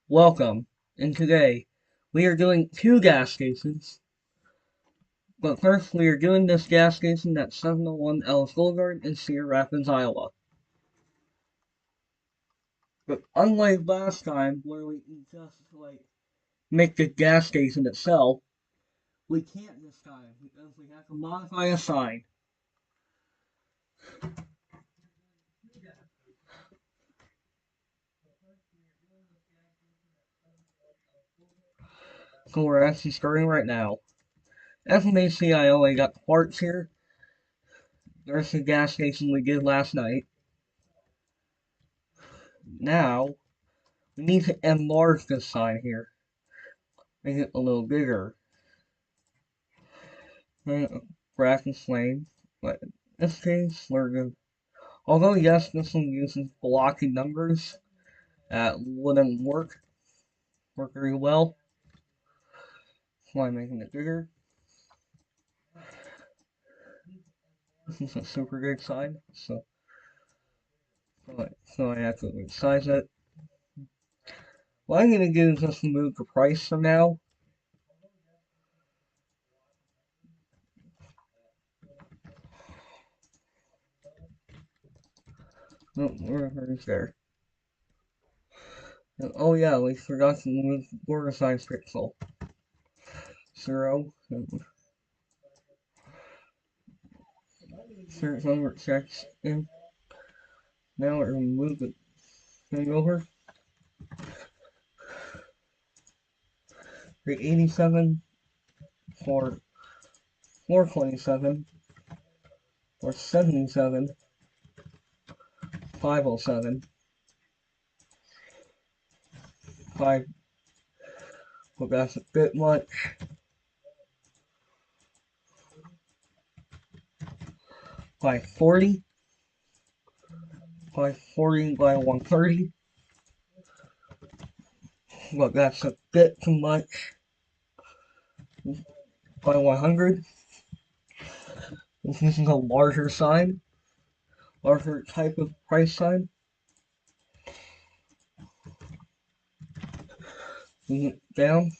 Welcome, and today we are doing two gas stations. But first, we are doing this gas station at 701 Ellis Boulevard in Cedar Rapids, Iowa. But unlike last time, where we just make the gas station itself, we can't this time because we have to modify a sign. So we're actually starting right now. As you may see, I only got parts here. There's the gas station we did last night. Now, we need to enlarge this sign here. Make it a little bigger. Practice lane, but in this case, we're good. Although, yes, this one uses blocky numbers, wouldn't work very well. That's why I'm making it bigger. This is a super big sign, so I have to resize it. What I'm gonna do is just remove the price for now. Oh, where's there? Oh yeah, we forgot to remove border size pixel. 0. Search number checks in. Now we remove the thing over. 387 for 427 or 77 507 5. Well, that's a bit much. 540 540 by 130. Well, that's a bit too much. By 100. This is a larger sign, larger type of price sign. Down.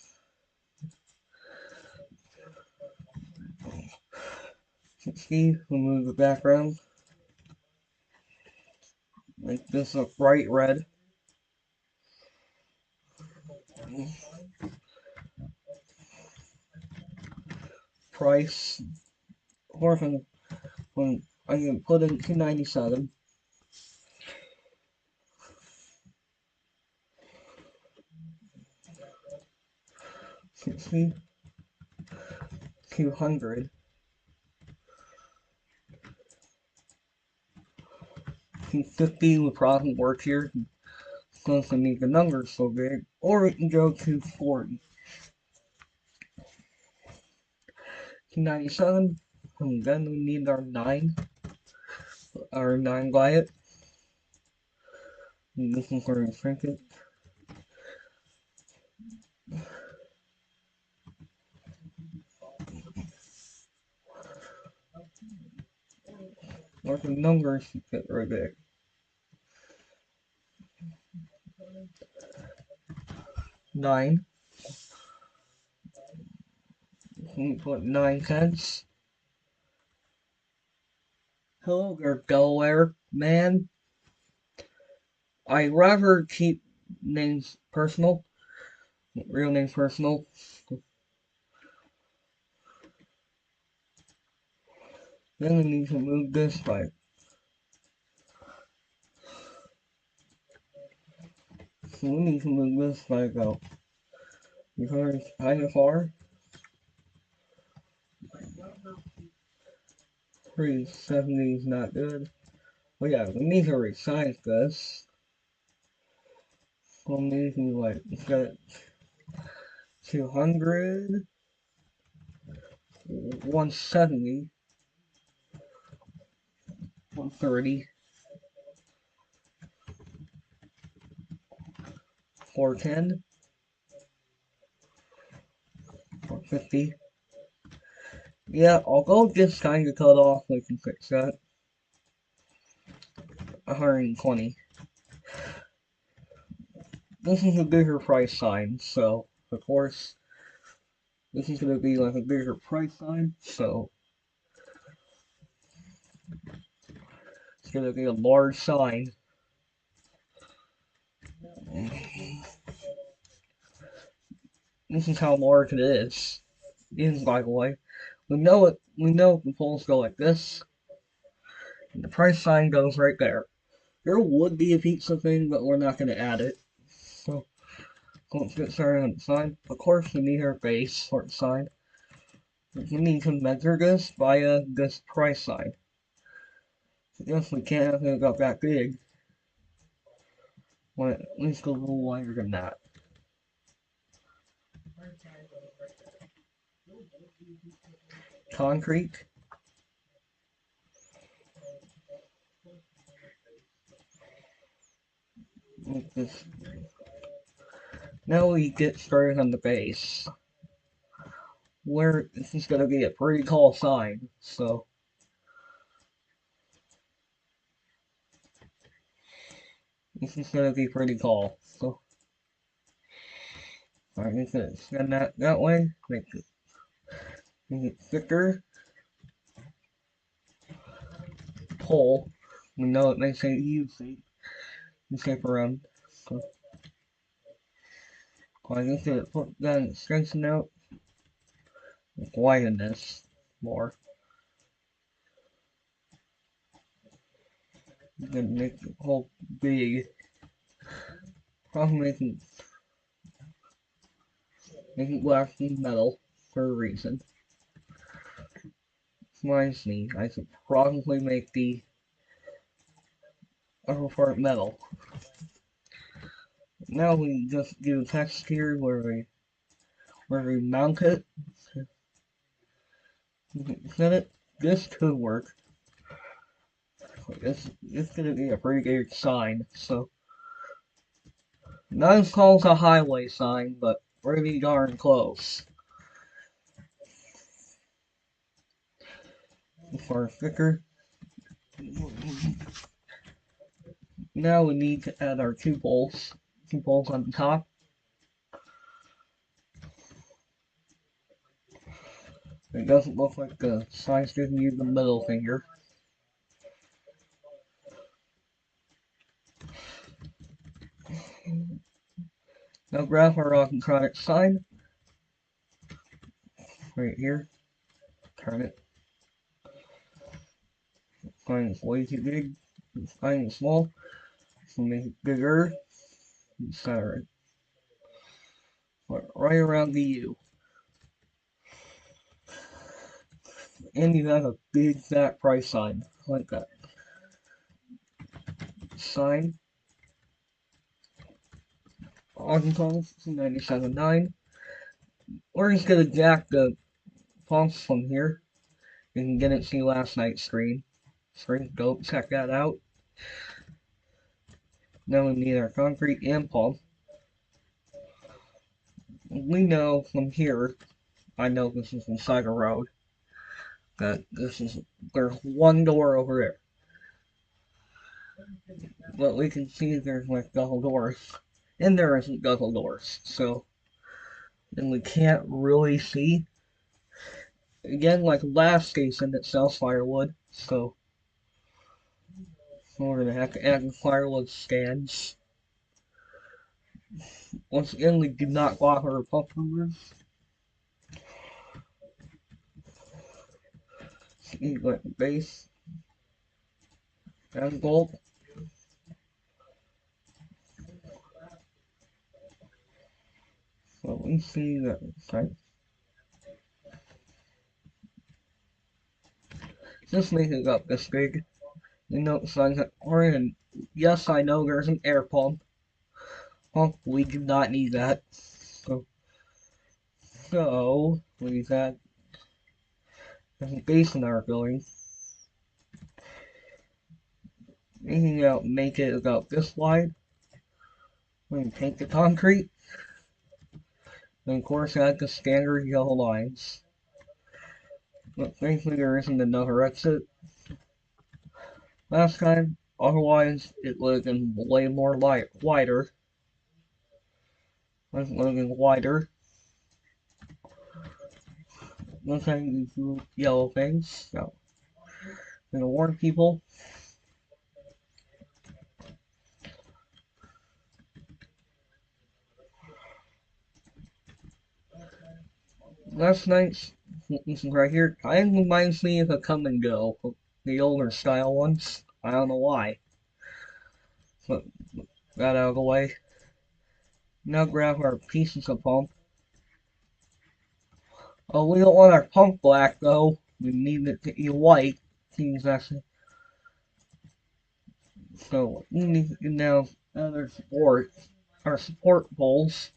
See, remove the background. Make this a bright red. Price. Orphan. When I'm gonna put in 297. 60. 200. 250 would probably work here. Since I need the numbers so big. Or we can go to 40. 297. And then we need our 9. Our 9 Goliath. And this is where we shrink it. Or the numbers fit right there. 9. We put 9 cents. Hello there, Delaware man. I rather keep names personal, real names personal. Then we need to move this by. So we need to move this by about. Because it's kind of far. 370 is not good. But yeah, we need to resize this. We'll need to like get 200, 170, 130, 410, 450. Yeah, I'll go this kind of cut off. We can fix that. 120. this is a bigger price sign, so of course this is gonna be like a bigger price sign, so it's gonna be a large sign. This is how large it is. By the way. We know it. We know the polls go like this, and the price sign goes right there. There would be a pizza thing, but we're not going to add it. So let's get started on the sign. Of course, we need our base for the sign. We need to measure this via this price sign. So yes, we can't have it got that big. But at least go a little wider than that. Concrete. Like this. Now we get started on the base. Where this is going to be a pretty tall sign, so this is going to be pretty tall. So alright, I'm gonna extend that way, make it thicker. Pull. We know it makes it easy to shape around. So I'm just gonna put that extension out, widen this more. I'm gonna make the hole big. Probably make it glass and metal for a reason. Reminds me, I should probably make the upper part metal. Now we just do text here where we mount it. Set it. This could work. It's gonna be a pretty good sign, so not as tall as a highway sign, but pretty darn close. For thicker. Now we need to add our two poles on the top. It doesn't look like the sign's giving you the middle finger. Now grab our Rocktronic sign, right here, turn it. Sign is way too big, sign is small, so make it bigger, center it. Right around the U. And you have a big fat price sign, like that. Sign, Arkansas 97.9. We're just gonna jack the fonts from here. You can get it see last night's screen. Go check that out. Now we need our concrete and pump. We know from here, I know this is inside a road, that there's one door over there. But we can see there's like double doors. And there isn't double doors, so then we can't really see. Again, like last station that sells firewood, so we're gonna have to add firewood stands. Once again, we do not block our pump numbers. See, like base and gold. So we see that, okay. Just make it up this big. You know, signs that and yes, I know there's an air pump. Well, we do not need that. So we got a base in our building. Making out, make it about this wide. We can paint the concrete. And of course, add the standard yellow lines. But thankfully, there isn't another exit. Last time, otherwise, it would have been way more wider. Let's look it wider. Looks like these yellow things. So, I'm gonna warn people. Last night's, this is right here, kind of reminds me of a Come and Go, the older style ones. I don't know why. But got out of the way. Now grab our pieces of pump. Oh, we don't want our pump black though. We need it to be white. Seems actually. So we need to get now other support. Our support poles.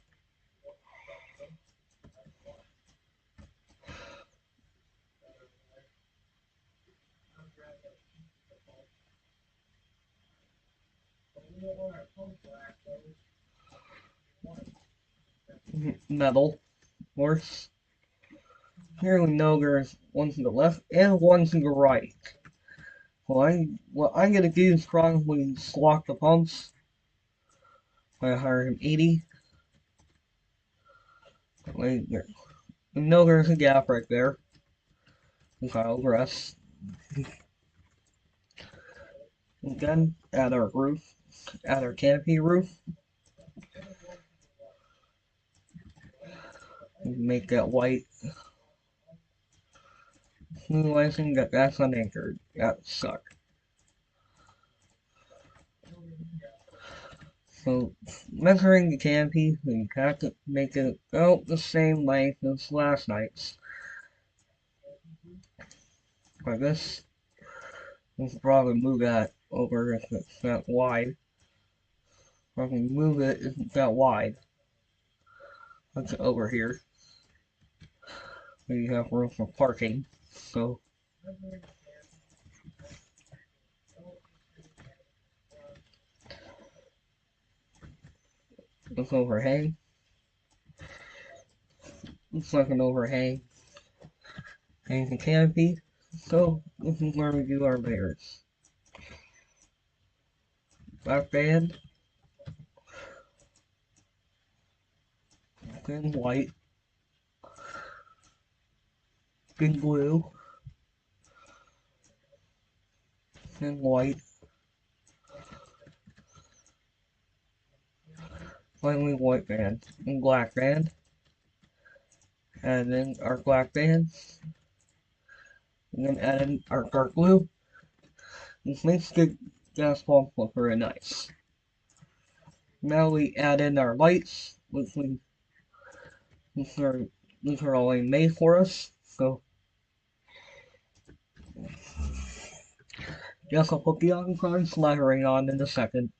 Metal, of course. Here we know there's one to the left and one to the right. What I'm gonna do is probably swap the pumps by 180. Wait, there. We know there's a gap right there. I'll rest. Again, add our roof, add our canopy roof. Make that white. Realizing that that's unanchored. That sucks. So, measuring the canopy, we have to make it about the same length as last night's. Like this. We should probably move that over if it's that wide. Probably move it if it's that wide. Let's over here. We have room for parking. So, let's overhang. Looks like an overhang. And the canopy. So, this is where we do our layers. Black band. Then white. Then blue. Then white. Finally white band. And black band. And then our black band. And then add in our dark blue. This makes the gas pump look very nice. Now we add in our lights, which these are already made for us. So yes, I'll put the Omicron slidering on in a second.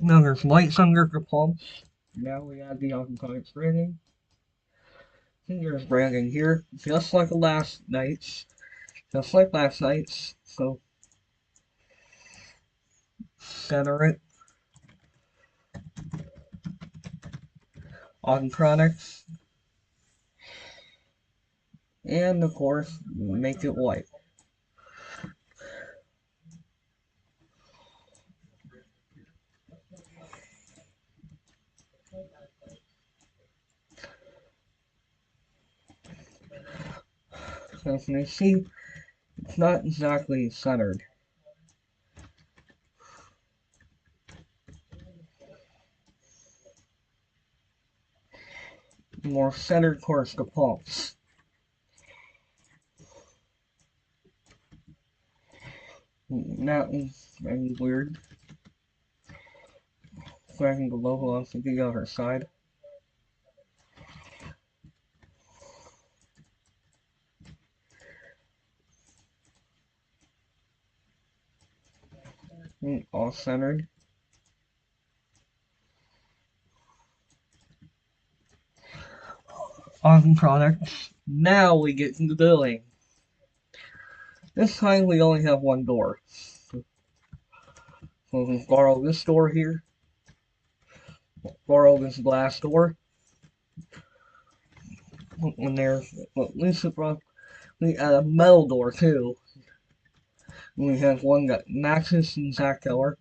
Now there's lights under the pumps. Now we add the Omicron branding. And there's branding here, just like last night's. Just like last night's. So center it. Omicronics. And of course, make it white. So as you see, it's not exactly centered. More centered towards the pumps. That is very weird. Flagging the logo off the other side. All centered. Awesome products. Now we get to the billing. This time we only have one door. So we borrow this door here. Borrow this glass door. when there's at least we add a metal door too. We have one that matches the exact color.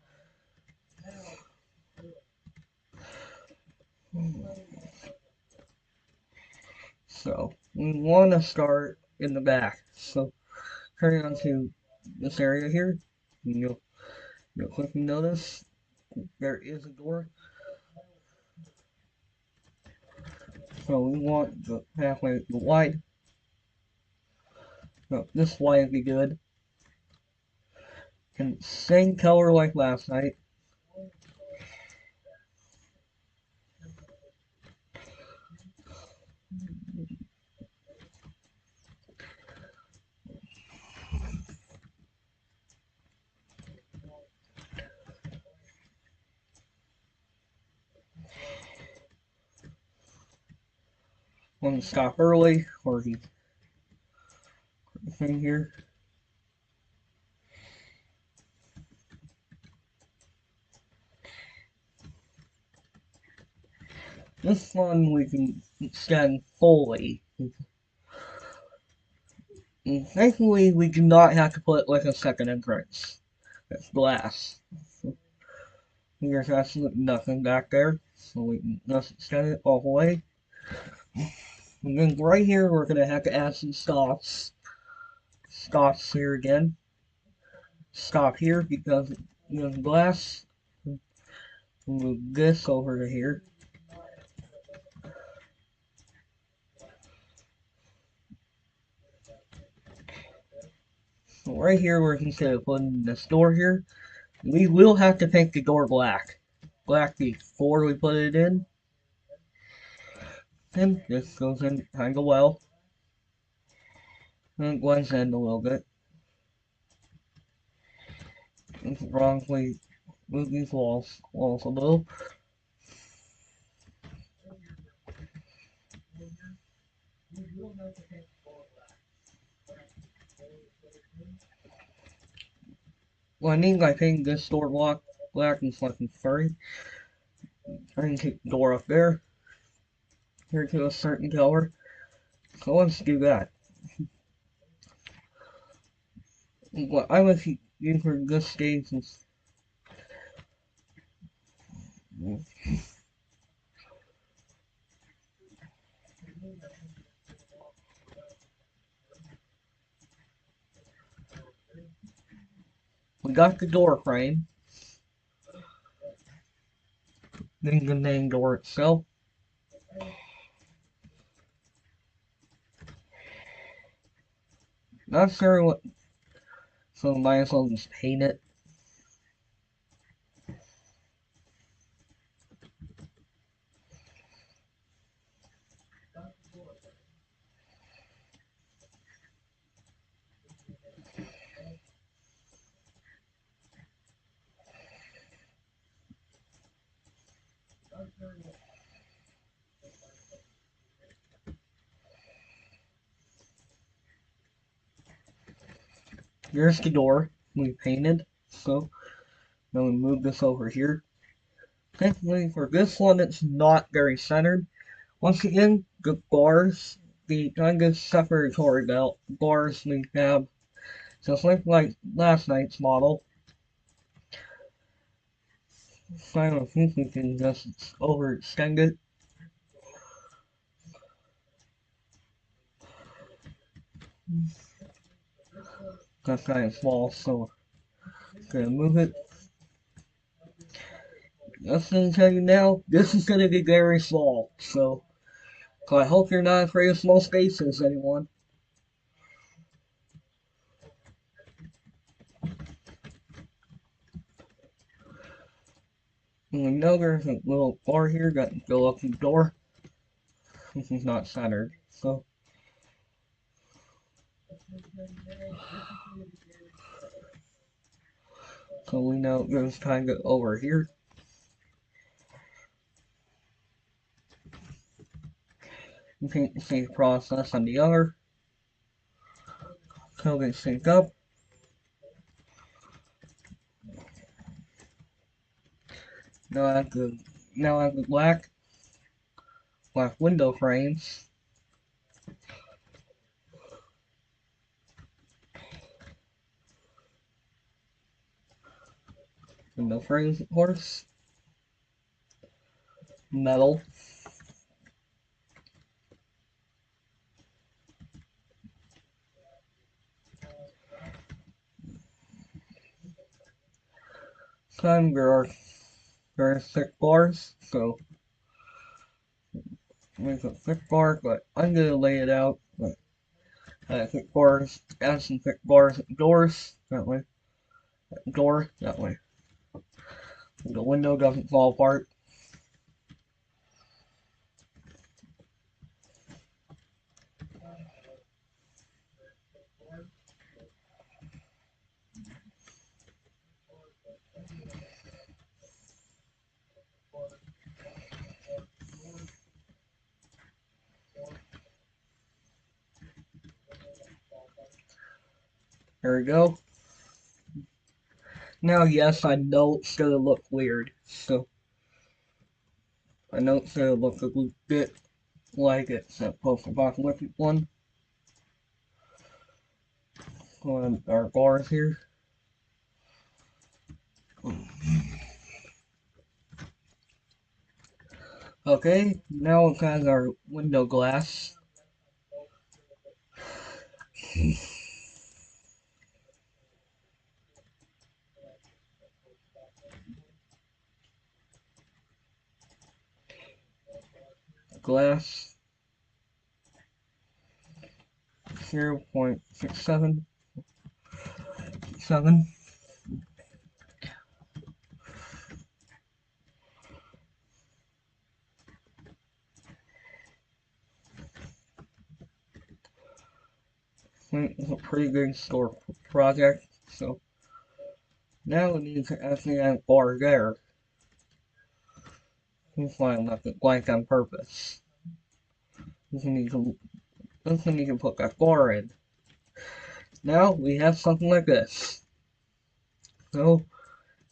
So we want to start in the back. So turning on to this area here, you'll quickly notice there is a door. So we want the pathway wide. So this wide would be good. And same color like last night. Want to stop early or the thing here. This one we can scan fully. And thankfully we do not have to put like a second entrance. That's glass. There's absolutely nothing back there. So we can just scan it all the way. And then right here we're gonna have to add some stops. Stops here again. Stop here because there's glass. Move this over to here. So right here we're instead of putting this door here, we will have to paint the door black. Black before we put it in. And this goes in kinda well. And it blends in a little bit. It's wrongly move these walls a little. Blending, I paint this door block black and selecting 30. I can take the door up there. Here to a certain color. So let's do that. What I was using for this stage is we got the door frame. Then the main door itself. Not sure what, so might as well just paint it. Here's the door we painted. So now we move this over here. Thankfully for this one it's not very centered. Once again, the bars, the kind of separatory belt bars we have, just like last night's model. So I don't think we can just overextend it. That's kind of small, so I'm gonna move it. Just gonna tell you now, this is gonna be very small, so I hope you're not afraid of small spaces, anyone. And we know there's a little bar here that can go up the door. This is not centered, so we know there's kind of over here. Repeat the same process on the other. So they sync up. Now I have the black window frames. window frames, of course, metal, kind there are very thick bars, so make a thick bar, but I'm gonna lay it out. But thick bars, add some thick bars at doors, that way, door, that way. The window doesn't fall apart. There we go. Now, yes, I know it's gonna look weird, so I know it's gonna look a bit like it's a post-apocalyptic one. On our bars here. Okay, now it has our window glass. Glass 0.67. It's a pretty big store project, so now we need to actually add a bar there. That's why I left it blank on purpose. This one you can put that bar in. Now we have something like this. So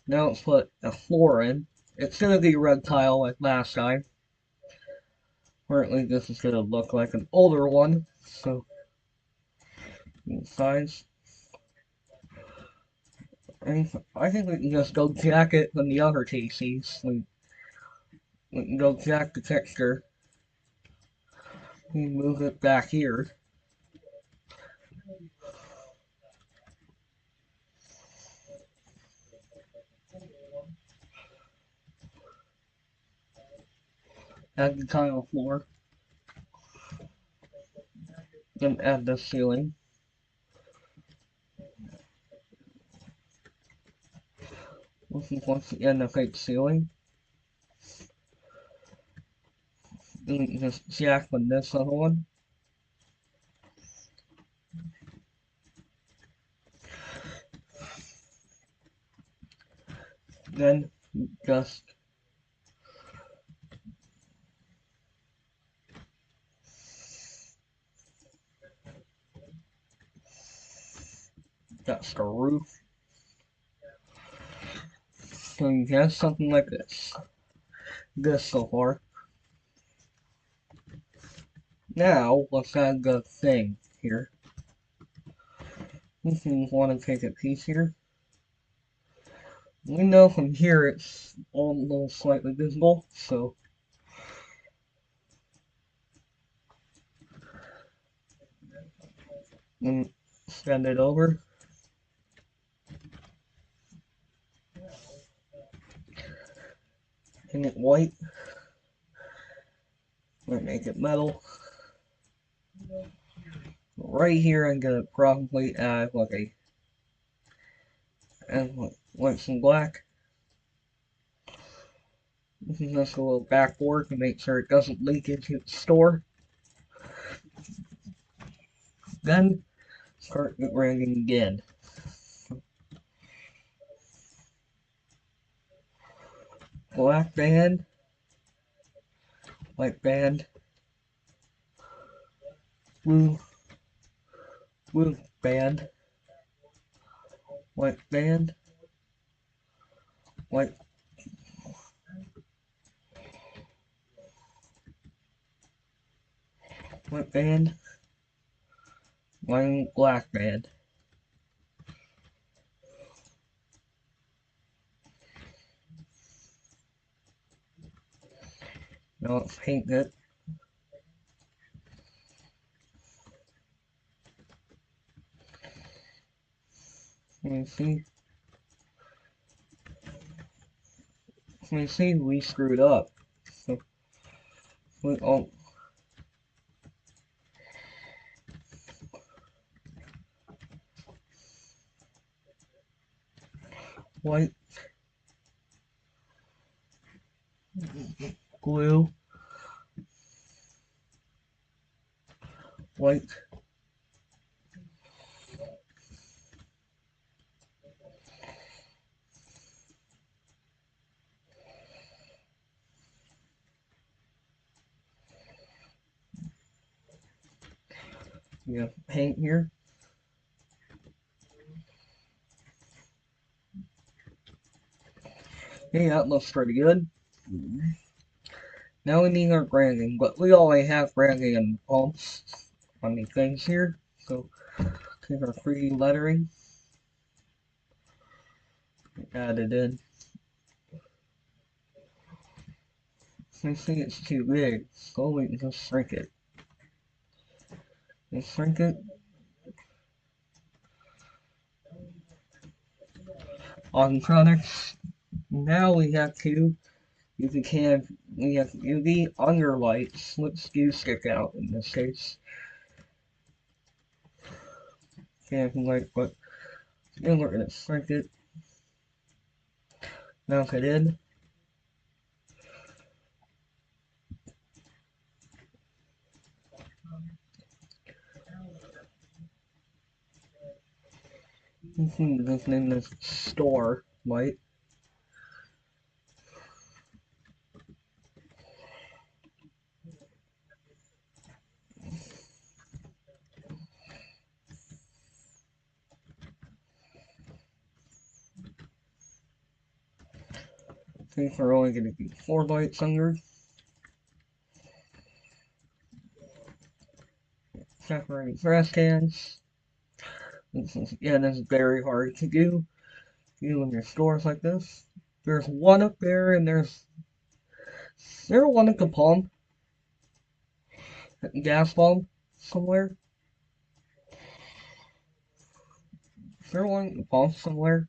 now let's put a floor in. It's gonna be red tile like last time. Or at least this is gonna look like an older one. So size. And I think we can just go jack it from the other TCs. We can go jack the texture. We move it back here. Add the tile floor. Then add the ceiling. This is once again the fake ceiling. Then just jack on this other one. Then just that's the roof. So you have something like this. This so far. Now let's add the thing here. If you want to take a piece here. We know from here it's almost slightly visible, so send it over. Paint it white. Might make it metal. Right here I'm gonna probably add like some black. This is just a little backboard to make sure it doesn't leak into the store. Then start grinding again. Black band, white band, blue band, white band, white band, one black band. Now let's paint it. Let me see. Let me see. We screwed up. So we all white glue, white. Yeah, paint here. Hey, that looks pretty good. Now we need our branding, but we already have branding and pumps on these things here. So take our 3D lettering, add it in. I think it's too big, so we can just shrink it. And shrink it. On products. Now we have to we have UV underlights, which do stick out in this case. Can't like, but then we're gonna shrink it. Mount it in. This in the store light. I think we're only gonna be 4 lights under. Separating trash cans. This is very hard to do. In your stores like this. There's one up there, and is there one at the pump? At the gas pump somewhere? Is there one at the pump somewhere?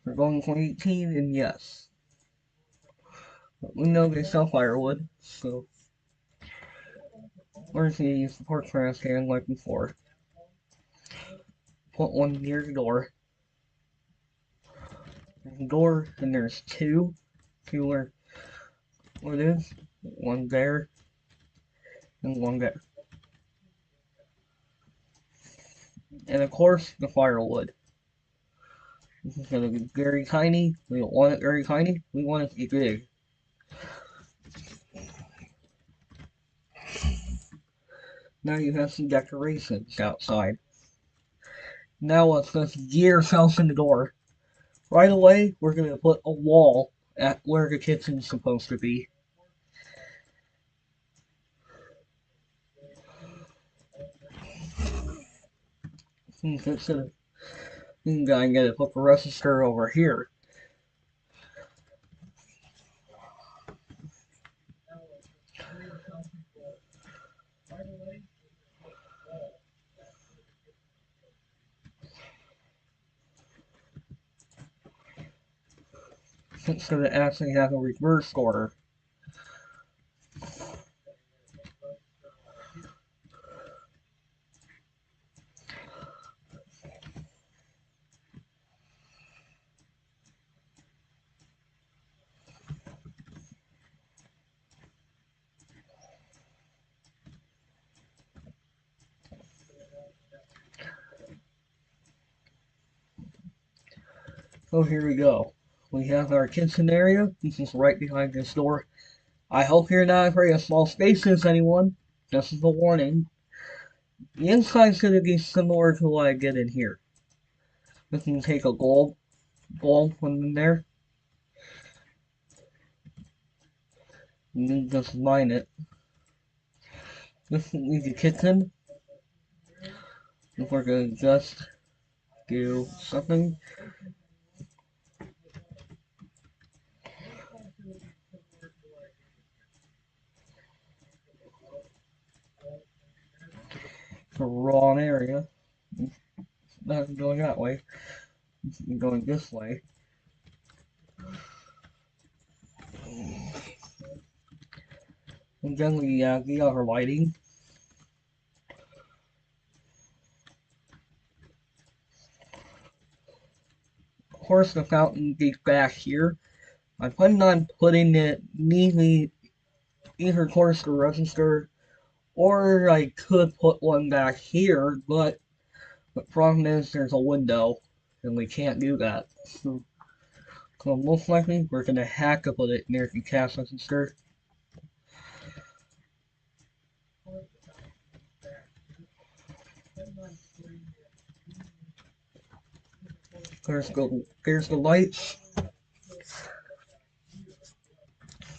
We're going 2018, and yes. But we know they sell firewood, so we're just gonna use the pork trash can like before. Put one near the door. There's a door, and there's two. Two where it is. One there, and one there. And of course, the firewood. This is gonna be very tiny. We don't want it very tiny. We want it to be big. Now you have some decorations outside. Now let's just gear ourselves in the door. Right away, we're gonna put a wall at where the kitchen's supposed to be. Instead of I'm gonna put the register over here. Instead of actually have a reverse order. So here we go. We have our kitchen area. This is right behind this door. I hope you're not afraid of small spaces, anyone. This is a warning. The inside's gonna be similar to what I did in here. We can take a gold ball from in there and then just line it. This is the kitchen. If we're gonna just do something. the wrong area. Not going that way. I'm going this way. And then we get our lighting. Of course, the fountain gets back here. I plan on putting it neatly either towards the register, or I could put one back here, but the problem is there's a window, and we can't do that. So most likely we're gonna have to put it near the cash register. There's the lights.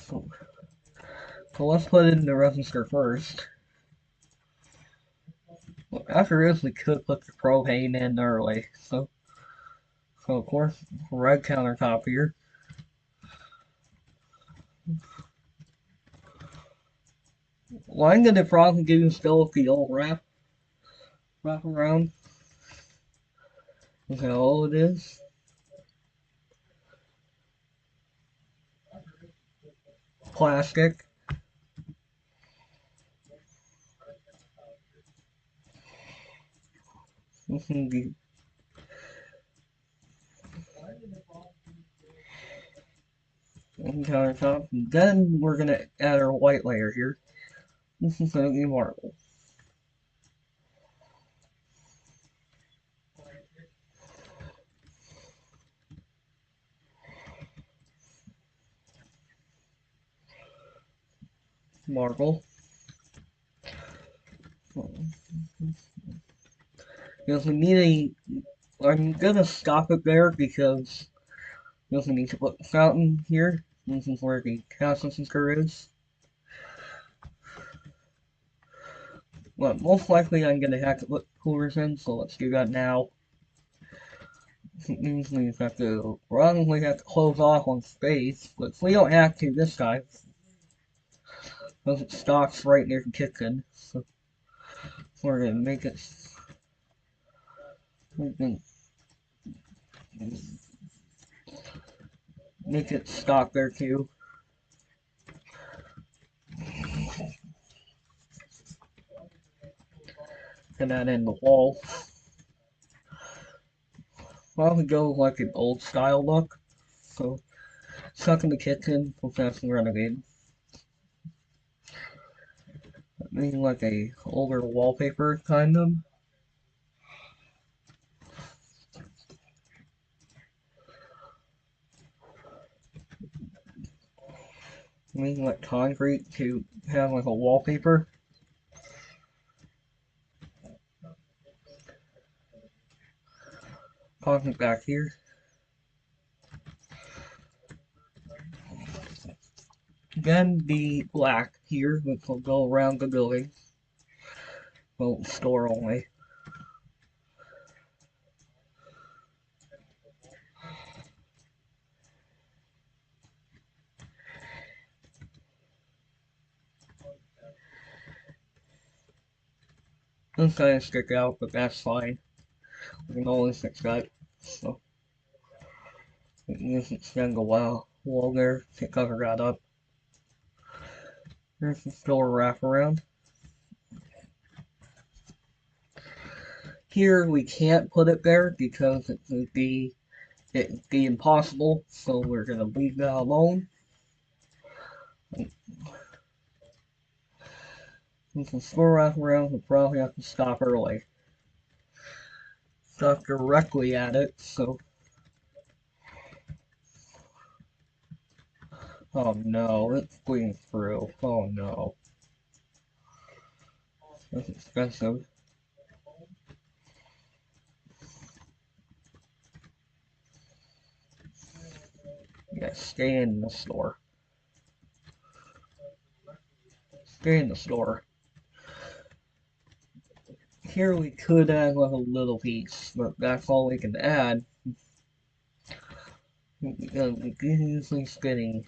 So, so let's put it in the register first. Well, after this, we could put the propane in early. So of course, red countertop here. Well, I'm gonna probably do still with the old wrap around. Look how old it is. Plastic. The countertop. And then we're gonna add our white layer here. This is gonna be marble. Marble. Because we need a. I'm gonna stop it there because we also need to put the fountain here. This is where the cash register is. Well, most likely I'm gonna have to put coolers in, so let's do that now. It means we have to probably have to close off on space, but if we don't have to this time, because it stops right near the kitchen, so we're gonna we can make it stop there too. And that in the wall. Probably go like an old style look. So stuck in the kitchen, professionally renovated. Maybe like a older wallpaper kind of. Maybe like concrete to have like a wallpaper. Concrete back here. Then the black here, which will go around the building. Well, store only. This kind of stick out, but that's fine. We can always fix that. So we can just extend the wall there to cover that up. Here's the store wraparound. Here we can't put it there because it'd be impossible, so we're gonna leave that alone. Since the store wraparound, we'll probably have to stop early. Stop directly at it, so. Oh no, it's bleeding through. Oh no. That's expensive. Yeah, stay in the store. Stay in the store. Here we could add like a little piece, but that's all we can add. Because we can usually spinning.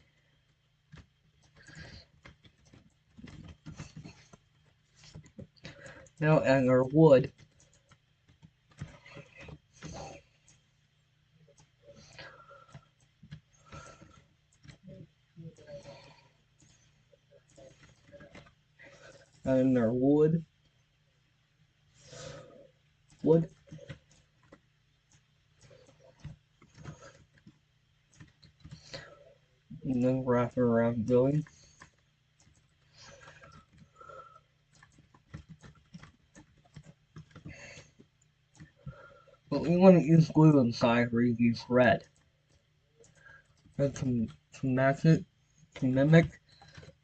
Now add our wood. Add in our wood. Wood. And then wrap it around the building. But we want to use glue inside, we use red. Red to match it, to mimic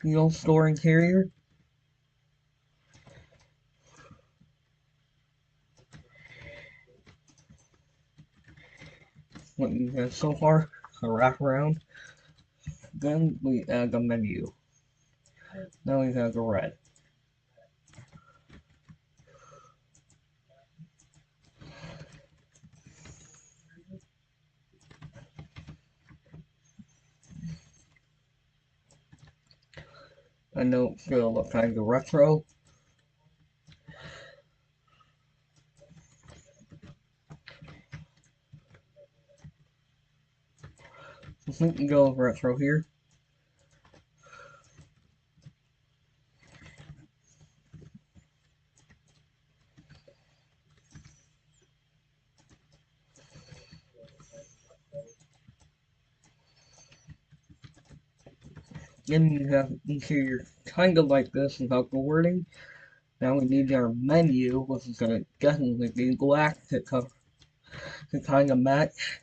the old store interior. What you have so far, a wrap around. Then we add the menu. Now we have the red. I know it's gonna look kind of retro. I think we can go with retro here. Then you have interior kind of like this without the wording. Now we need our menu, which is gonna definitely be black to kind of match.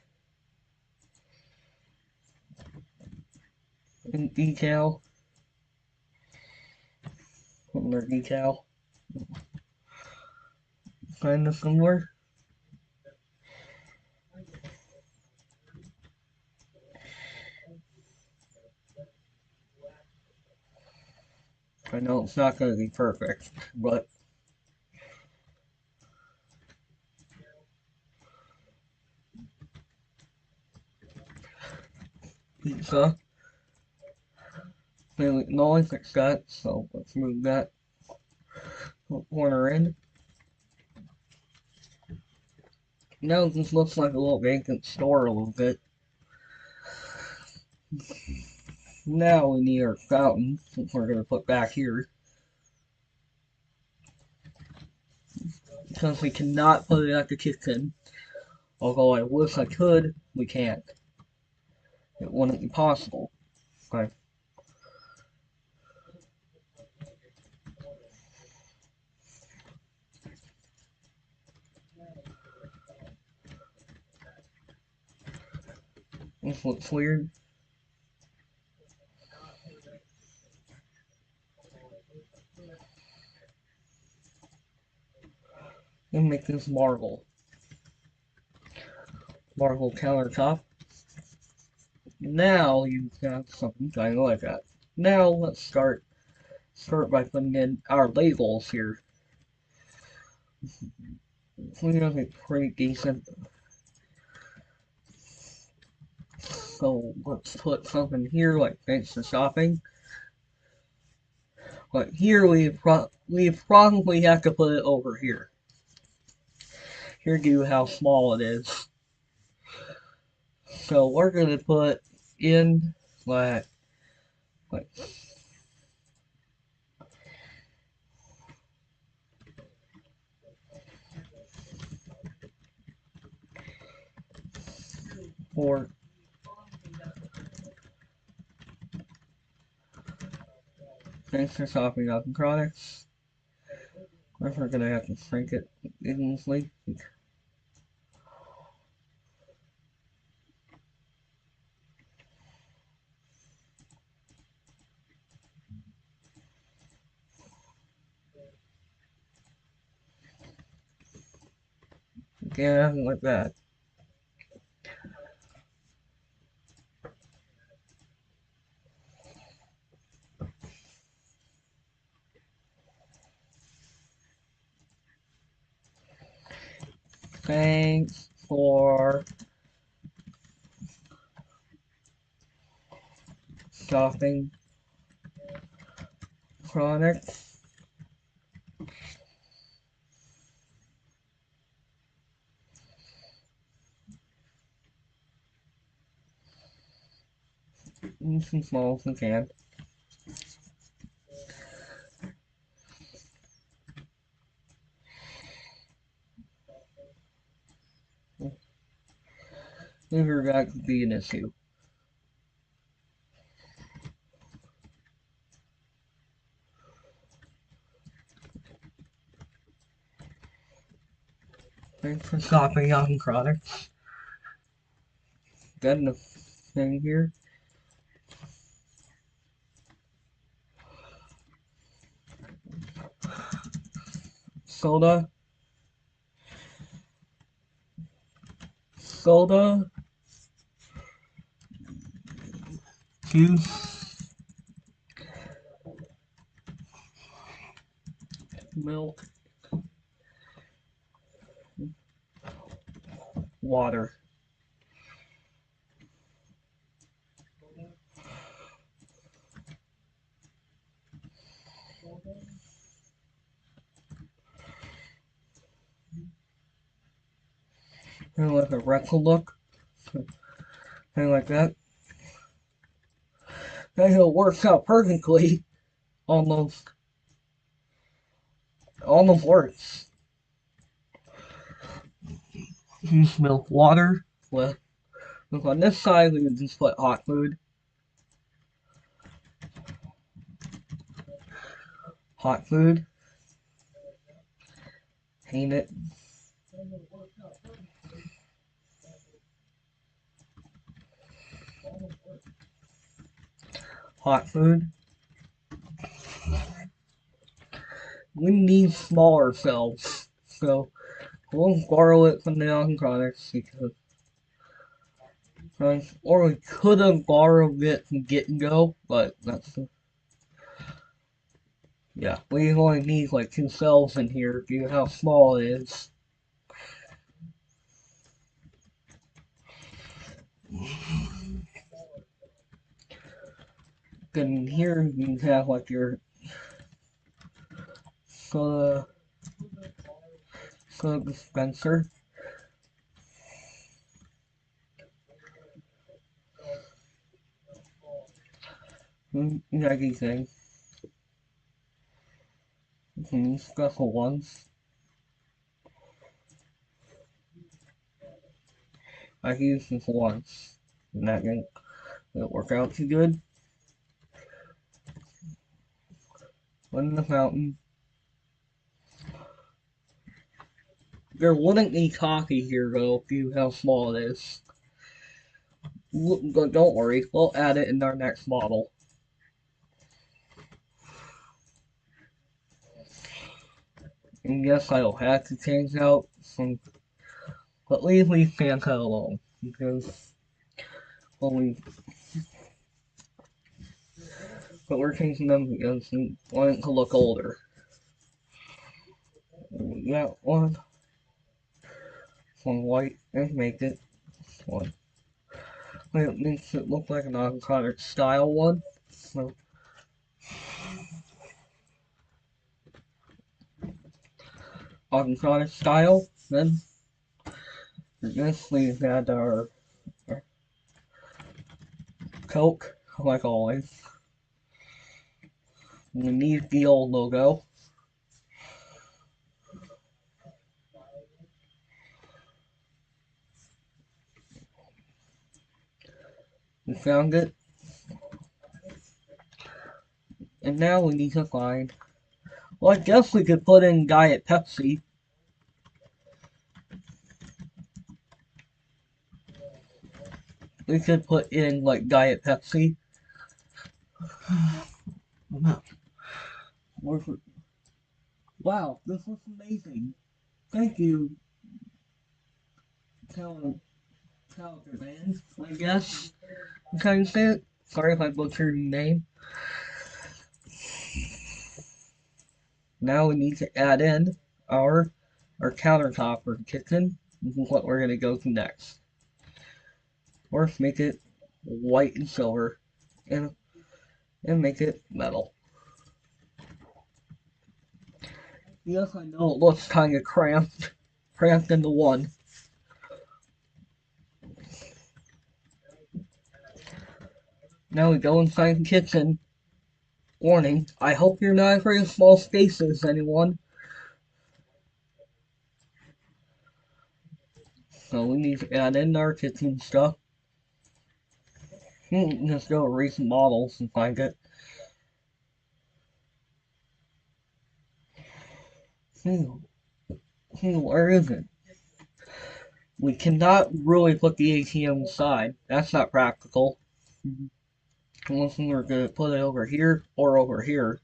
And decal. Their decal. Kind of similar. I know it's not gonna be perfect, but pizza. No one fixed that, so let's move that corner in. Now this looks like a little vacant store a little bit. Now we need our fountain, which we're gonna put back here. Because we cannot put it at the kitchen. Although I wish I could, we can't. It wouldn't be possible. Okay. This looks weird. And make this marble. Marble countertop. Now you've got something kind of like that. Now let's start by putting in our labels here. We have a pretty decent. So let's put something here like thanks for shopping. But here we probably have to put it over here. Here you how small it is. So we're gonna put in like for thanks for shopping up products. We're gonna have to shrink it easily. Yeah, like that. Thanks for shopping products. Nice and small as we can. Figure that could be an issue. Thanks for stopping on products. Got enough thing here. Soda. Soda. Juice. Milk. Water. Kind of like a rectal look. Kind of like that. That works out perfectly. Almost. Almost works. Juice, milk, water. Well, look on this side, we can just put hot food. Hot food. Paint it. Hot food. We need smaller cells, so we'll borrow it from the Alconics because, or we could have borrowed it from Get and Go, but that's, yeah, we only need like 2 cells in here due to how small it is. Then here you have like your soda dispenser. Naggy thing. Special ones. I used this once, and that didn't work out too good. One in the fountain. There wouldn't be coffee here though, due to how small it is. But don't worry, we'll add it in our next model. And yes, I'll have to change out some, but leave Santa alone because well, but we're changing them because we want it to look older. We got one white and make it one. It makes it look like an avocado style one. So avocado style. Then for this we had our Coke, like always. We need the old logo. We found it. And now we need to find. Well, I guess we could put in Diet Pepsi. We could put in like Diet Pepsi. Wow, this looks amazing. Thank you, Talent I guess. Can you say it? Sorry if I butchered your name. Now we need to add in our countertop for the kitchen. This is what we're gonna go to next. Or make it white and silver, and make it metal. Yes, I know it looks kind of cramped into one. Now we go inside the kitchen. Warning, I hope you're not afraid of small spaces, anyone. So we need to add in our kitchen stuff. Just go to recent models and find it. Where is it? We cannot really put the ATM inside. That's not practical. Unless we were going to put it over here or over here.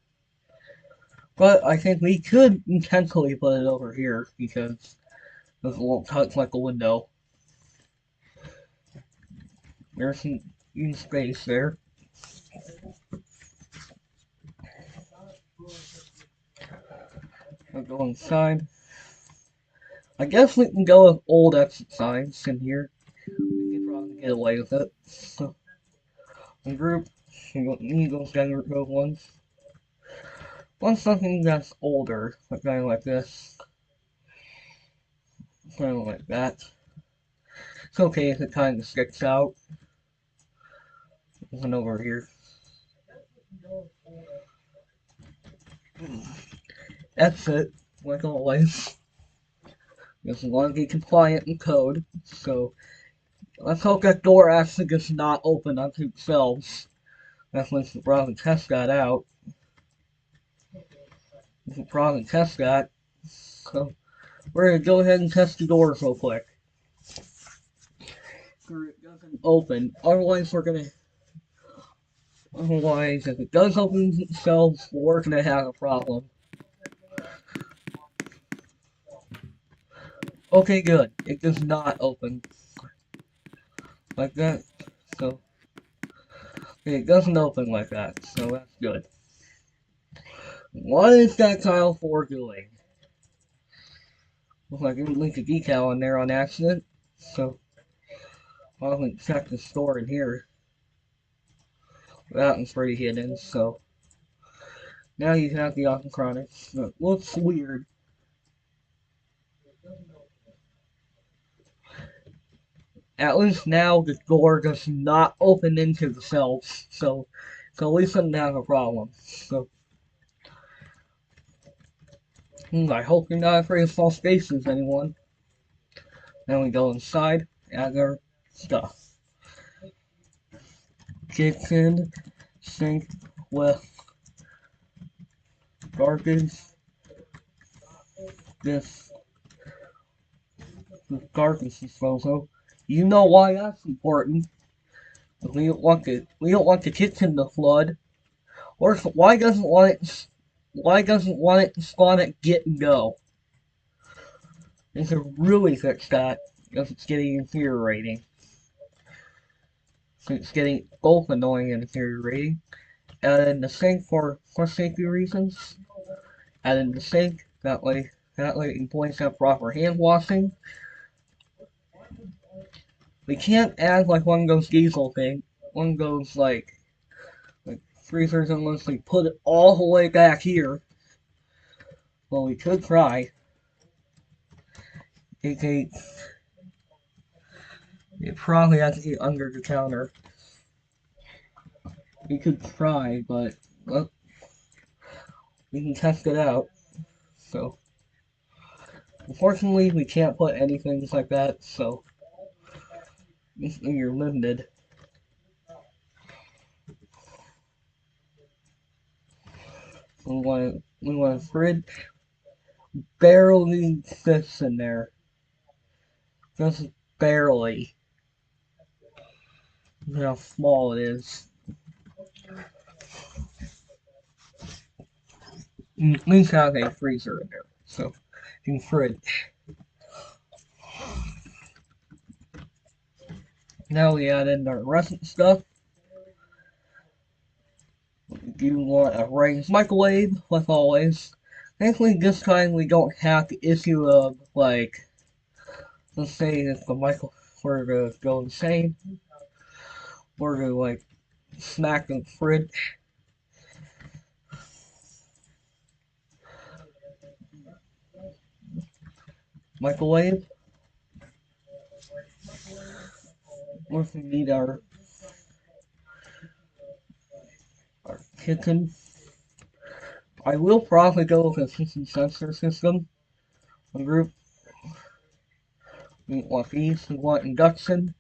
But I think we could intentionally put it over here because it won't touch like a window. There's some space there. I'll go inside. I guess we can go with old exit signs in here. We can probably get away with it. So, group, you don't need those younger ones. Want something that's older, like kind of like this, kind of like that. It's okay if it kind of sticks out. One over here. Exit, like always. Just want to be compliant in code. So let's hope that door actually does not open onto themselves. That's when we probably test that out. We can probably test that. So we're gonna go ahead and test the doors real quick. It doesn't open. Otherwise if it does open itself, we're gonna have a problem. Okay, good. It does not open like that. So it doesn't open like that. So that's good. What is that tile 4 doing? Looks like I didn't link a decal in there on accident. So I'll check the store in here. That one's pretty hidden. So now you have the Ochronics. It looks weird. At least now the door does not open into the shelves, so at least I didn't have a problem. So I hope you're not afraid of small spaces, anyone. Then we go inside, add our stuff. Kitchen sink with garbage. This garbage disposal. You know why that's important. We don't want the kitchen to flood. Or why doesn't want it to spawn at get and go? They should really fix that because it's getting infuriating. It's getting both annoying and infuriating. Add in the sink for safety reasons. Add in the sink that way employees have proper hand washing. We can't add like one of those diesel thing. One of those like freezers unless we put it all the way back here. Well, we could try. It probably has to be under the counter. We could try, but well, we can test it out. So, unfortunately, we can't put anything like that, so you're limited. We want a fridge barely fits in there, just barely. Look how small it is. At least have a freezer in there, so you can fridge. Now we add in our rest stuff. You want a raised microwave, like always. Thankfully, this time we don't have the issue of, like, let's say if the microwave were to go insane, or to, like, smack the fridge. Microwave. We need our kitchen. I will probably go with a kitchen sensor system. A group. We want these. We want induction.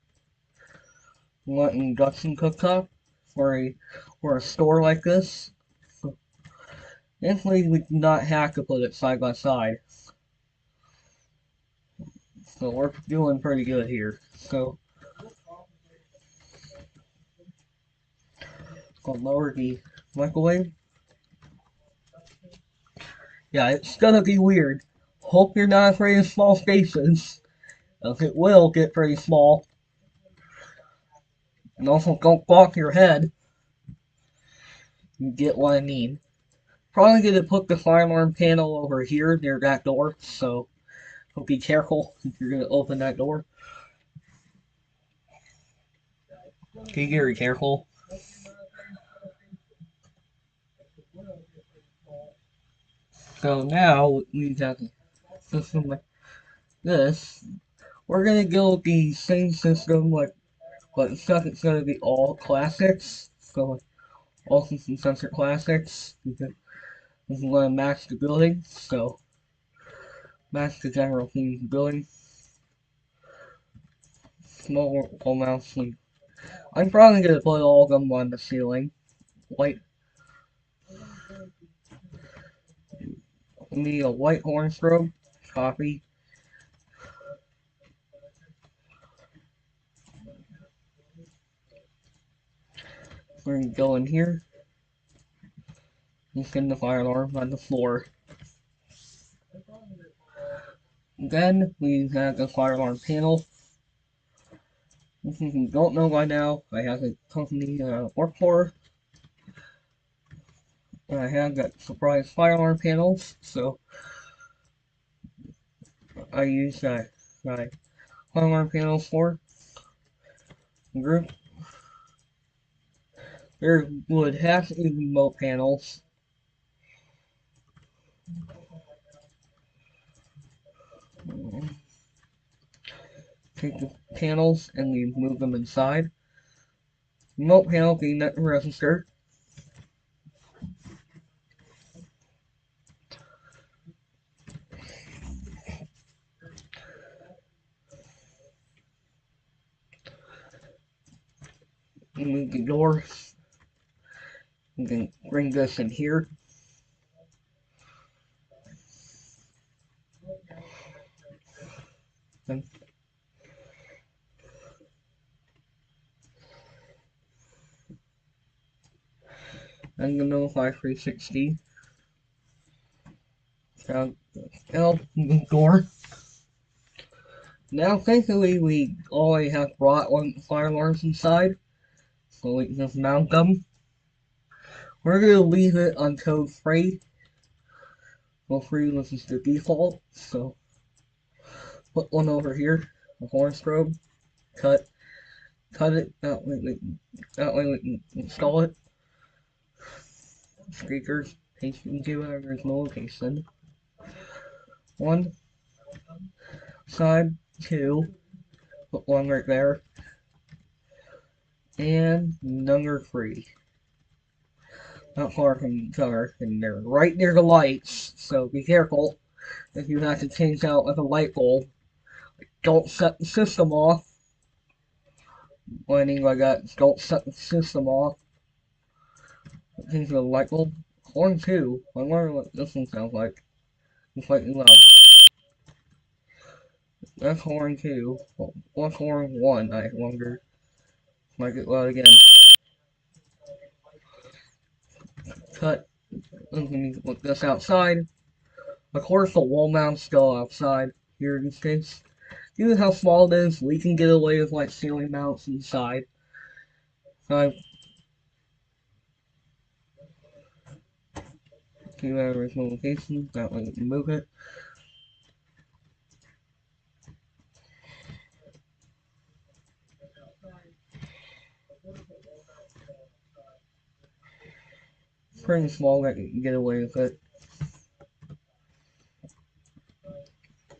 We want induction cooktop for a store like this. So, thankfully, we do not have to put it side by side. So we're doing pretty good here. So gonna lower the microwave. Yeah, it's gonna be weird. Hope you're not afraid of small spaces, as it will get pretty small. And also don't block your head. You get what I mean. Probably gonna put the fire alarm panel over here near that door, so be careful if you're gonna open that door. Be very careful. So now we have a system like this. We're gonna go with the same system like, but instead it's gonna be all classics. So like all system sensor classics. This is gonna match the building. So match the general theme of the building. Small amounts. I'm probably gonna put all of them on the ceiling. White. Need a white horn strobe. Copy. We're gonna go in here and send the fire alarm on the floor. Then we have the fire alarm panel. If you don't know by now, I have a company work for. And I have got surprise fire alarm panels, so I use my fire alarm panels for group. There would have to be remote panels. Take the panels and we move them inside. Remote panel being that register. Move the door. You can bring this in here. Then I'm gonna notify 360. Now, door. Now, thankfully, we already have brought one fire alarms inside, so we can just mount them. We're gonna leave it on code 3. Well, 3 was just the default, so put one over here, a horn strobe, cut it, that way we can install it. Speakers, paste into whatever is no location. One side, 2, put one right there, and number 3. Not far from each other, and they're right near the lights, so be careful if you have to change out with a light bulb. Don't shut the system off. Or anything like that, don't shut the system off. Change the light bulb. Horn 2. I wonder what this one sounds like. It's slightly loud. That's horn 2. What's horn 1, I wonder. Might get loud again. Cut. Let me put this outside. Of course, the wall mount's still outside here in this case. Due to how small it is, we can get away with like ceiling mounts inside. I do that original location, that way we can move it. Pretty small that you can get away with it.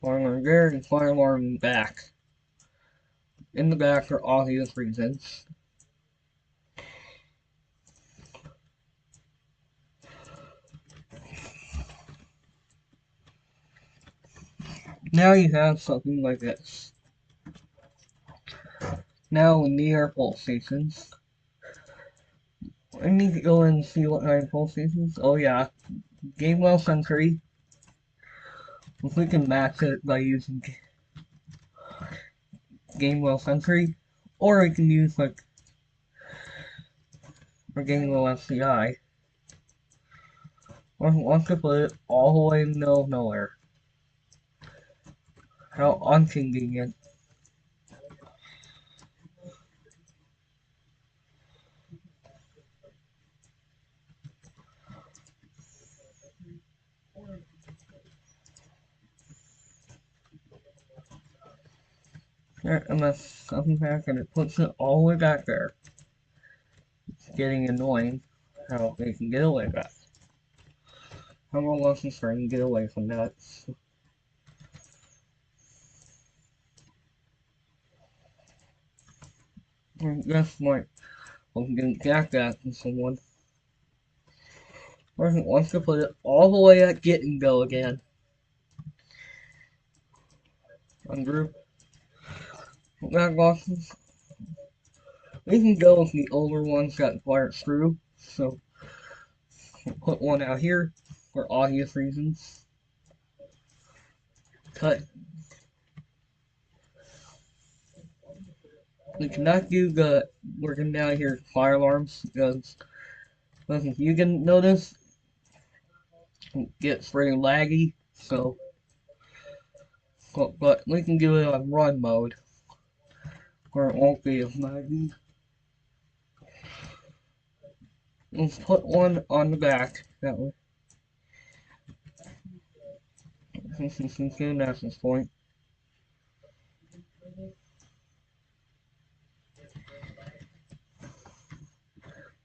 Fire alarm there and fire alarm back. In the back for obvious reasons. Now you have something like this. Now in the airport stations, I need to go and see what kind of pole stations. Oh yeah, Gamewell Century. If we can match it by using Gamewell Century, or we can use like our Gamewell SCI. Or want to put it all the way in the middle of nowhere. How inconvenient. And that's coming back and it puts it all the way back there. It's getting annoying how they can get away with that. How long wants to try and get away from that? That's my I'm getting jacked at from someone. Person wants to put it all the way at get and go again. Ungroup. That losses. We can go with the older ones that fire through. So we'll put one out here for obvious reasons. Cut. We cannot do the working down here fire alarms because if you can notice it gets pretty laggy, so but we can do it on run mode where it won't be as laggy. Let's put one on the back that way. This is a good access point.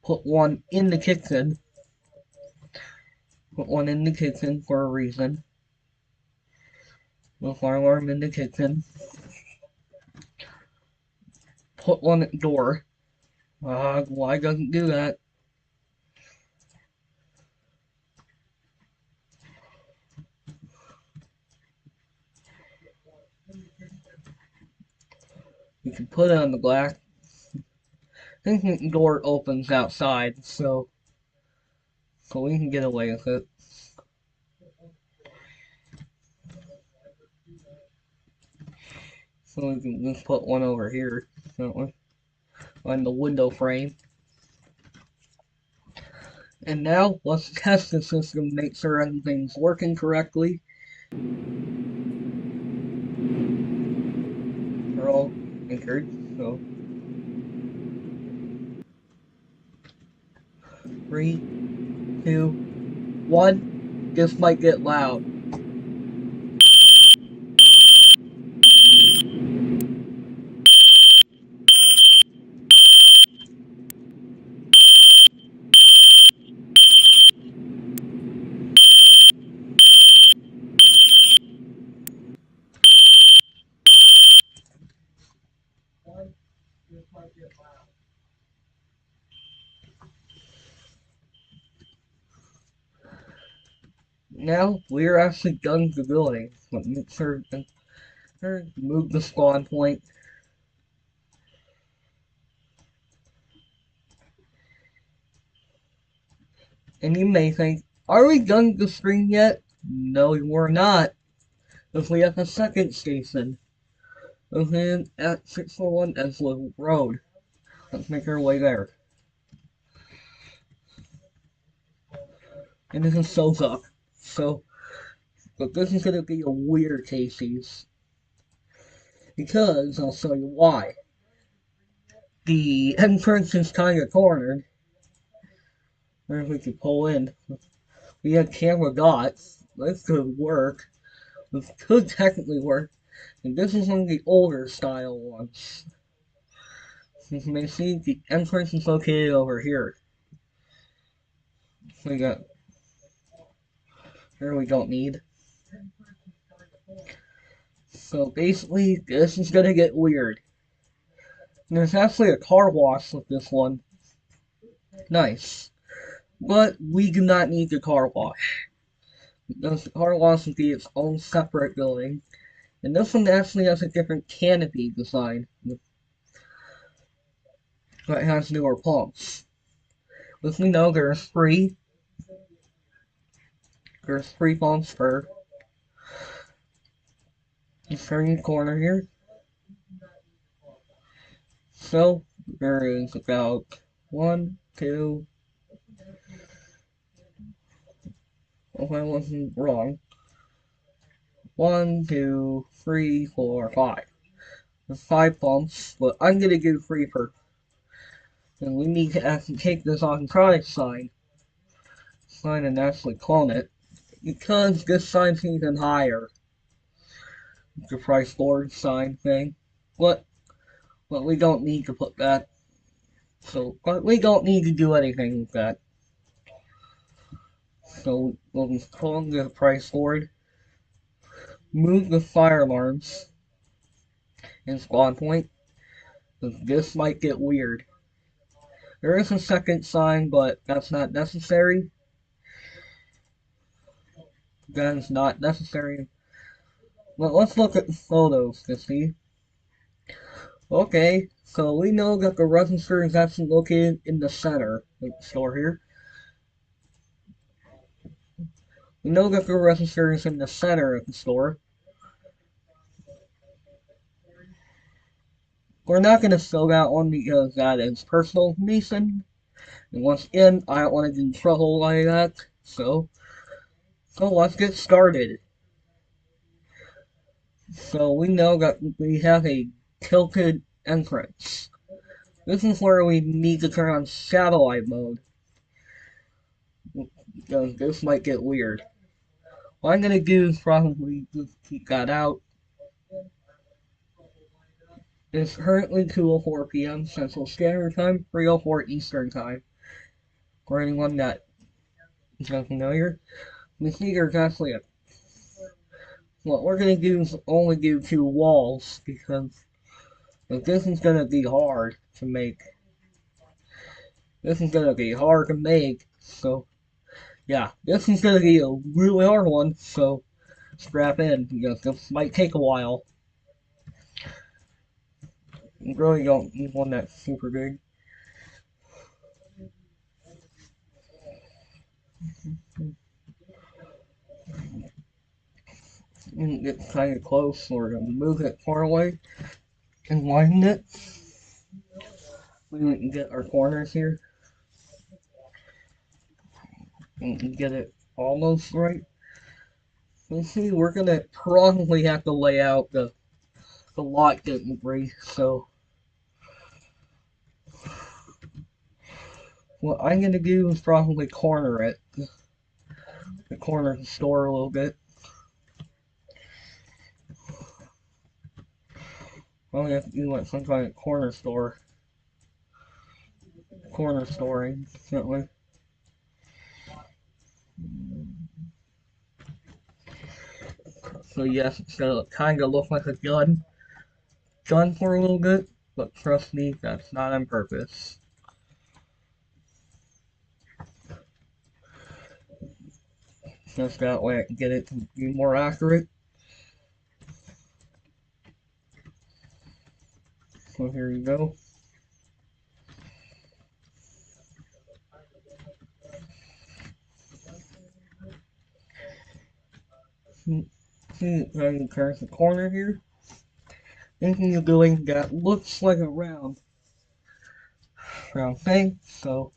Put one in the kitchen. Put one in the kitchen for a reason. The fire alarm in the kitchen. Put one at the door. Why doesn't do that? You can put it on the black. I think the door opens outside, so we can get away with it. So we can just put one over here, don't we? On the window frame. And now let's test the system, make sure everything's working correctly. We're all anchored, so 3, 2, 1. This might get loud. Now we're actually done with the building. Let me make sure move the spawn point. And you may think, are we done with the stream yet? No, we're not. Because we have a second station. Located at 641 Eslo Road. Let's make our way there. And this is Soka. But this is gonna be a weird Casey's. Because, I'll show you why. The entrance is kinda cornered. Or if we could pull in. We have camera dots. This could work. This could technically work. And this is one of the older style ones. As you may see, the entrance is located over here. We got here we don't need. So basically, this is gonna get weird. There's actually a car wash with this one. Nice. But we do not need the car wash. The car wash would be its own separate building. And this one actually has a different canopy design that has newer pumps. As we know, there's three pumps per turning corner here. So there is about one, two, if I wasn't wrong, 1, 2, 3, 4, 5. There's 5 pumps, but I'm gonna do 3 per. And we need to actually take this on product sign and actually clone it. Because this sign's even higher. The price board sign thing. But we don't need to put that. So but we don't need to do anything with that. So we'll just clone the price board. Move the fire alarms in spawn point. This might get weird. There is a second sign, but that's not necessary. That is not necessary. Well, let's look at the photos to see. Okay, so we know that the register is actually located in the center of the store here. We know that the register is in the center of the store. We're not going to show that one because that is personal information. And once again, I don't want to get in trouble like that. So let's get started. So we know that we have a tilted entrance. This is where we need to turn on satellite mode. Because this might get weird. What I'm going to do is probably just keep that out. It's currently 2:04 p.m. Central Standard Time, 3:04 Eastern Time. For anyone that is unfamiliar, we see there's actually what we're gonna do is only do 2 walls because this is gonna be hard to make. This is gonna be hard to make, so yeah, this is gonna be a really hard one, so strap in because this might take a while. You really don't need one that's super big. It's kind of close, so we're gonna move it far away and widen it. We can get our corners here and get it almost right. You see, we're gonna probably have to lay out the lot debris, so what I'm gonna do is probably corner it. The corner the store a little bit. Probably have to do like some kind of corner storing, certainly. So yes, it's gonna kinda look like a gun for a little bit, but trust me, that's not on purpose. Just that way I can get it to be more accurate. So here you go. See, I can turn the corner here. Anything you're doing that looks like a round thing, so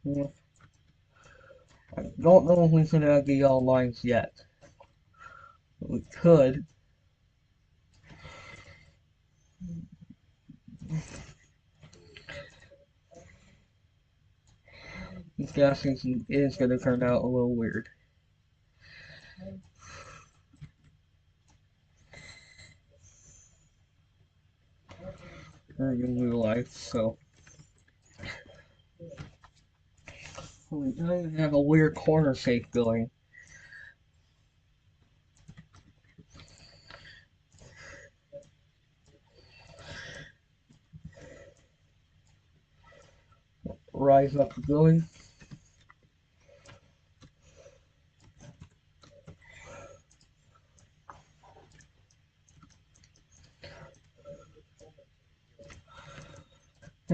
yeah, I don't know if we can add the yellow lines yet. But we could. This gas station is going to turn out a little weird. In real life, so we kind of have a weird corner shape going. Rise up the building.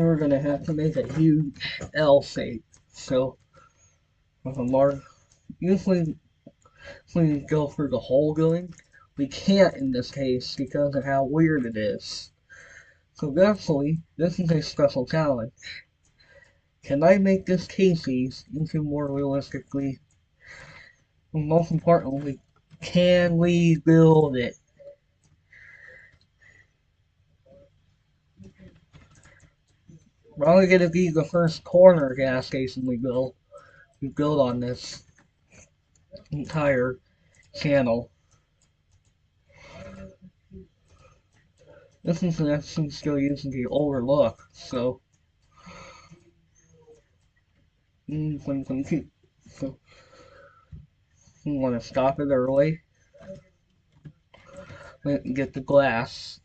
we're gonna have to make a huge L shape. So with a large, usually we go through the whole building. We can't in this case because of how weird it is. So thankfully, this is a special challenge. Can I make this Casey's into more realistically? And most importantly, can we build it? Probably gonna be the first corner gas station we build on this entire channel. This is actually still using the older look, so so we want to stop it early and get the glass.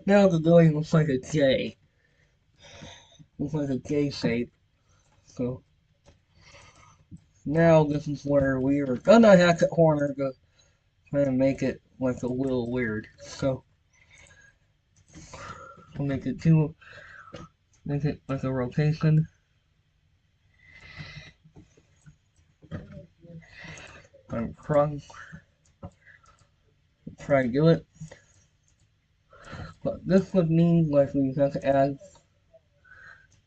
Now the building looks like a J. Looks like a J shape. So now this is where we are gonna have to corner to try and make it like a little weird. So we'll make it like a rotation. I'm try to do it. But this would mean like we have to add.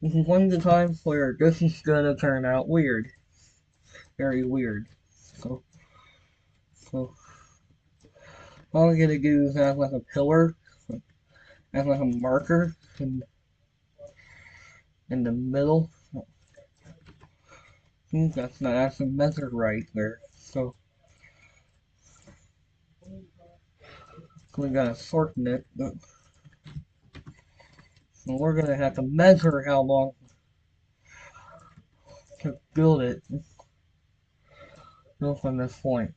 This is one of the times where this is gonna turn out weird. Very weird. So so all I'm gonna do is add like a pillar, add like a marker in the middle. That's not actually measured right there. So we gotta shorten it. So we're gonna have to measure how long to build it. Go from this point.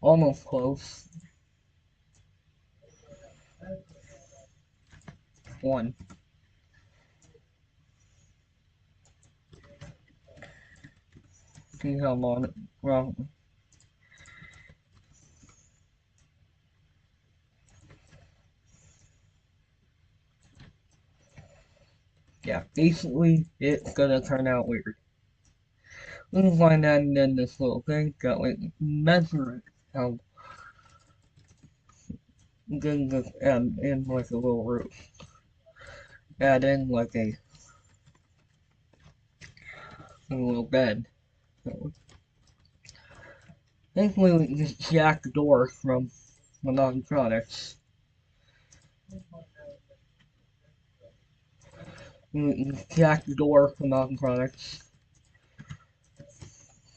Almost close. One. See how long it, well, yeah, basically it's gonna turn out weird. We can find that and then this little thing, got like measure it. How then just add in like a little roof. Add in like a little bed. So, thankfully we can just jack the door from Monopoly Products. We can jack the door from Monopoly Products.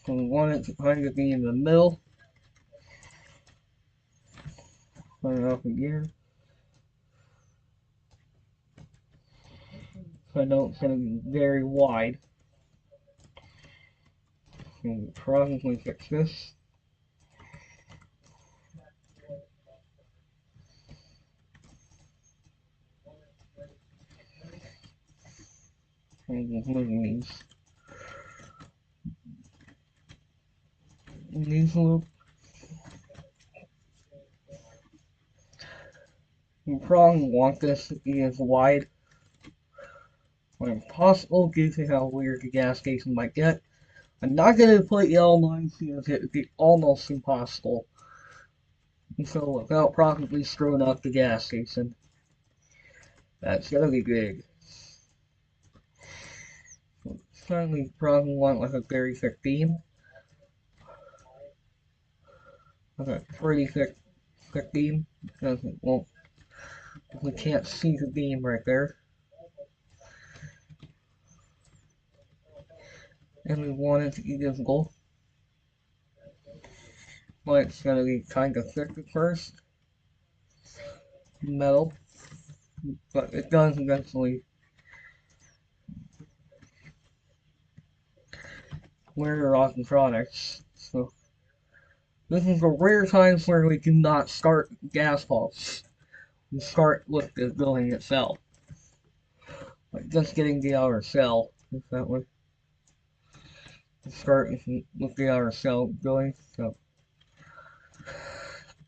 So we want it to kind of be in the middle. Put it up again. So I know it's gonna be very wide. So we'll probably fix this. And moving these little. You probably want this to be as wide when possible due to how weird the gas station might get. I'm not going to put yellow lines because it would be almost impossible. So without probably screwing up the gas station. That's going to be big. Certainly probably want like a very thick beam. Like a pretty thick beam because it won't, we can't see the beam right there. And we want it to be visible. But it's gonna be kind of thick at first. Metal. But it does eventually wear off the products. So this is the rare times where we do not start gas pulse. You start with the building itself. Like just getting the outer shell. That way. Start with the outer shell building. So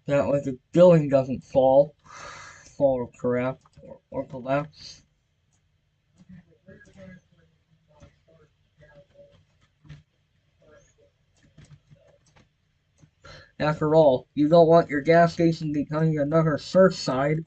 that way the building doesn't fall or collapse. After all, you don't want your gas station becoming another Surfside.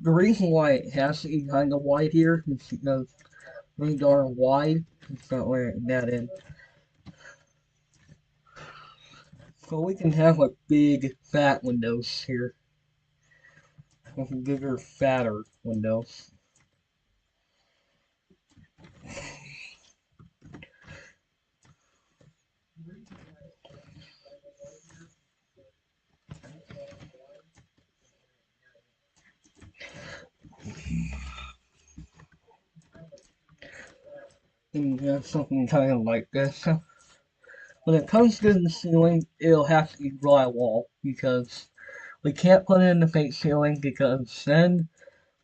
The reason why it has to be kind of wide here is because really darn wide. It's not wearing that in. So we can have like big fat windows here. With bigger, fatter windows. And have something kind of like this. When it comes to the ceiling, it'll have to be drywall because we can't put it in the fake ceiling because then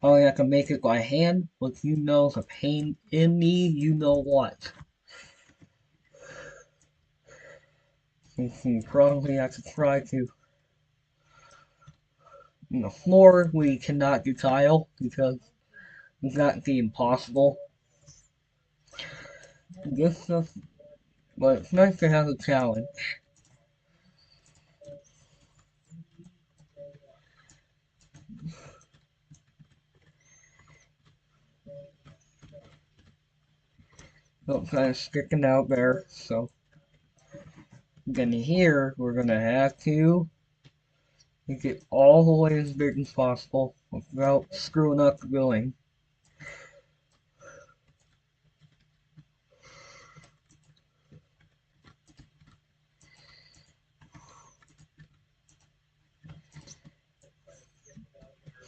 I have to make it by hand, which you know is a pain in the you know what. We probably have to try to. On the floor, we cannot do tile because it's not the impossible. This stuff, but it's nice to have a challenge. So it's kind of sticking out there, so then here we're gonna have to make it all the way as big as possible without screwing up the building.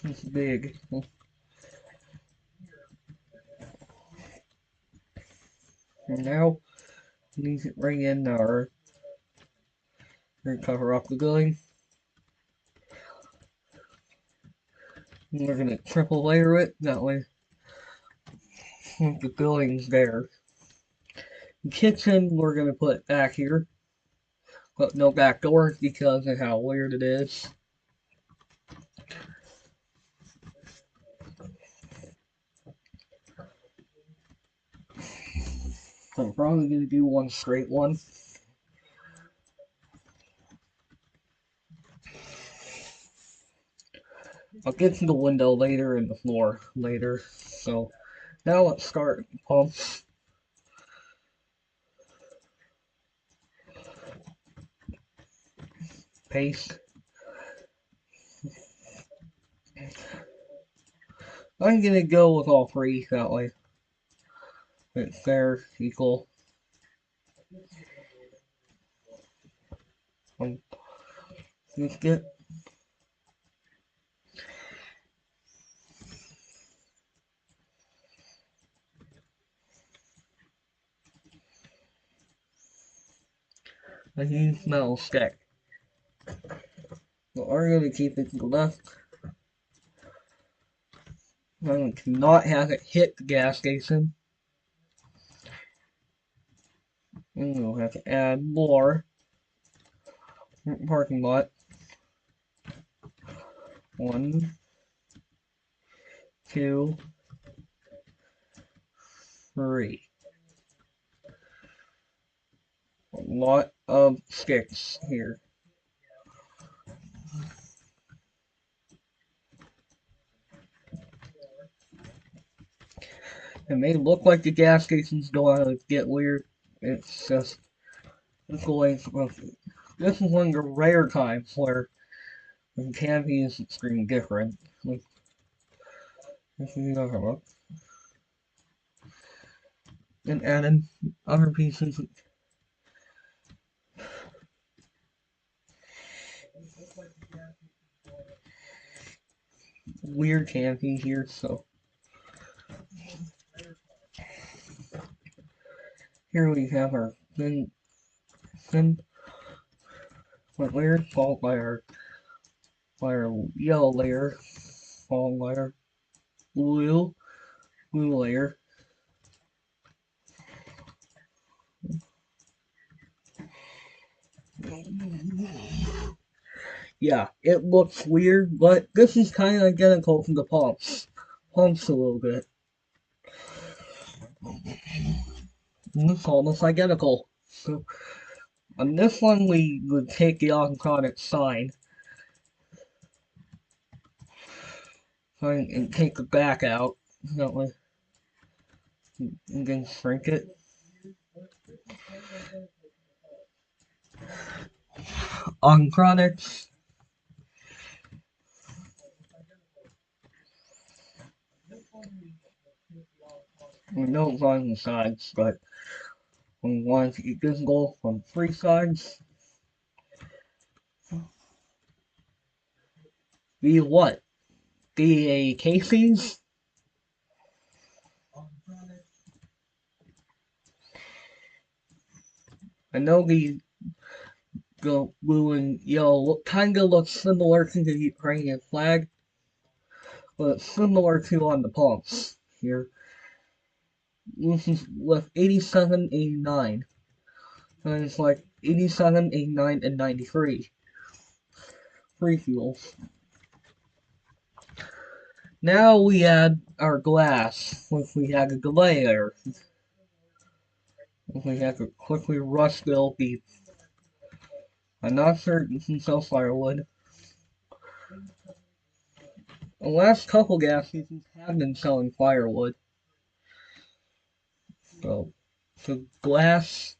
It's big. And now we need to bring in our cover up the building. And we're gonna triple layer it that way the building's there. The kitchen we're gonna put back here, but no back door because of how weird it is. So I'm probably gonna do one straight one. I'll get to the window later and the floor later. So now let's start pumps. Paste. I'm gonna go with all three that way. It's fair, equal. Just get a huge metal stick. So I'm gonna keep it to the left. I cannot have it hit the gas station. And we'll have to add more parking lot. 1, 2, 3. A lot of sticks here. It may look like the gas station's going to get weird. It's just it's going. This is one of the rare times where the canopy is extremely different. Like, this is the other one. And added other pieces. weird camping here, so here we have our thin white layer followed by our yellow layer, followed by our blue layer. Yeah, it looks weird, but this is kind of identical to the pumps. Pumps a little bit. It's almost identical. So on this one, we would take the on-product sign and take the back out. That way, and then shrink it. On products, we don't find the sides, but we want to keep this goal from 3 sides. Be what? Be a casings? I know the blue and yellow kinda looks similar to the Ukrainian flag, but it's similar to on the pumps here. This is with 87, 89. And it's like 87, 89, and 93. Free fuels. Now we add our glass, which we had a delay there. We have to quickly rush build the. I'm not sure you can sell firewood. The last couple gas stations have been selling firewood. So glass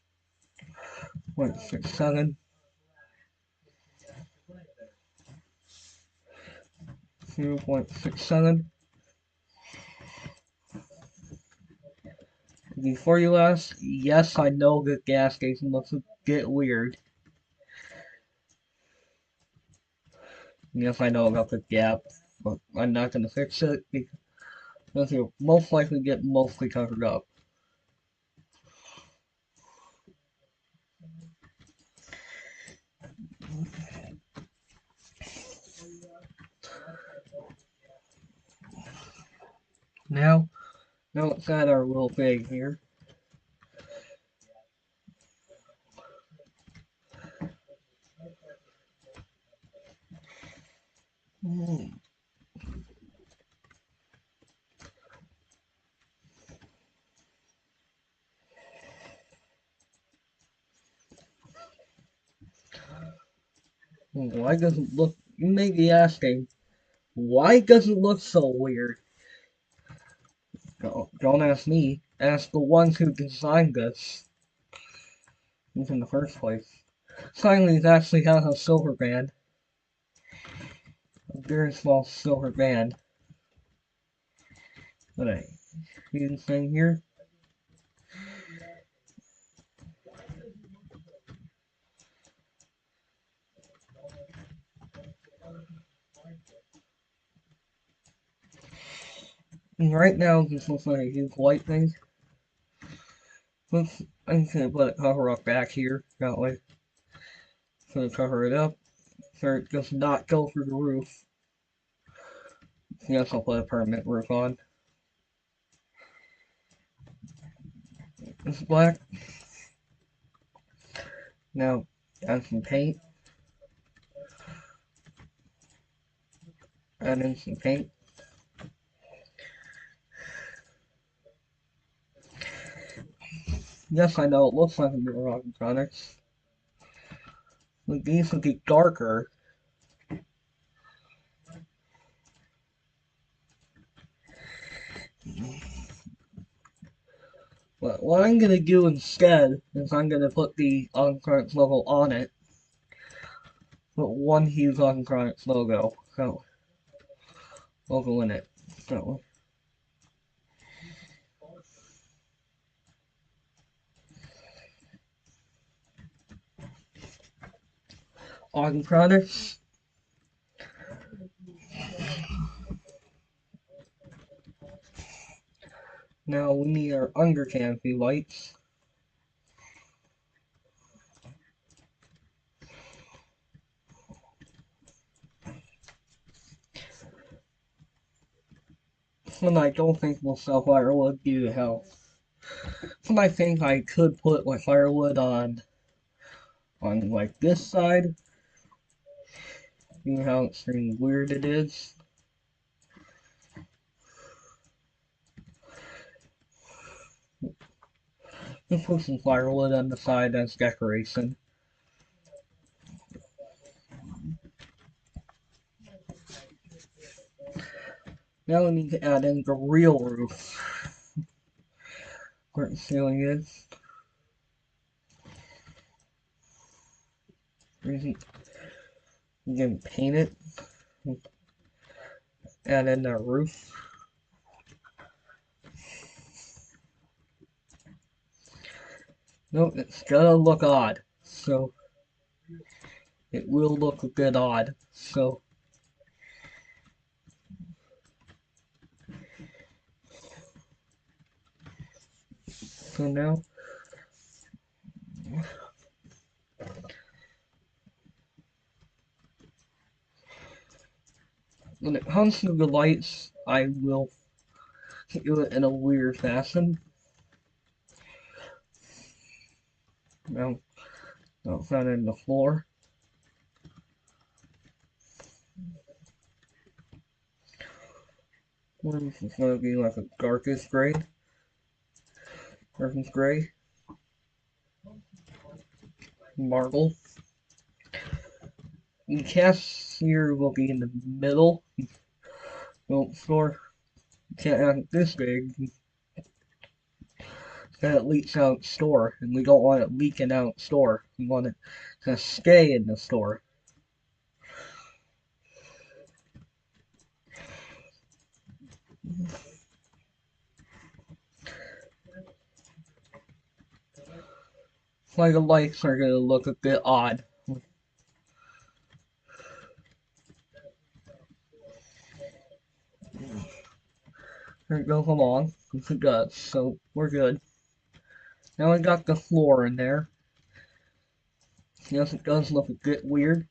0.67, 0.67. Before you ask, yes, I know that gas station looks a bit weird. Yes, I know about the gap, but I'm not gonna fix it because you'll most likely get mostly covered up. Now let's add our little pig here. Why does it look? You may be asking, why does it look so weird? Don't ask me. Ask the ones who designed this in the first place. Silence actually has a silver band, a very small silver band. But I see this thing here. And right now, this looks like a huge white thing. I'm just gonna put a cover up back here, that way. So to cover it up, so it does not go through the roof. Yes, I'll put a permanent roof on. It's black. Now, add some paint. Add in some paint. Yes, I know it looks like a Miracle Products. But these would be darker. But what I'm gonna do instead is I'm gonna put the Autocronics logo on it. Put one huge Autocronics logo in it. So Autocronics. Now we need our under canopy lights. And I don't think we'll sell firewood due to health. And I think I could put my firewood on like this side. See how extremely weird it is. Let's put some firewood on the side as decoration. Now we need to add in the real roof. Where the ceiling is. We can paint it. Add in the roof. Nope, it's gonna look odd. So it will look a bit odd. So now when it comes to the lights, I will do it in a weird fashion. Now, it's not in the floor. This is gonna be like a darkest gray. Darkest gray. Marble. The cashier will be in the middle. Don't store. Can't have it this big. Then it leaks out store, and we don't want it leaking out store. We want it to stay in the store. Like the lights are gonna look a bit odd. There it goes along. It does, so we're good. Now I got the floor in there. Yes, it does look a bit weird.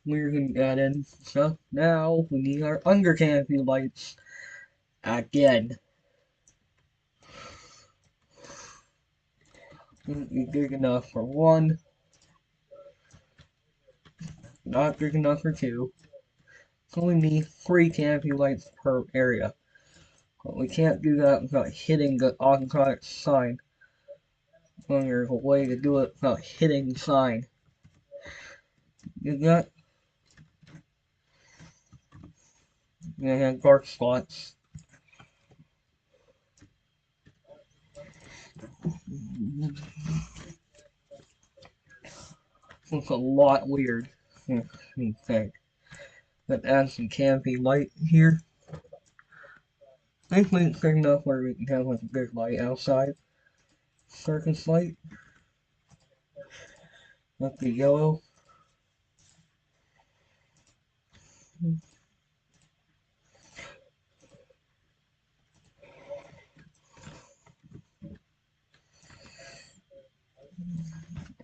We're gonna add in stuff. Now we need our under canopy lights again. Be big enough for one, not big enough for two. So we need 3 canopy lights per area. But we can't do that without hitting the automatic sign. Well, there's a way to do it without hitting the sign. You got dark spots. Looks a lot weird. Okay. Let's add some canopy light here. Thankfully it's big enough where we can have like a big light outside. Circus light. Let the yellow.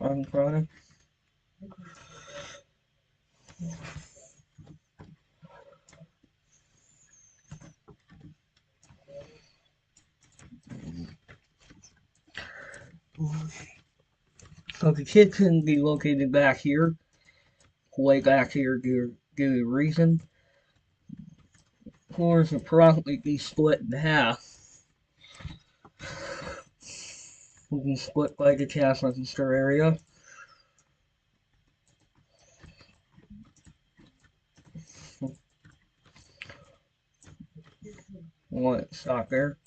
On product. So the kitchen can be located back here. Way back here due to reason. Floors will probably be split in half. We can split by the cash register area. Want it stock there.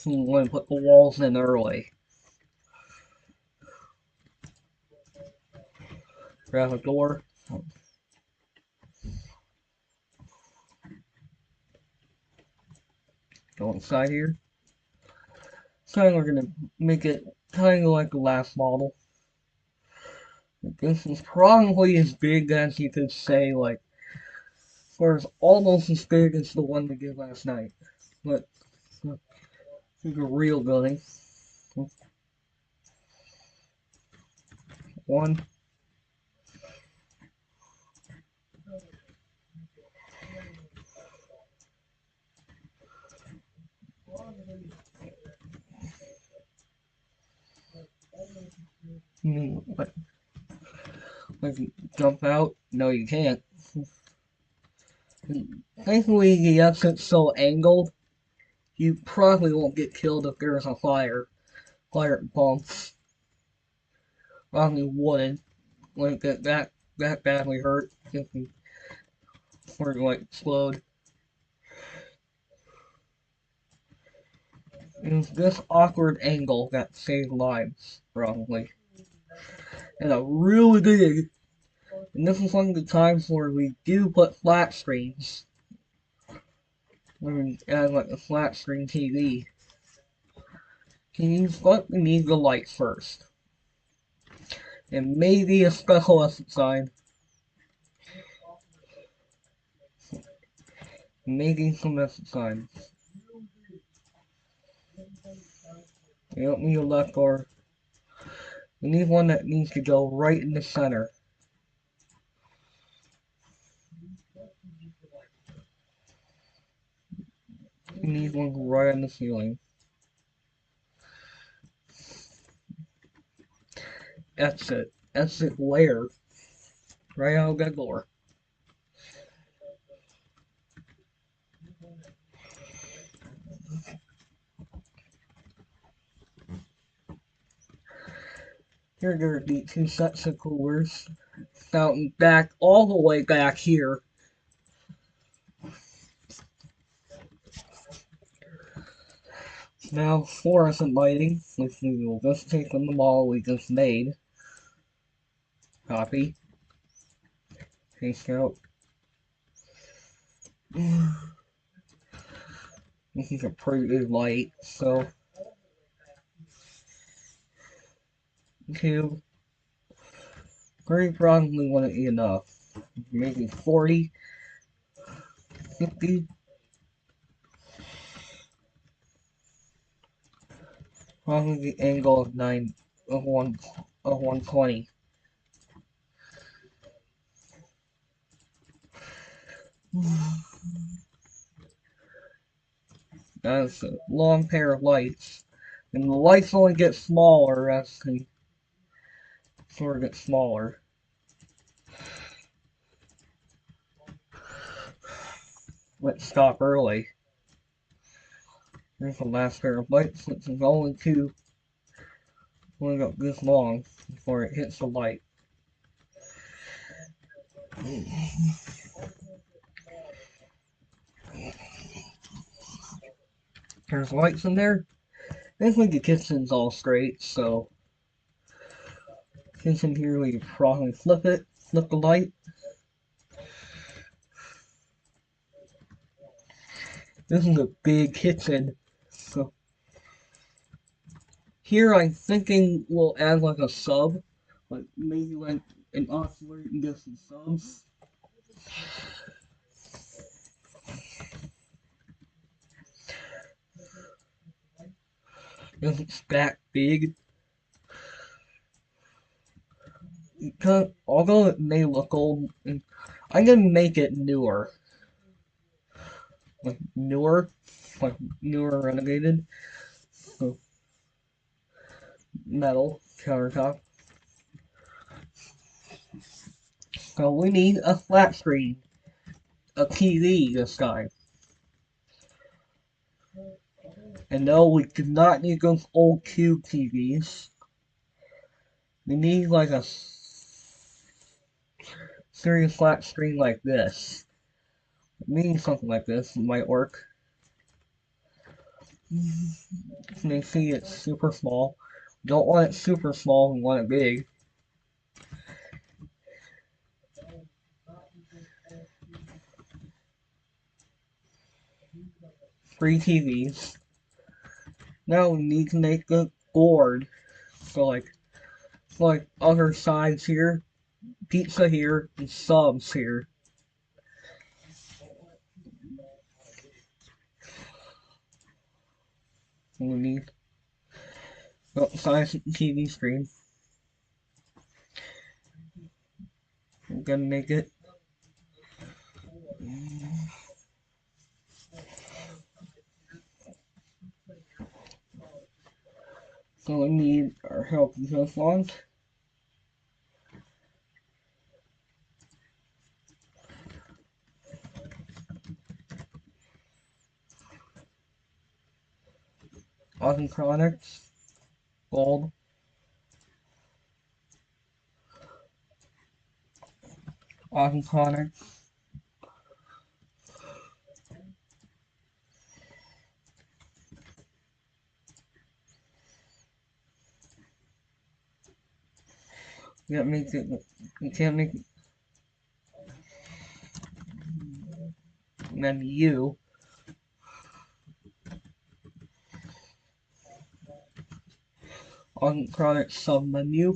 We want to put the walls in early. Grab a door. Go inside here. So we're gonna make it kind of like the last model. This is probably as big as you could say, like, or it's almost as big as the one we did last night. But it's a real building. One. Like, jump out? No, you can't. Thankfully, the exit's so angled, you probably won't get killed if there's a fire bomb. Probably wouldn't. Like, that badly hurt. Or, like, explode. It was this awkward angle that saved lives, probably. And a really big. And this is one of the times where we do put flat screens. When we add like a flat screen TV. But we need the light first. And maybe a special effect sign. Maybe some effect signs. We don't need a left or. We need one that needs to go right in the center. We need one right on the ceiling. Exit. Exit where? Right out of that door. Here there are the two sets of coolers. Fountain back all the way back here. Now fluorescent lighting, which we will just take from the model we just made. Copy. Paste out. This is a pretty good light, so 2, 3 probably wouldn't be enough. Maybe 40, 50. Probably the angle of 120. That's a long pair of lights. And the lights only get smaller as the sort of get smaller. Let's stop early. There's the last pair of lights, which is only got this long before it hits the light. There's lights in there. Thankfully the kitchen's all straight, so kitchen here we probably flip the light. This is a big kitchen, so here I'm thinking we'll add like a sub, like maybe like an oscillator and get some subs. It's that big. Although it may look old, I'm gonna make it newer. Like newer renovated. So, metal countertop. So we need a flat screen, a TV this time. And no, we do not need those old cube TVs. We need like a serious flat screen like this. We need something like this. It might work. You may see it's super small. We don't want it super small, we want it big. Three TVs. Now we need to make a board. So like like other sides here, pizza here, and subs here. We need size TV screen. I'm gonna make it. So we need our help with this one. Chronics, gold, Chronics, we can't make it, we can't make it, menu, Chronics submenu,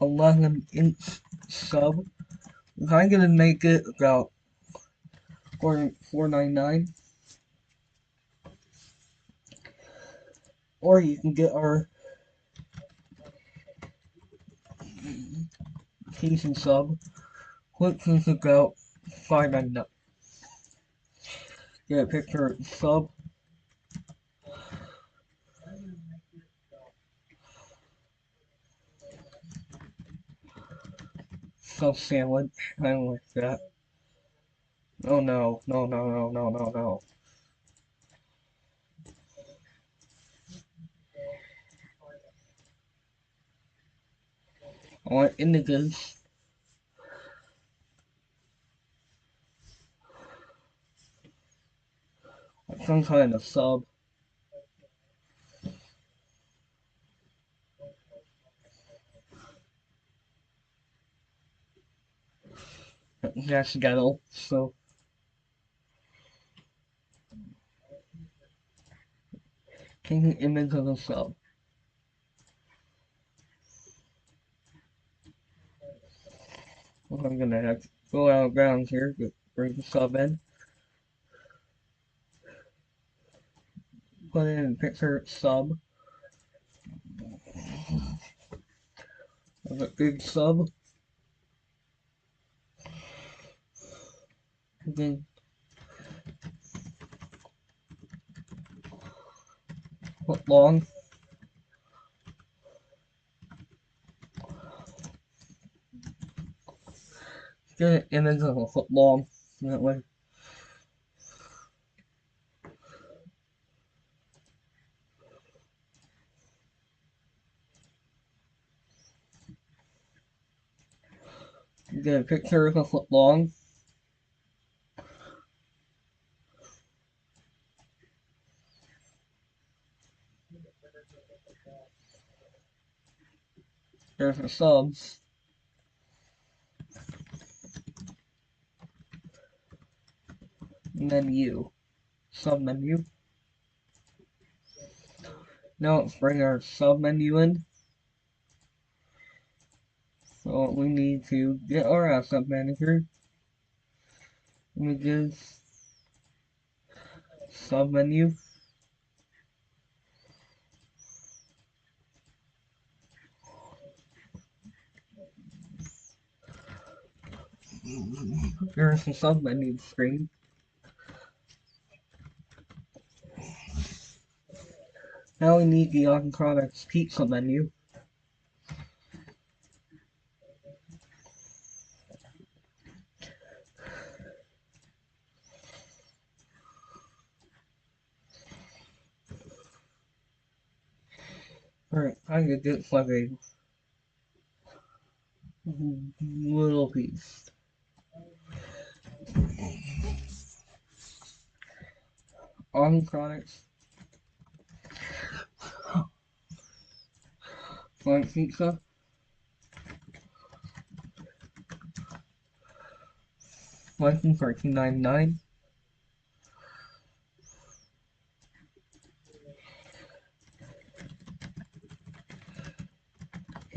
11-inch sub. I'm gonna make it about $4.99. Or you can get our Casey sub, which is about $5.99. Get a picture of the sub. Sub sandwich. I don't like that. Oh no, no, no, no, no, no, no. I want indigos. Some kind of sub. That's ghetto, so take an image of the sub. Well, I'm gonna have to go out of bounds here to bring the sub in. Put in a picture sub. Of a big sub. Then foot long. Get an image of a foot long. That way. Get a picture of a foot long. There's the subs. Menu. Sub menu. Now let's bring our sub menu in. So we need to get our asset manager. Images. Sub menu. Here's the sub menu screen. Now we need the Products pizza menu. Alright, I'm gonna get like a little piece. Products. Flying pizza. License for $2.99.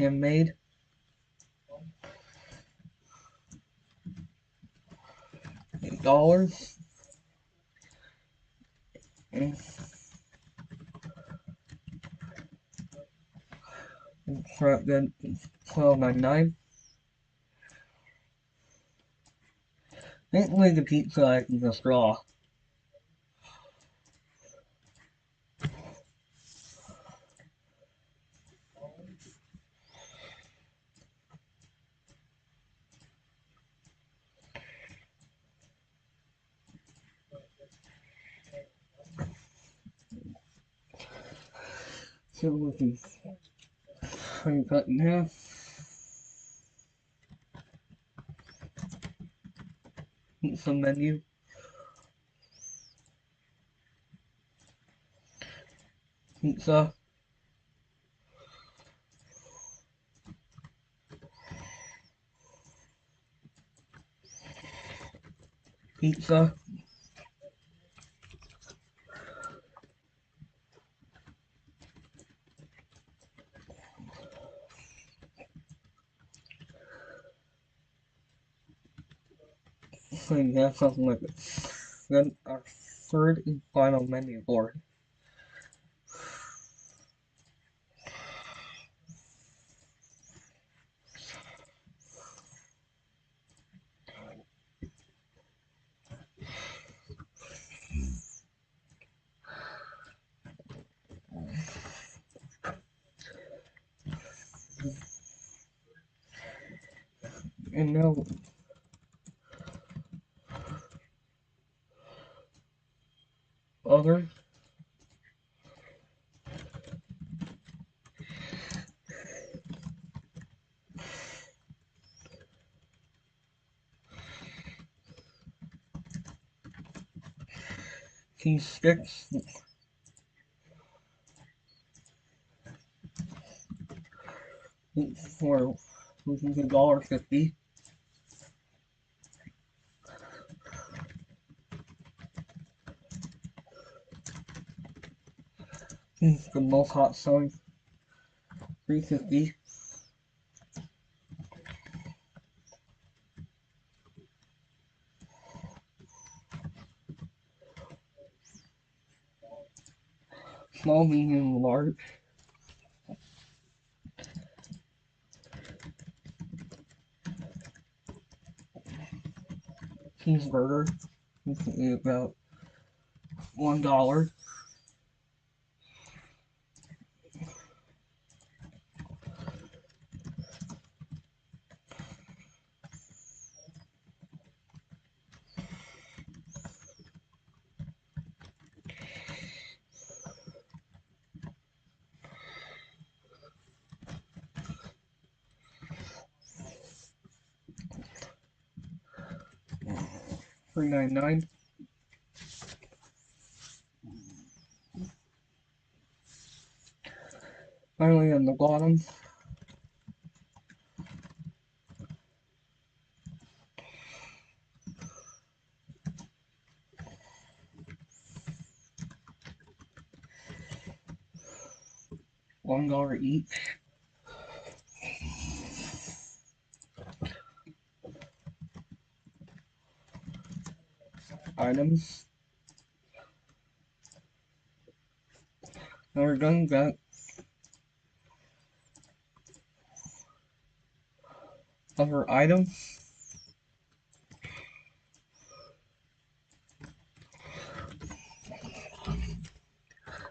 handmade. $8. And good. $12.99. Thankfully the pizza I can just draw. So we can cut in half. Pizza menu. Pizza. Pizza. So you have something like this. Then our third and final menu board. And now other. Cheese sticks. For $1.50. The most hot selling $3.50. Small, medium, large. Cheeseburger. About $1. $3.99. Finally, on the bottom, $1 each. Items. Now we're done with that. Other items.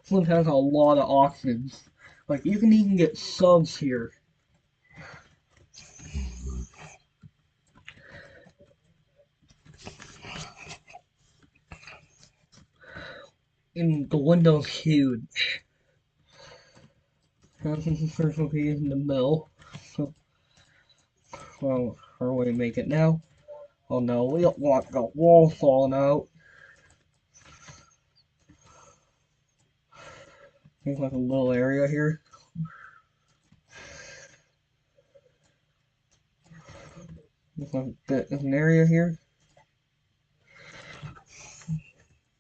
This one has a lot of options. Like, you can even get subs here. And the window's huge. This is the first location in the middle. So, well, our way to make it now. Oh no, we don't want the wall falling out. There's like a little area here. There's like a bit of an area here.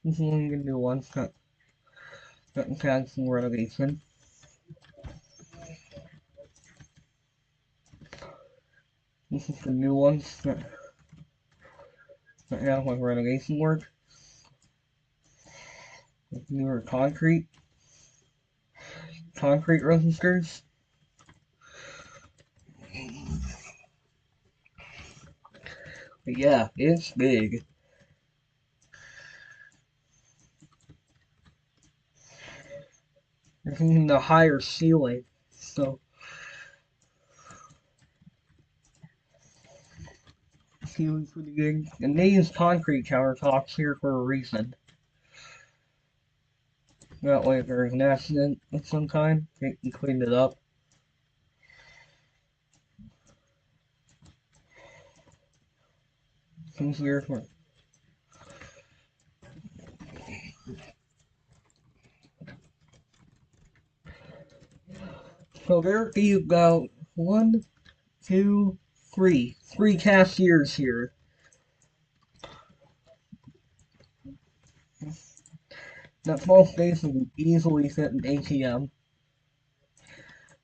This is one we can do once that can add some renovation. This is the new ones that have like renovation work. Newer concrete resistors. But yeah, it's big. There's even the higher ceiling. So ceiling's pretty big. And they use concrete countertops here for a reason. That way if there's an accident of some kind, they can clean it up. It's easier for So there be about one, two, three cashiers here. That small space would easily fit an ATM.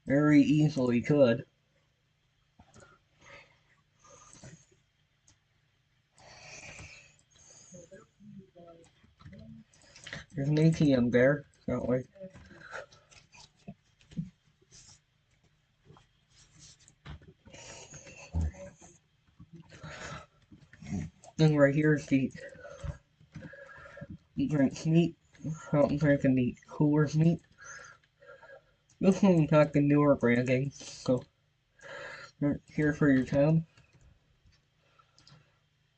Very easily could. There's an ATM there, that way. Then right here is the drinks meat. Fountain drink and the coolers meat. This one's got the newer branding, so right here for your tab.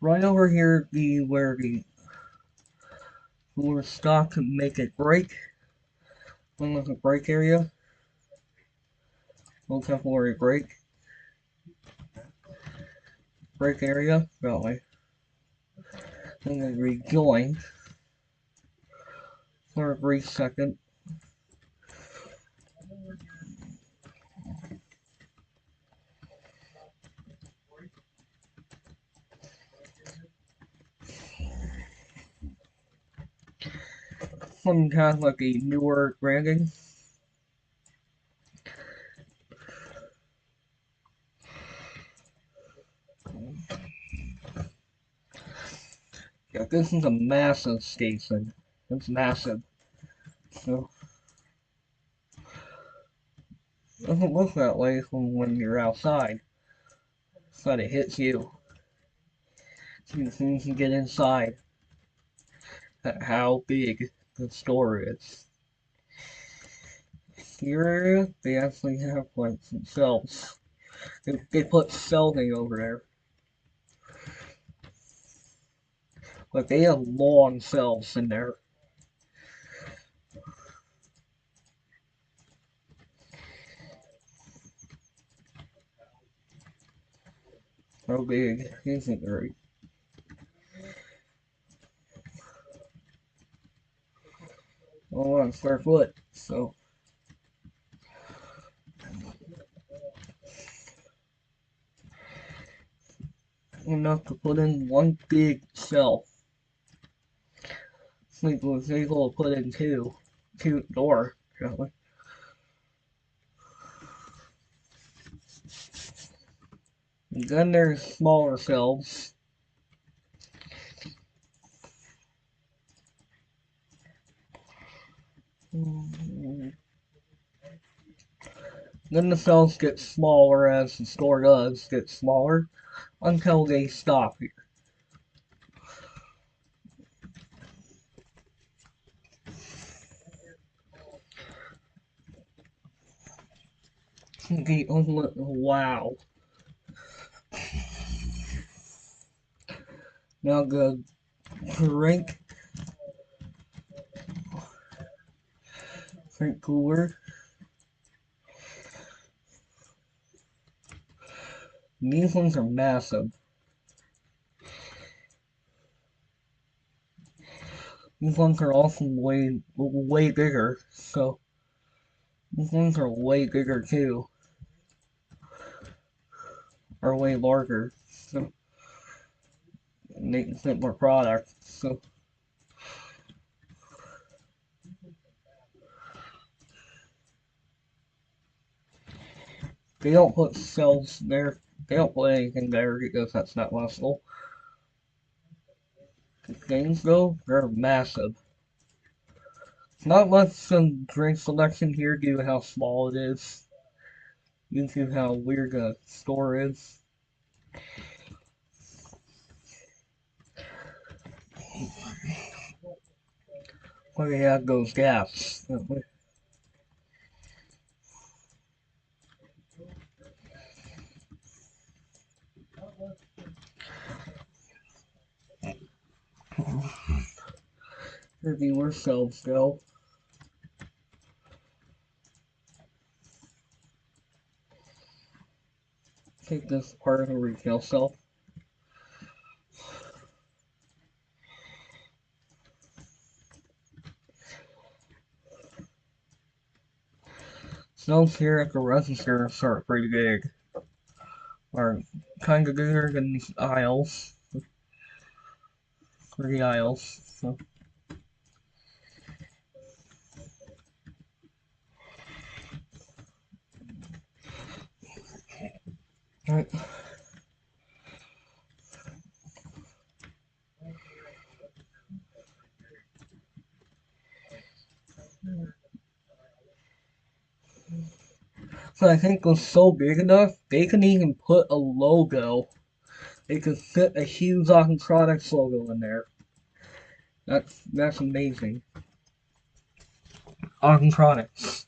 Right over here be where the cooler stock to make it break. One with a break area. Low temporary break area, that way. Then they rejoin for a brief second. Some kind of like a newer branding. Yeah, this is a massive station. It's massive. So it doesn't look that way from when you're outside. But it hits you. As soon as you get inside, at how big the store is. Here, they actually have like some shelves. They put shelving over there. Like they have long shelves in there. How big isn't it? 1 square foot. So enough to put in one big shelf. Sleep was able to put in two door. Really. Then there's smaller shelves. Then the shelves get smaller as the store does get smaller until they stop here. Wow. Now the drink cooler. These ones are massive. These ones are also way bigger. So these ones are way bigger too. Are way larger. So they can fit more product. So they don't put shelves there They don't put anything there because that's not possible. The games though, they're massive. Not much drink selection here due to how small it is, due to how weird the store is. Where they have those gaps. Where the shelves go. Take this part of the retail shelf. Shelves here at the register are pretty big. Are kinda bigger than these aisles. 3 aisles. So. Right. So I think it was so big enough, they can even put a logo. They could fit a Hughes Awesome Products logo in there. That's amazing. Awesome Products.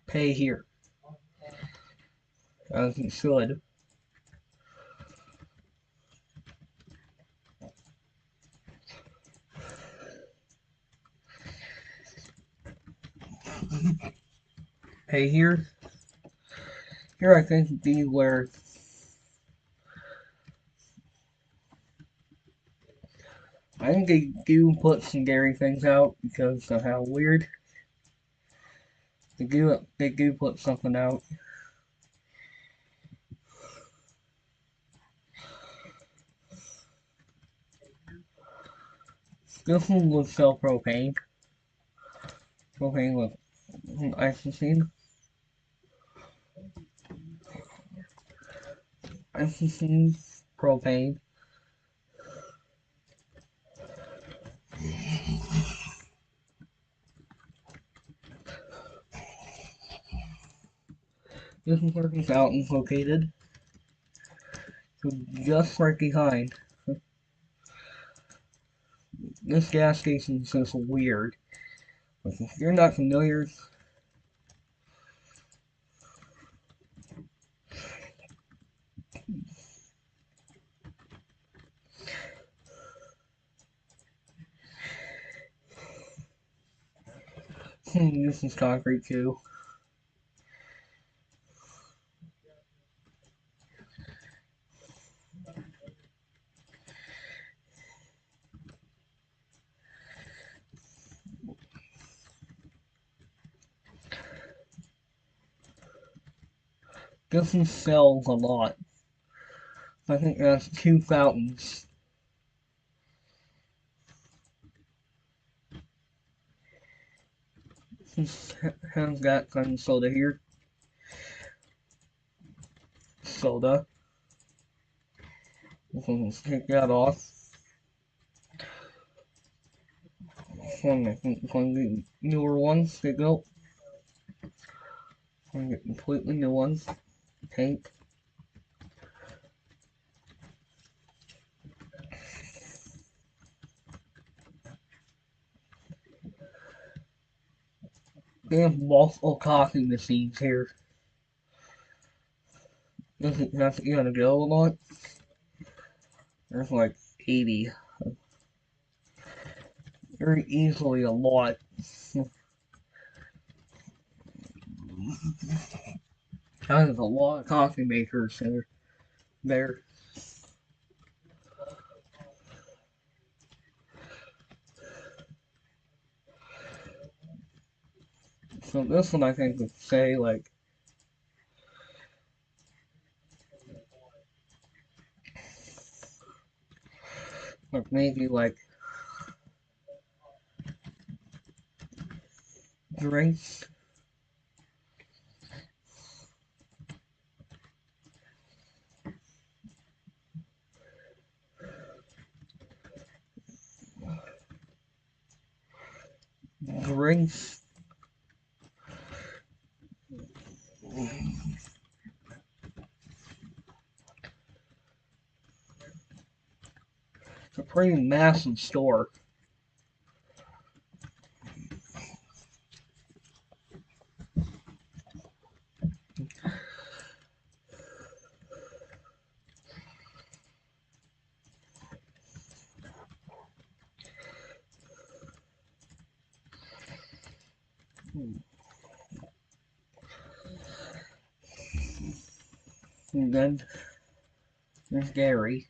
Pay here. As you should. Pay here. Here I think would be where I think they do put some dairy things out because of how weird. They do put something out. This one would sell propane. Propane with isocene. Isocene, propane. This is where the fountain's located. So just right behind. This gas station is just weird. If you're not familiar, this is concrete too. This one sells a lot. I think that's 2 fountains. This has got some soda here. Soda. Let's take that off. One of the newer ones they built. One of the completely new ones. Tank. They have multiple coffee machines here. Doesn't have to get a go a lot. There's like 80. Very easily a lot. That is a lot of coffee makers there. So this one I think would say like maybe like drinks. Drinks. It's a pretty massive store. And then there's Gary.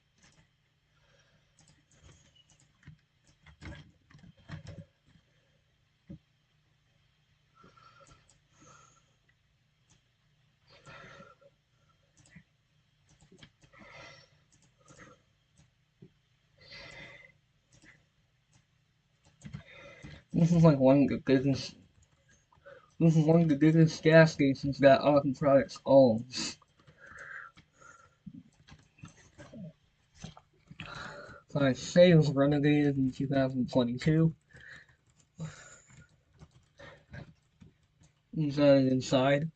This is like one of the biggest. This is one of the biggest gas stations that Auto Products owns. So I say it was renovated in 2022. Inside.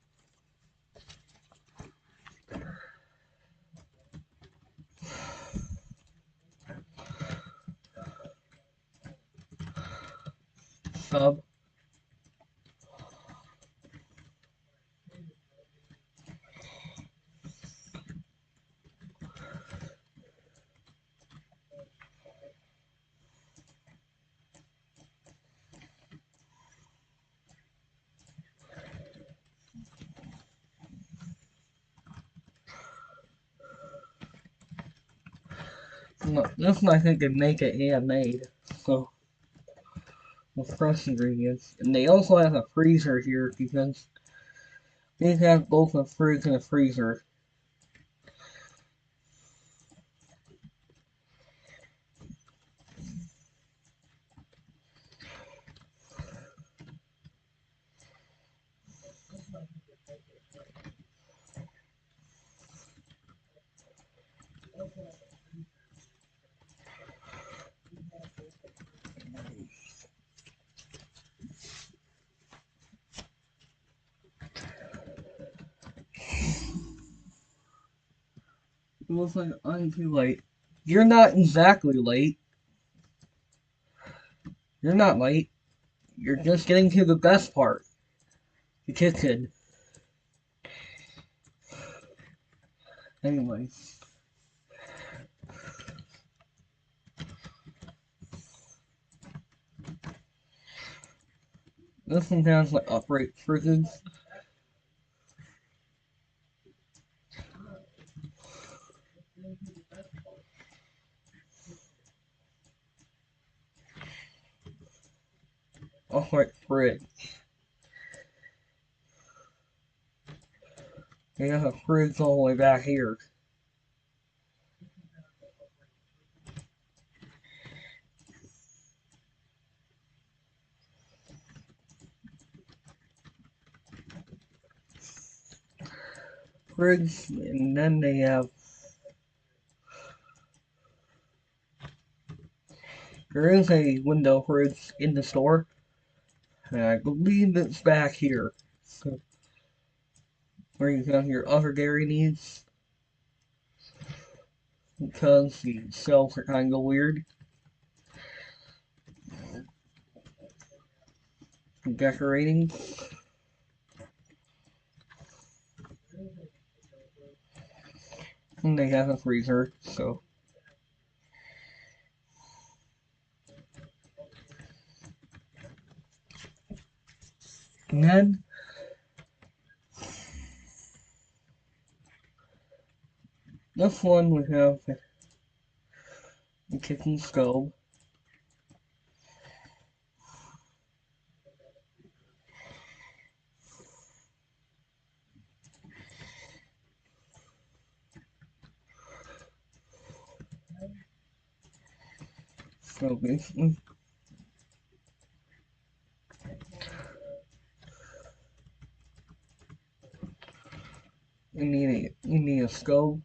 Sub. No, this one I think they make it handmade. So with fresh ingredients. And they also have a freezer here because they have both a fridge and a freezer. It looks like I'm too late. You're not exactly late. You're not late. You're just getting to the best part. The kitchen. Anyway. This one has like upright fridges. Upright fridge. They have a fridge all the way back here. Fridge, and then they have. There is a window fridge in the store. And I believe it's back here. So, where you have your other dairy needs. Because the shelves are kind of weird. Decorating. And they have a freezer, so. And then this one we have the kitchen stove. So basically, we need a stove.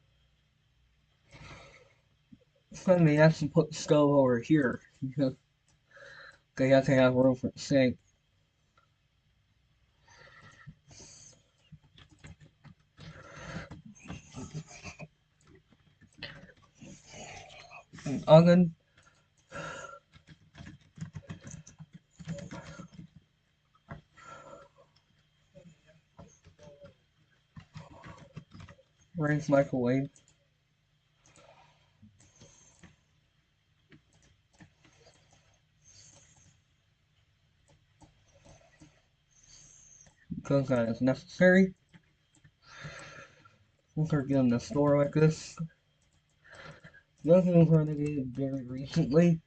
So they actually put the stove over here because they have to have room for the sink. An oven. Range microwave. Because that is necessary. Since we're getting a store like this. Nothing was renovated very recently.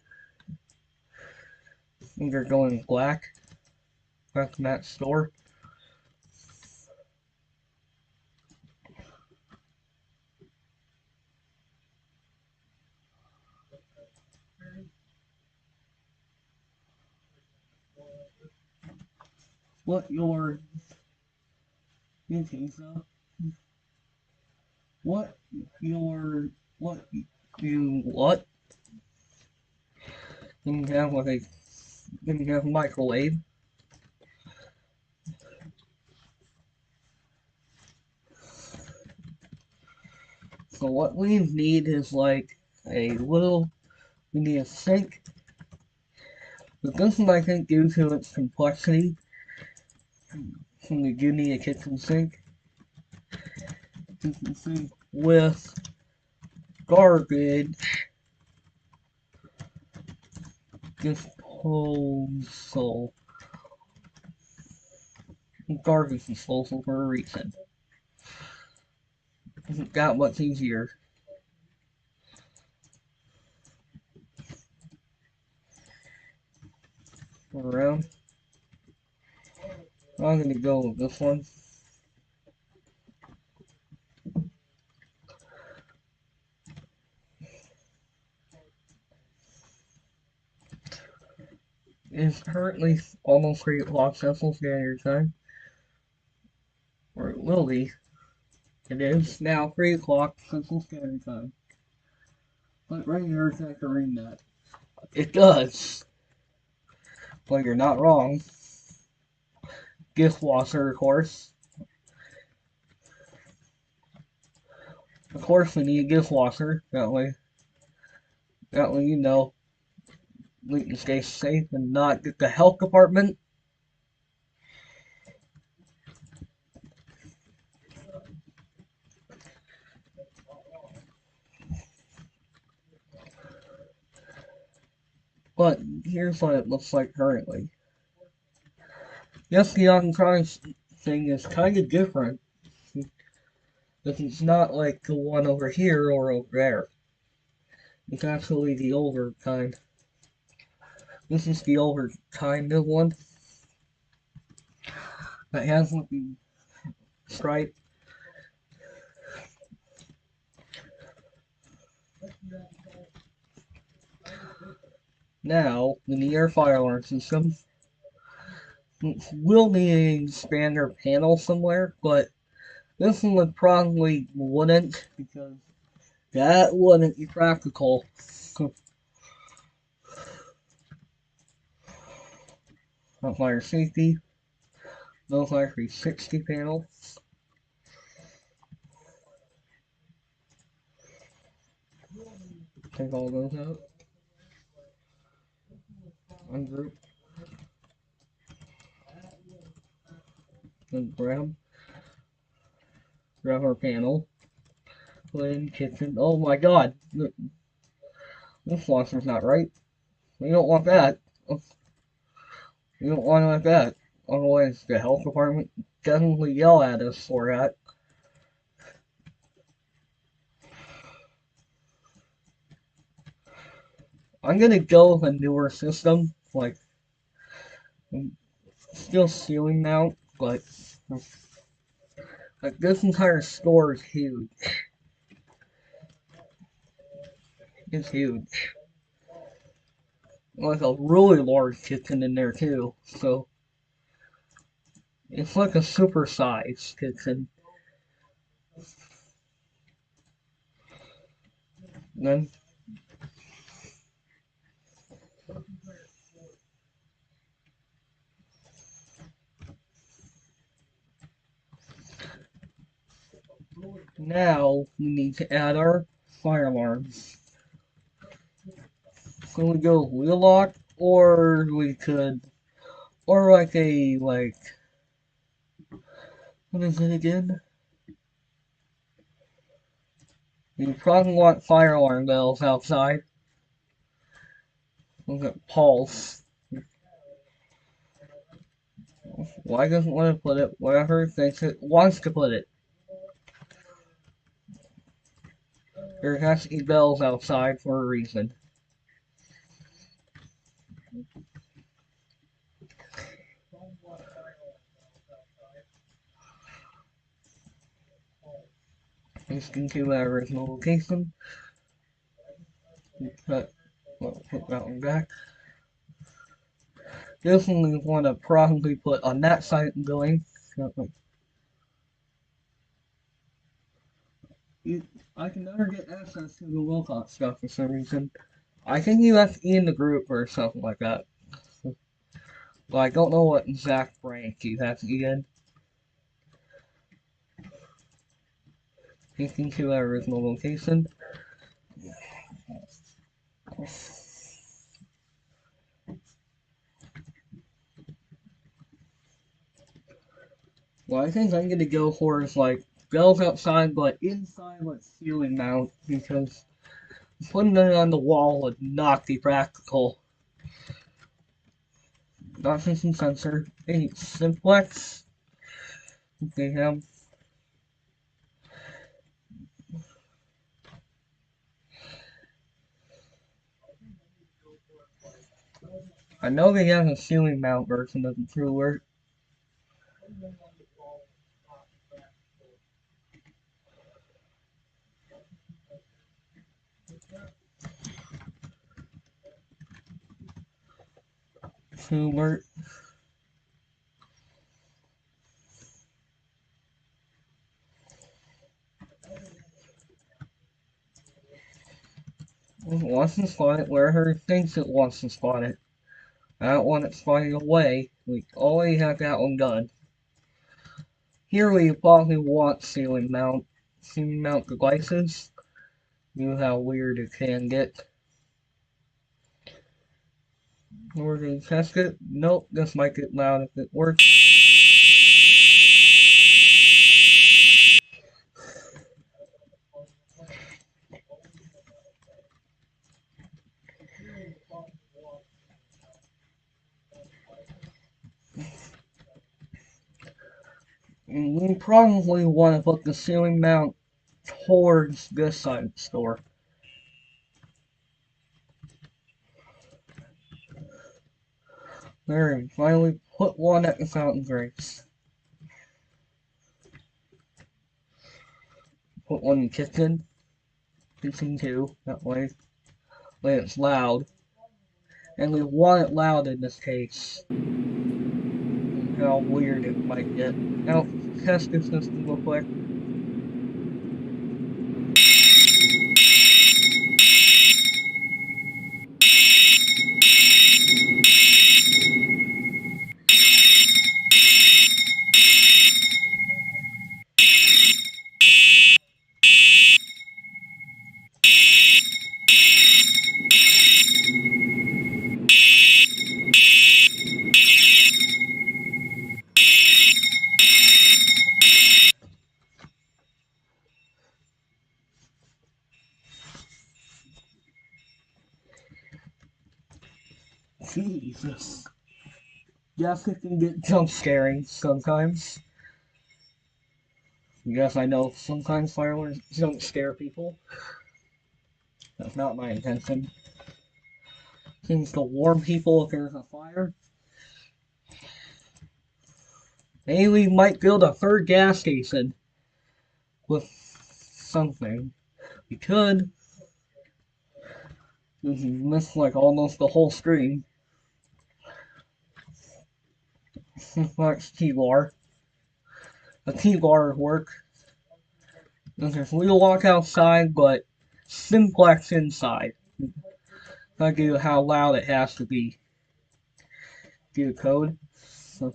They're going black. Back in that store. What your you think so? What your what you what? You have like a you have a microwave. So what we need is like a little we need a sink. But this one I think due to its complexity, we do need a kitchen sink. Kitchen sink with garbage disposal. Garbage disposal for a reason. Isn't that much easier? Around. I'm gonna go with this one. It's currently almost 3 o'clock Central Standard Time. Or it will be. It is now 3 o'clock Central Standard Time. But right here it's echoing that. It does. But you're not wrong. Dishwasher, of course. Of course we need a dishwasher. That way you know we can stay safe and not get the health department. But here's what it looks like currently. Yes, the electronic thing is kind of different. But it's not like the one over here or over there. It's actually the older kind. This is the older kind of one that has looking stripe. Now, the near fire alarm system will need an expander panel somewhere, but this one would probably wouldn't because that wouldn't be practical. Fire safety, no fire 360 panel. Take all those out. Ungroup. Then grab our panel. Put in kitchen. Oh my god! This washer's not right. We don't want that. We don't want it like that. Otherwise, the health department definitely yell at us for that. I'm gonna go with a newer system, like still ceiling mount, but like this entire store is huge. It's huge. like a really large kitchen in there too. So it's like a super sized kitchen. Then now we need to add our fire alarms. So we go wheel lock, or we could, or like a what is it again? You probably want fire alarm bells outside. Look at Pulse. Why doesn't want to put it wherever it thinks it wants to put it? There has to be bells outside for a reason. Let's continue our original location. Put that one back. This one we want to probably put on that side of the building. I can never get access to the Wilcox stuff for some reason. I think you have to be in the group or something like that. But I don't know what exact rank you have to be in. Taking to our original location. What I think I'm gonna go for is like bells outside, but inside like ceiling mount, because putting it on the wall would not be practical. Not system sensor. A simplex. They have. I know they have a ceiling mount version of the controller. Alert. It wants to spot it wherever it thinks it wants to spot it. I don't want it spotting away. We already have that one done. Here we probably want ceiling mount devices. You know how weird it can get. We're gonna test it. Nope, this might get loud if it works. We probably want to put the ceiling mount towards this side of the store. There, we finally put one at the fountain drinks. Put one in the kitchen. Kitchen too, that way. When it's loud. And we want it loud in this case. How weird it might get. Now, test this system real quick. Jesus. Yes, it can get jump scaring sometimes. Yes, I know sometimes fireworks don't scare people. That's not my intention. Seems to warn people if there's a fire. Maybe we might build a third gas station with something. We could. Because you missed like almost the whole screen. That's T-bar. A T-bar work. Because we walk outside, but simplex inside. I give you how loud it has to be. Give you code. So,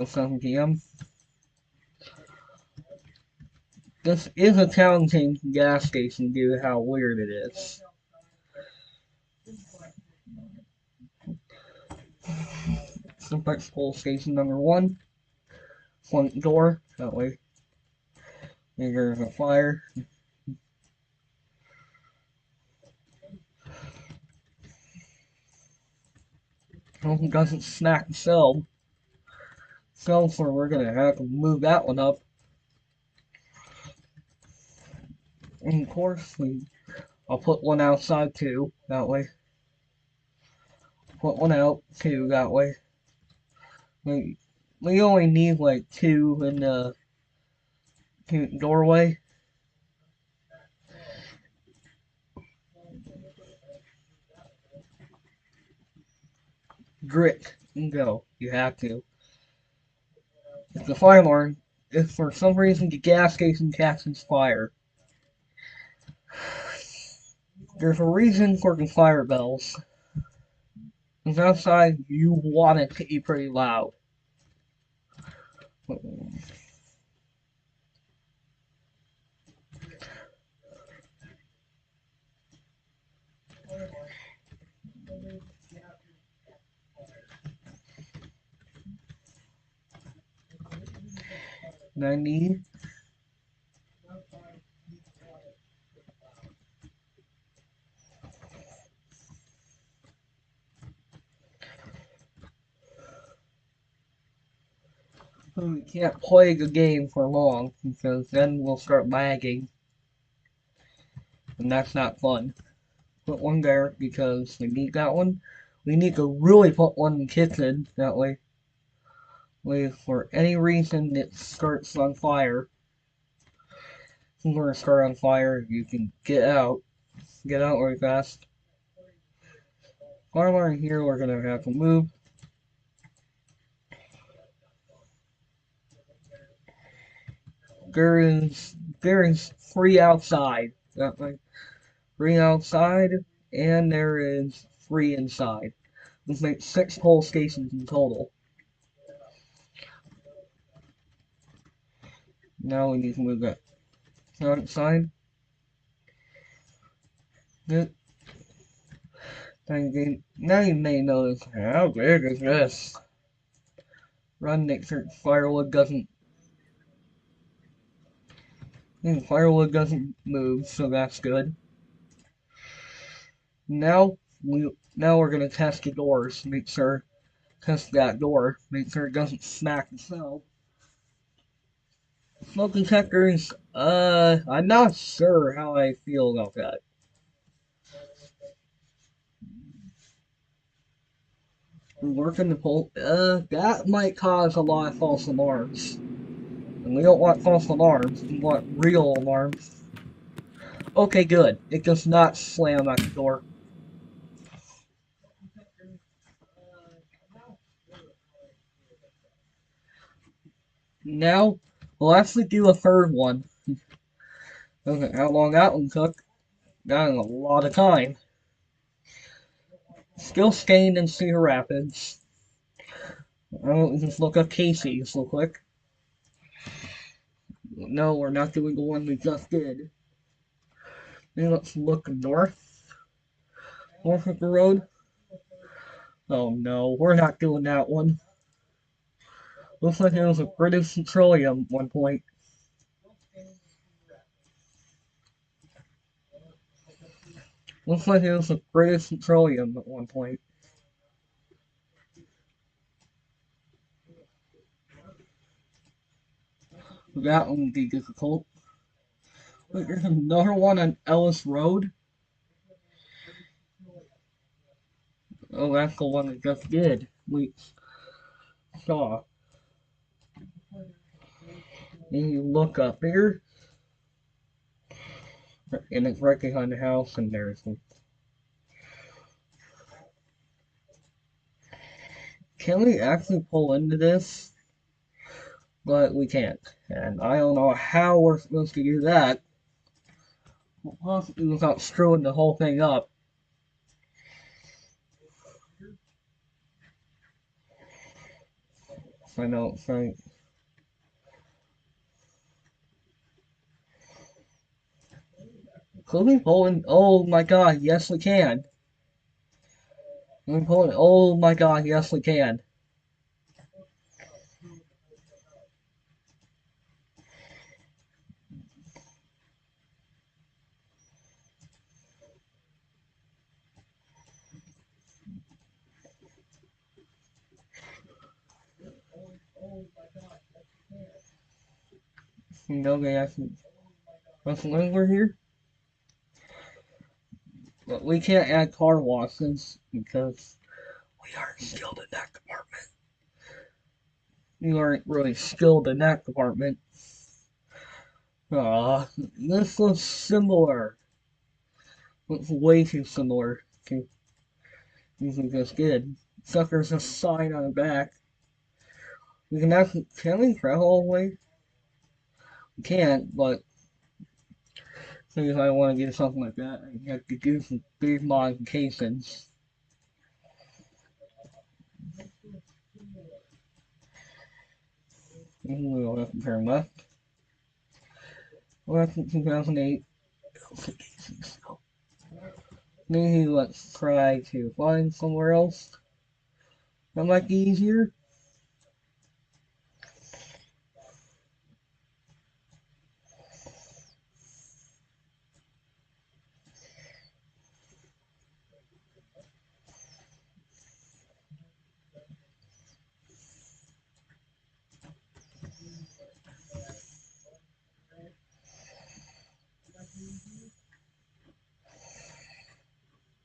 7 p.m. This is a challenging gas station due to how weird it is. Simplex pole station number 1. Front door. That way. There's a fire. Hope it doesn't snack the cell. So we're gonna have to move that one up. And of course, I'll put one outside too. That way. Put one out too. That way. We only need like 2 in the doorway. Grit and go. You have to. If the fire alarm, if for some reason the gas station catches fire, there's a reason for the fire bells. Because outside, you want it to be pretty loud. 90. We can't play the game for long because then we'll start lagging. And that's not fun. Put one there because we need that one. We need to really put one in the kitchen. That way, if for any reason it starts on fire, if we're gonna start on fire, you can get out. Get out really fast. Fire alarm here, we're gonna have to move. There is 3 outside. That way, 3 outside, and there is 3 inside. This makes 6 pole stations in total. Now we need to move that front side. Good. Now you may notice, how big is this? Run make sure firewood doesn't move, so that's good. Now we're gonna test the doors. Test that door. Make sure it doesn't smack the cell. Smoke detectors. I'm not sure how I feel about that. Working the pole. That might cause a lot of false alarms. And we don't want false alarms. We want real alarms. Okay, good. It does not slam at the door. Now, we'll actually do a third one. Okay, how long that one took? That is a lot of time. Still staying in Cedar Rapids. I'll just look up Casey's real quick. No, we're not doing the one we just did. Then let's look north. North of the road. Oh no, we're not doing that one. Looks like it was a British Petroleum at one point. Looks like it was a British Petroleum at one point. That one would be difficult. Wait, there's another one on Ellis Road. Oh, that's the one we just did. We saw. And you look up here. and it's right behind the house, and there's. Can we actually pull into this? But we can't, and I don't know how we're supposed to do that. Possibly without screwing the whole thing up. I know, so. Could we pull in? Oh my god, yes we can. Can we pull in? Oh my god, yes we can. Okay, that's when we're here. But we can't add car washes because we aren't skilled in that department. We aren't really skilled in that department. This looks similar. Looks way too similar to usually just did. Sucker's a sign on the back. We can actually, can we travel all the way? We can't, but if I want to get something like that, I have to do some big modifications. We'll have to turn left. Left in 2008. Maybe let's try to find somewhere else that might be easier.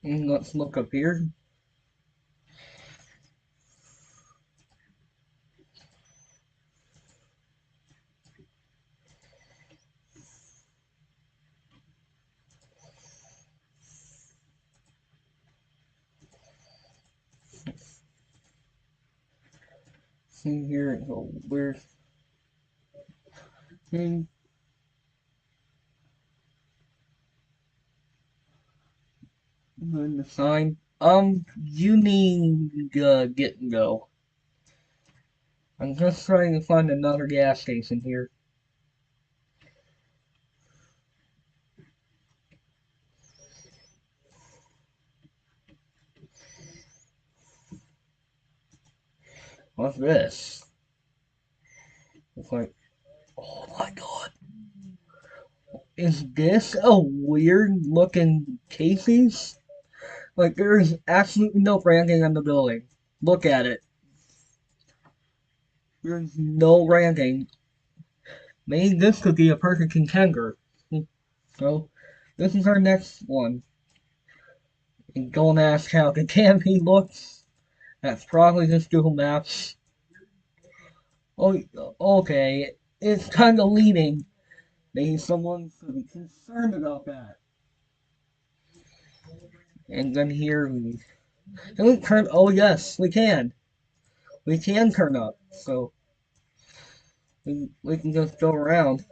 And let's look up here. See here, oh, where's thing? And the sign. You need get and go. I'm just trying to find another gas station here. What's this? It's like, oh my god. Is this a weird looking Casey's? Like, there's absolutely no branding on the building. Look at it. There's no branding. Maybe this could be a perfect contender. So, this is our next one. And don't ask how the campy looks. That's probably just Google Maps. Oh, okay. It's kind of leaning. Maybe someone should be concerned about that. And then here we can we turn. Oh yes, we can. We can turn up. So we can just go around.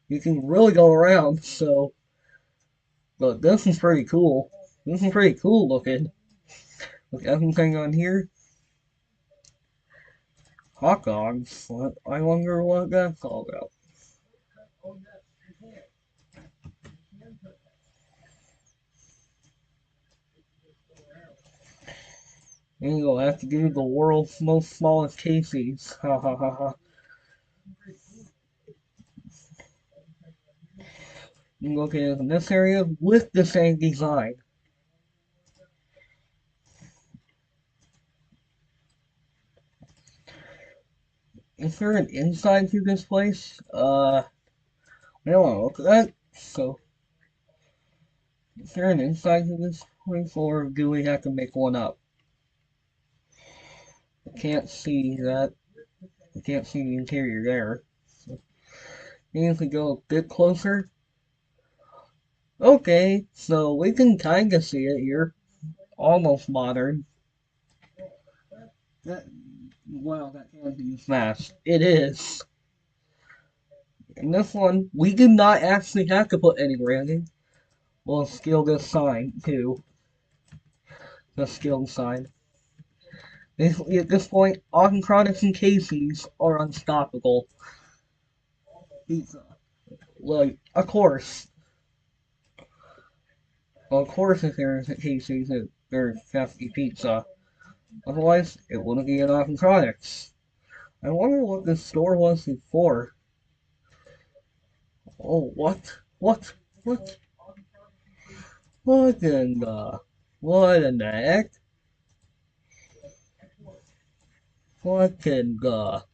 You can really go around. So, but this is pretty cool. This is pretty cool looking. Look, everything on here. Hot dogs. What? I wonder what that's all about. And you'll have to do the world's most smallest Casey's. Ha ha ha ha. You can locate in this area with the same design. Is there an inside to this place? I don't want to look at that. So, is there an inside to this place, or do we have to make one up? I can't see that. I can't see the interior there. So, maybe if we go a bit closer. Okay, so we can kinda see it here. Almost modern. That, wow, that can't be smashed. It is. In this one, we do not actually have to put any branding. We'll steal this sign, too. The skilled sign. Basically, at this point, Auchencronics and Casey's are unstoppable. Pizza. Like, of course. Well, of course, if there's a Casey's, there has to be pizza. Otherwise, it wouldn't be an Auchencronics. I wonder what this store was before. Oh, what? What? What? What in the... What in the heck? What in the...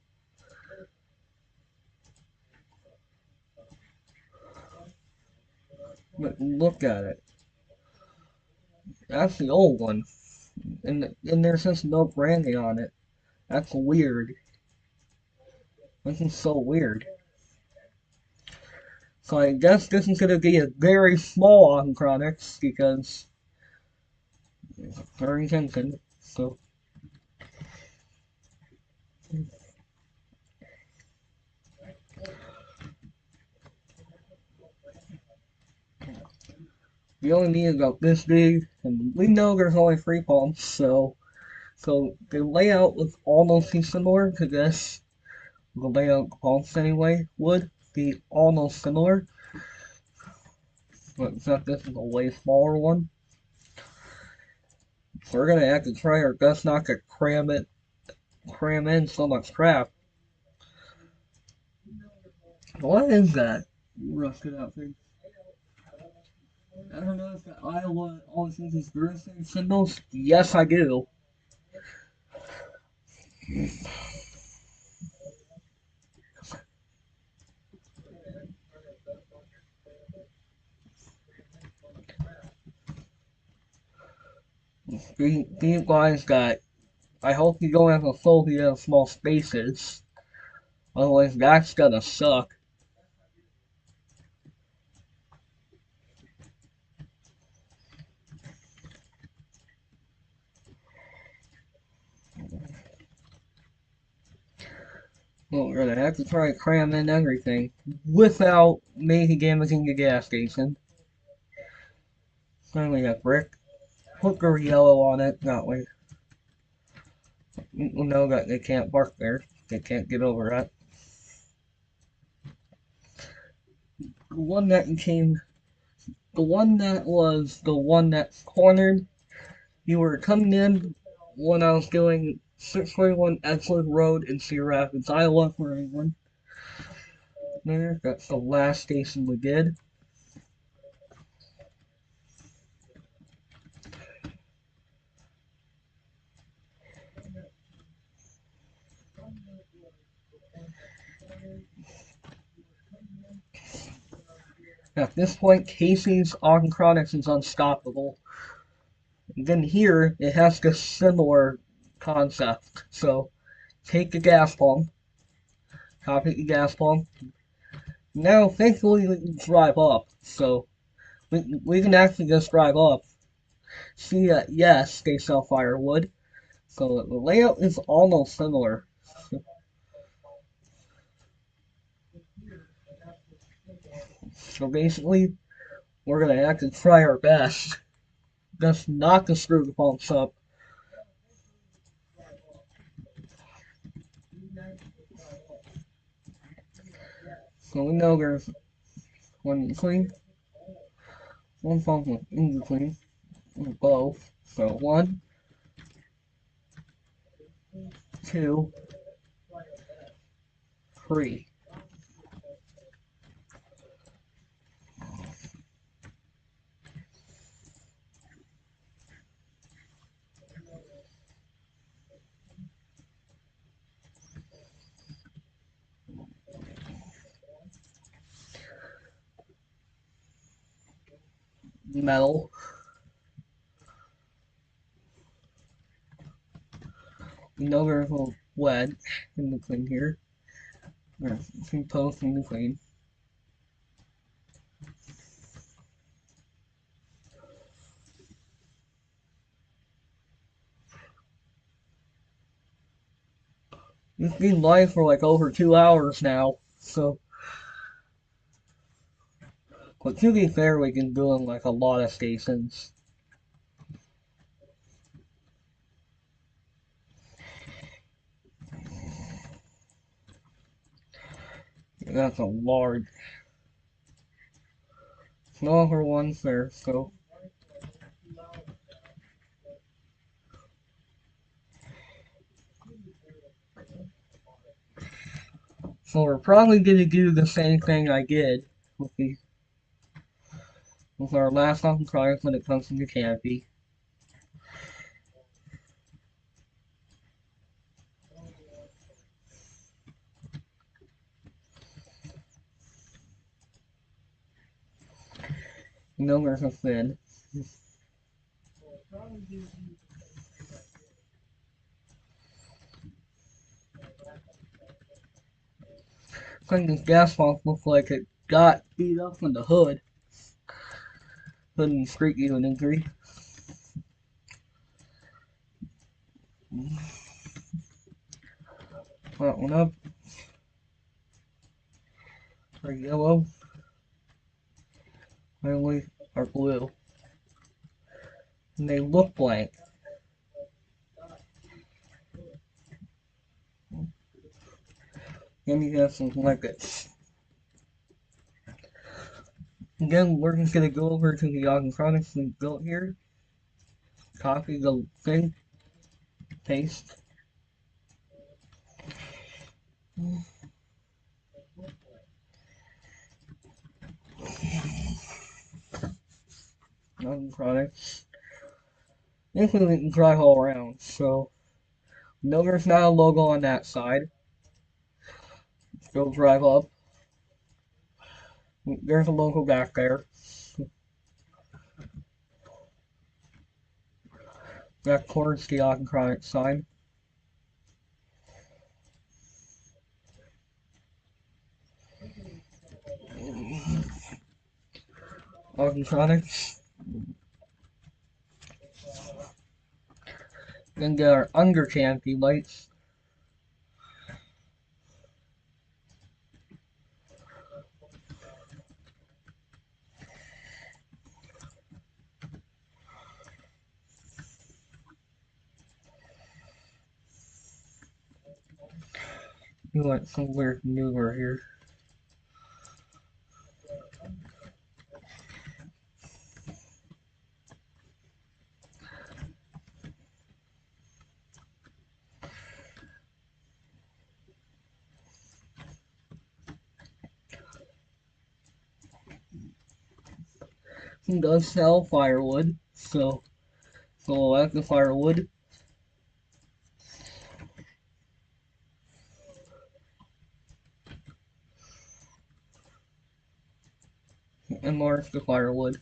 Look at it. That's the old one. And there's just no branding on it. That's weird. This is so weird. So I guess this is gonna be a very small Auchencronics because it's very intention. So we only need about this big, and we know there's only three palms, so the layout was almost similar to this. The layout of palms anyway would be almost similar, but except this is a way smaller one. So we're gonna have to try our best not to cram in so much crap. What is that? Rusted out thing. I don't know if Iowa always uses birthday symbols. Yes, I do. These guys got. I hope you don't have a phobia of small spaces. Otherwise, that's gonna suck. Well, we're gonna have to try to cram in everything without maybe damaging the gas station. Finally got brick. Put the yellow on it. That way, we know that they can't park there. They can't get over that. The one that came, the one that was the one that cornered. You were coming in when I was doing 641 Edgewood Road in Cedar Rapids, Iowa, for anyone there. That's the last station we did. At this point, Casey's Auchencronics is unstoppable. And then here, it has the similar concept. So, take the gas pump, copy the gas pump. Now, thankfully, we can drive up. So, we can actually just drive up. See that, yes, they sell firewood. So, the layout is almost similar. So basically, we're gonna have to try our best just not to screw the pumps up. So we know there's one clean, one pump in between, both. So one, two, three. Metal. We know there's a wedge in between here. There's two posts in between. It's been live for like over 2 hours now. So, but to be fair, we can do in like a lot of stations. That's a large. Smaller ones there, so. So we're probably gonna do the same thing I did with our last option product when it comes to the canopy. Numbers are thin. I think this gas pump looks like it got beat up in the hood. Hood and street even injury. That one up. Our yellow. Finally, our blue. And they look blank. Then you have something like this. Again, we're just gonna go over to the Ogden products we built here. Copy the thing. Paste. Ogden products. Basically, we can drive all around. So, no, there's not a logo on that side. Go drive up. There's a logo back there. Back towards the Ogden product sign. Ogden products. Then get our under canopy lights. You want somewhere newer here. He does sell firewood, so select the firewood. And mark the firewood.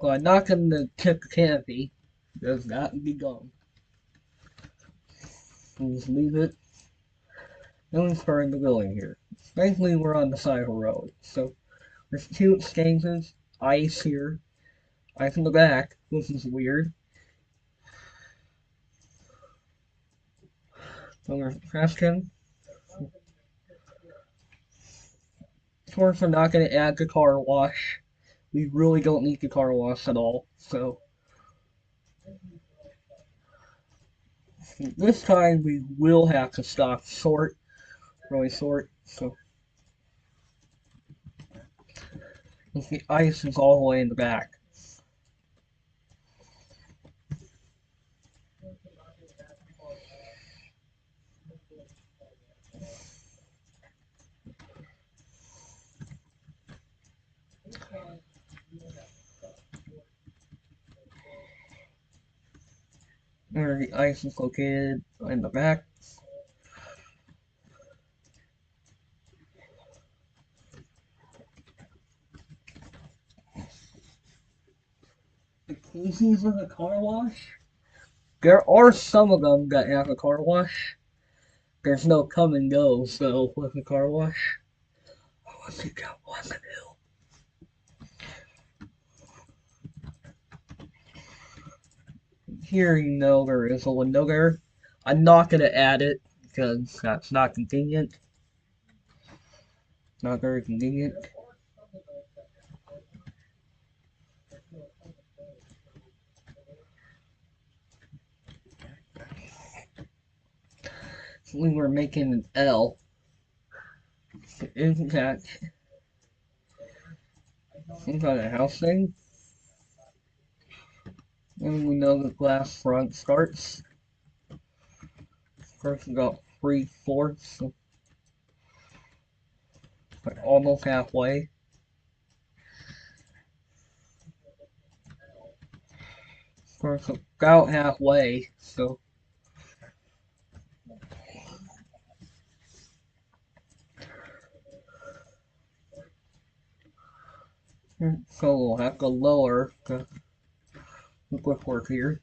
Well, I'm not going to tip the canopy, because that would be gone. And just leave it. Then we start the building here. Thankfully, we're on the side of a road, so there's two exchanges, ice here, ice in the back, which is weird. So there's a trash can. Of course, we're not going to add the car wash. We really don't need the car wash at all, so this time we will have to stop short, really short, so the ice is all the way in the back. Where the ice is located in the back. The cases of the car wash. There are some of them that have a car wash. There's no come and go, so with the car wash, I want to get one of them. here you know there is a window there. I'm not gonna add it because that's not convenient. Not very convenient. We were making an L. Isn't that some kind of house thing? And we know the glass front starts. First we got 3/4, so like almost halfway. First about halfway, so we'll have to lower the brickwork here.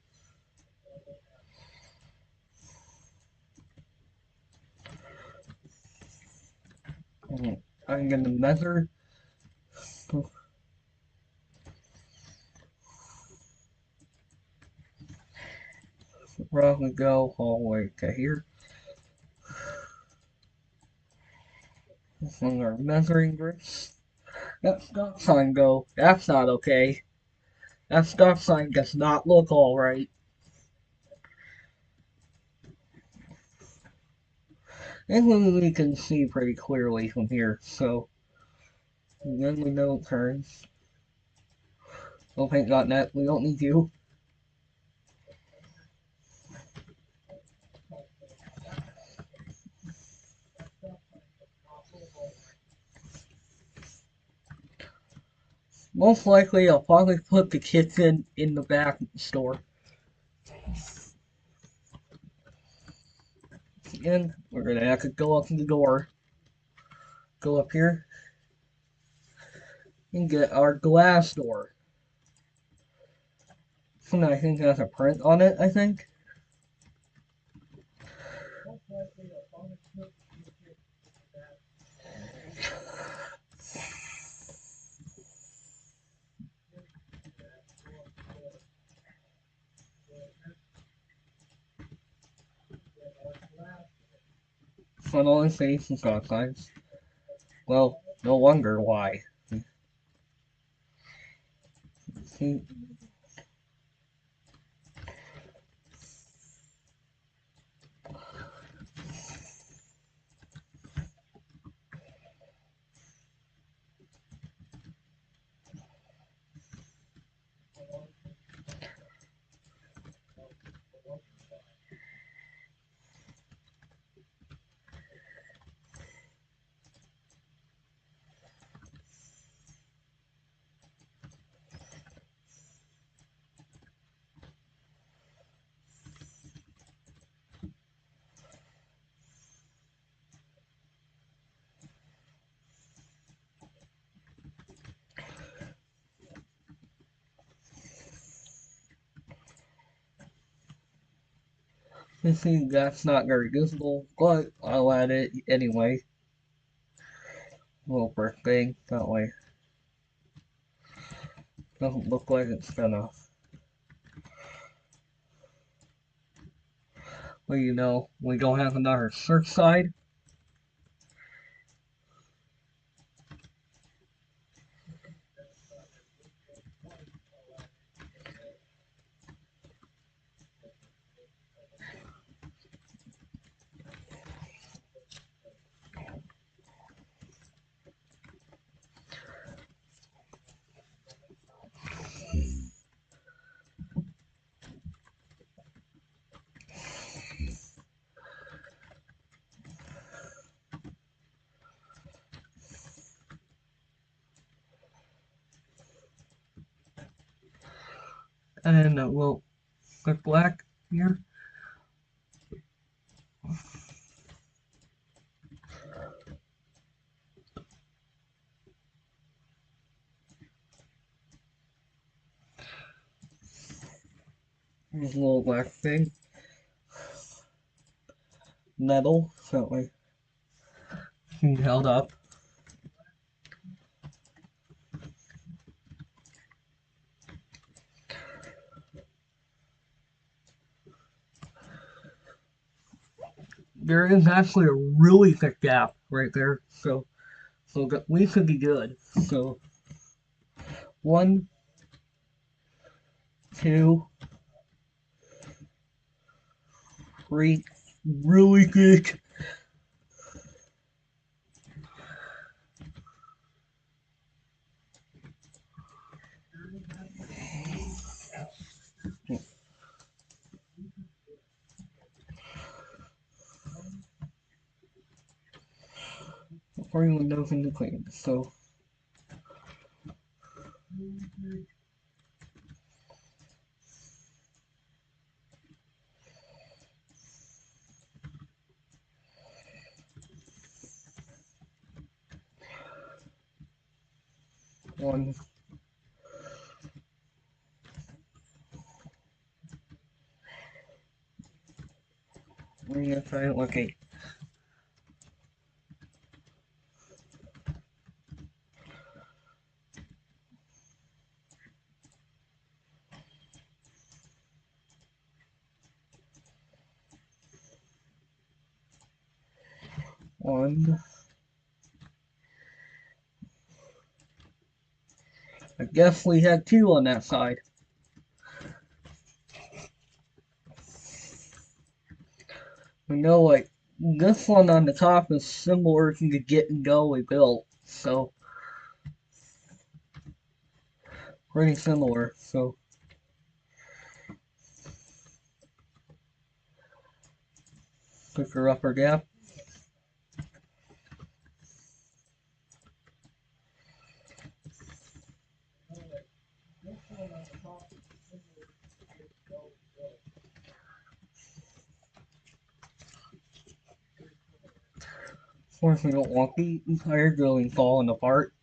And I'm gonna measure. Probably go all the way to here. This one's our measuring grips. That stop sign go. That's not okay. That stop sign does not look alright. And we can see pretty clearly from here, so then we know it turns. Oh, thank God, net. We don't need you. Most likely, I'll probably put the kitchen in the back store. And we're gonna have to go up to the door. Go up here and get our glass door. And I think has a print on it, I think. On all his face and stop signs. Well, no wonder why. See, you see, that's not very visible, but I'll add it anyway. Little brick thing, that way. Doesn't look like it's gonna. Well, you know, we don't have another search side. And we'll click black here. Here's a little black thing. Metal, so that way held up. there is actually a really thick gap right there, so we could be good. So 1, 2, 3, really thick. Before you windows into clean. So 1, we're gonna try it. Okay. 1. I guess we had 2 on that side. We know like this one on the top is similar to the Get and Go we built, so pretty similar. So thicker upper gap. Of course, we don't want the entire drilling falling apart.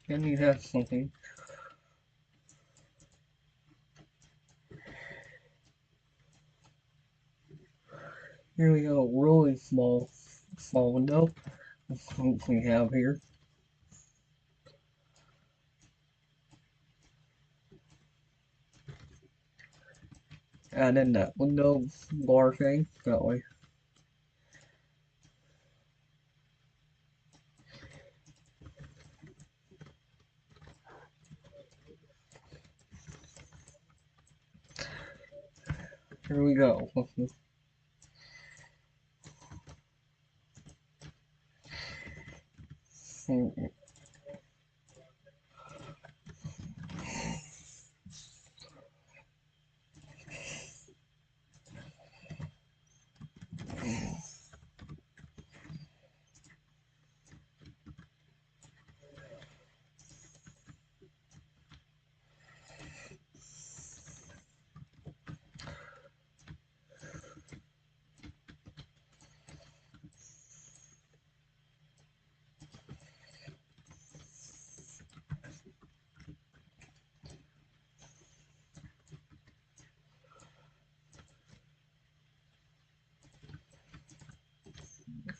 Then you have something. Here we go, really small window. That's what we have here. Add in that window bar thing, that way. Here we go.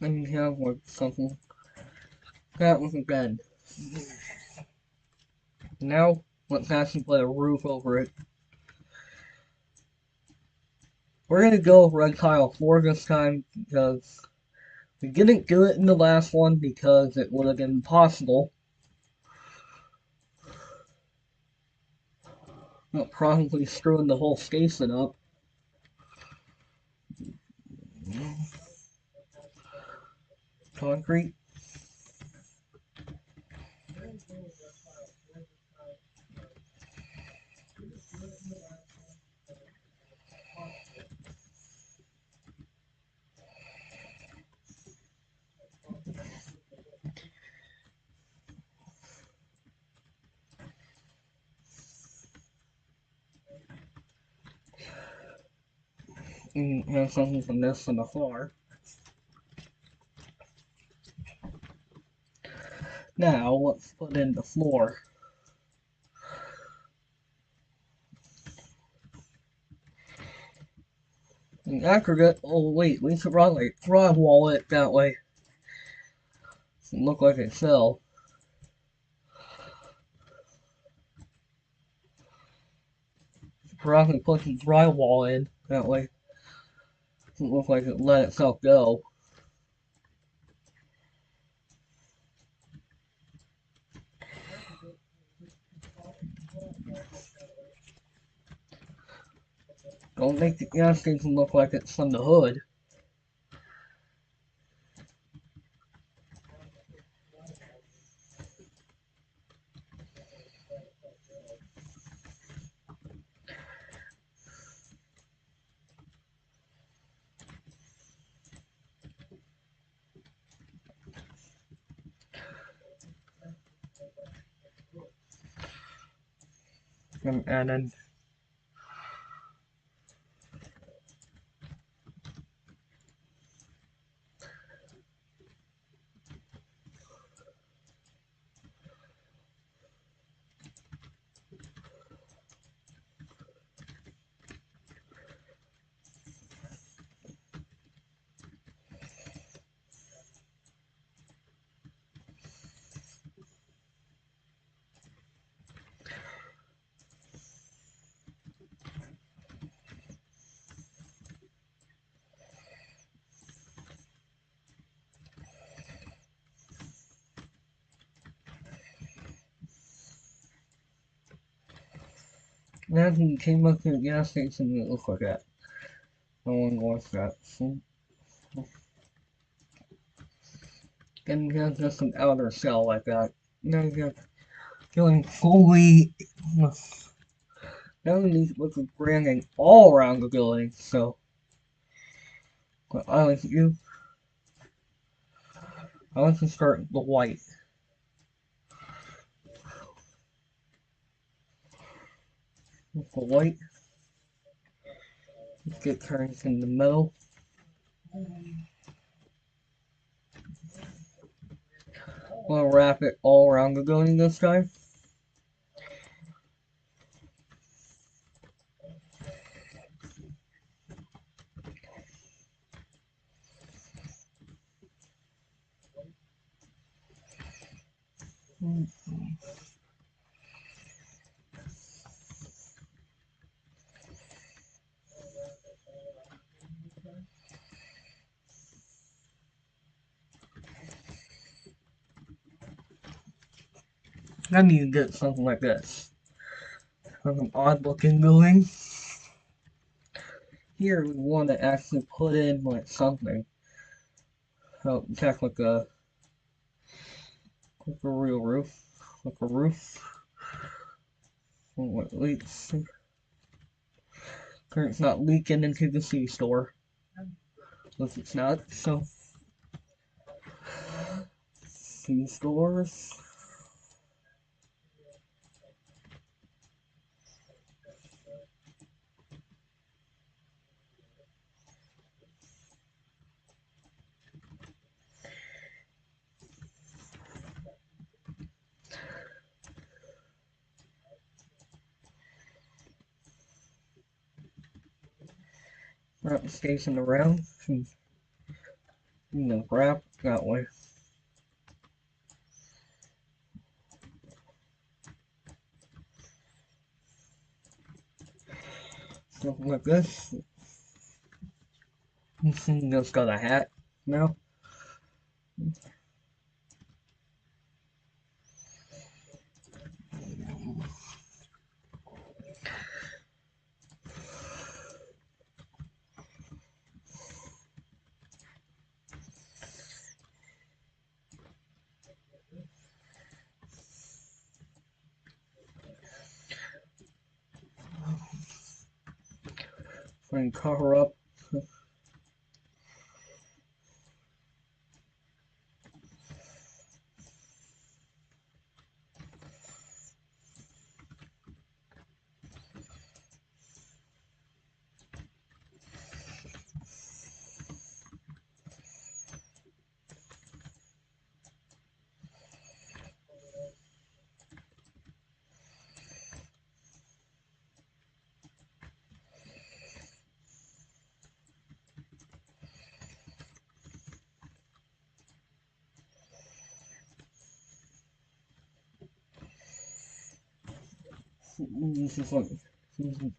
And you have like something that was again. Now let's actually put a roof over it. We're gonna go red tile 4 this time because we didn't do it in the last one because it would have been impossible. Probably screwing the whole station up. Concrete. and something from this on the floor. Now let's put in the floor. In aggregate, oh wait, we should probably drywall it that way. Doesn't look like it fell. Probably put some drywall in that way. Doesn't look like it let itself go. Don't make the gas station look like it's from the hood. And then imagine you came up to the gas station and it looked like that. No one wants that. So, and you have just an outer shell like that. Now you're feeling fully. Now you need to look at branding all around the building. So, what I like to do, I like to start the white. With the white, let's get turns in the middle. We'll wrap it all around the building this time. I need to get something like this. An odd looking building. Here we want to actually put in like something. Oh, check like a real roof. Like a roof. What leaks. It's not leaking into the C-store. If it's not, so C-stores. Wrap the station around. Wrap that way. Something like this. Just got a hat now. And cover up. This is like, then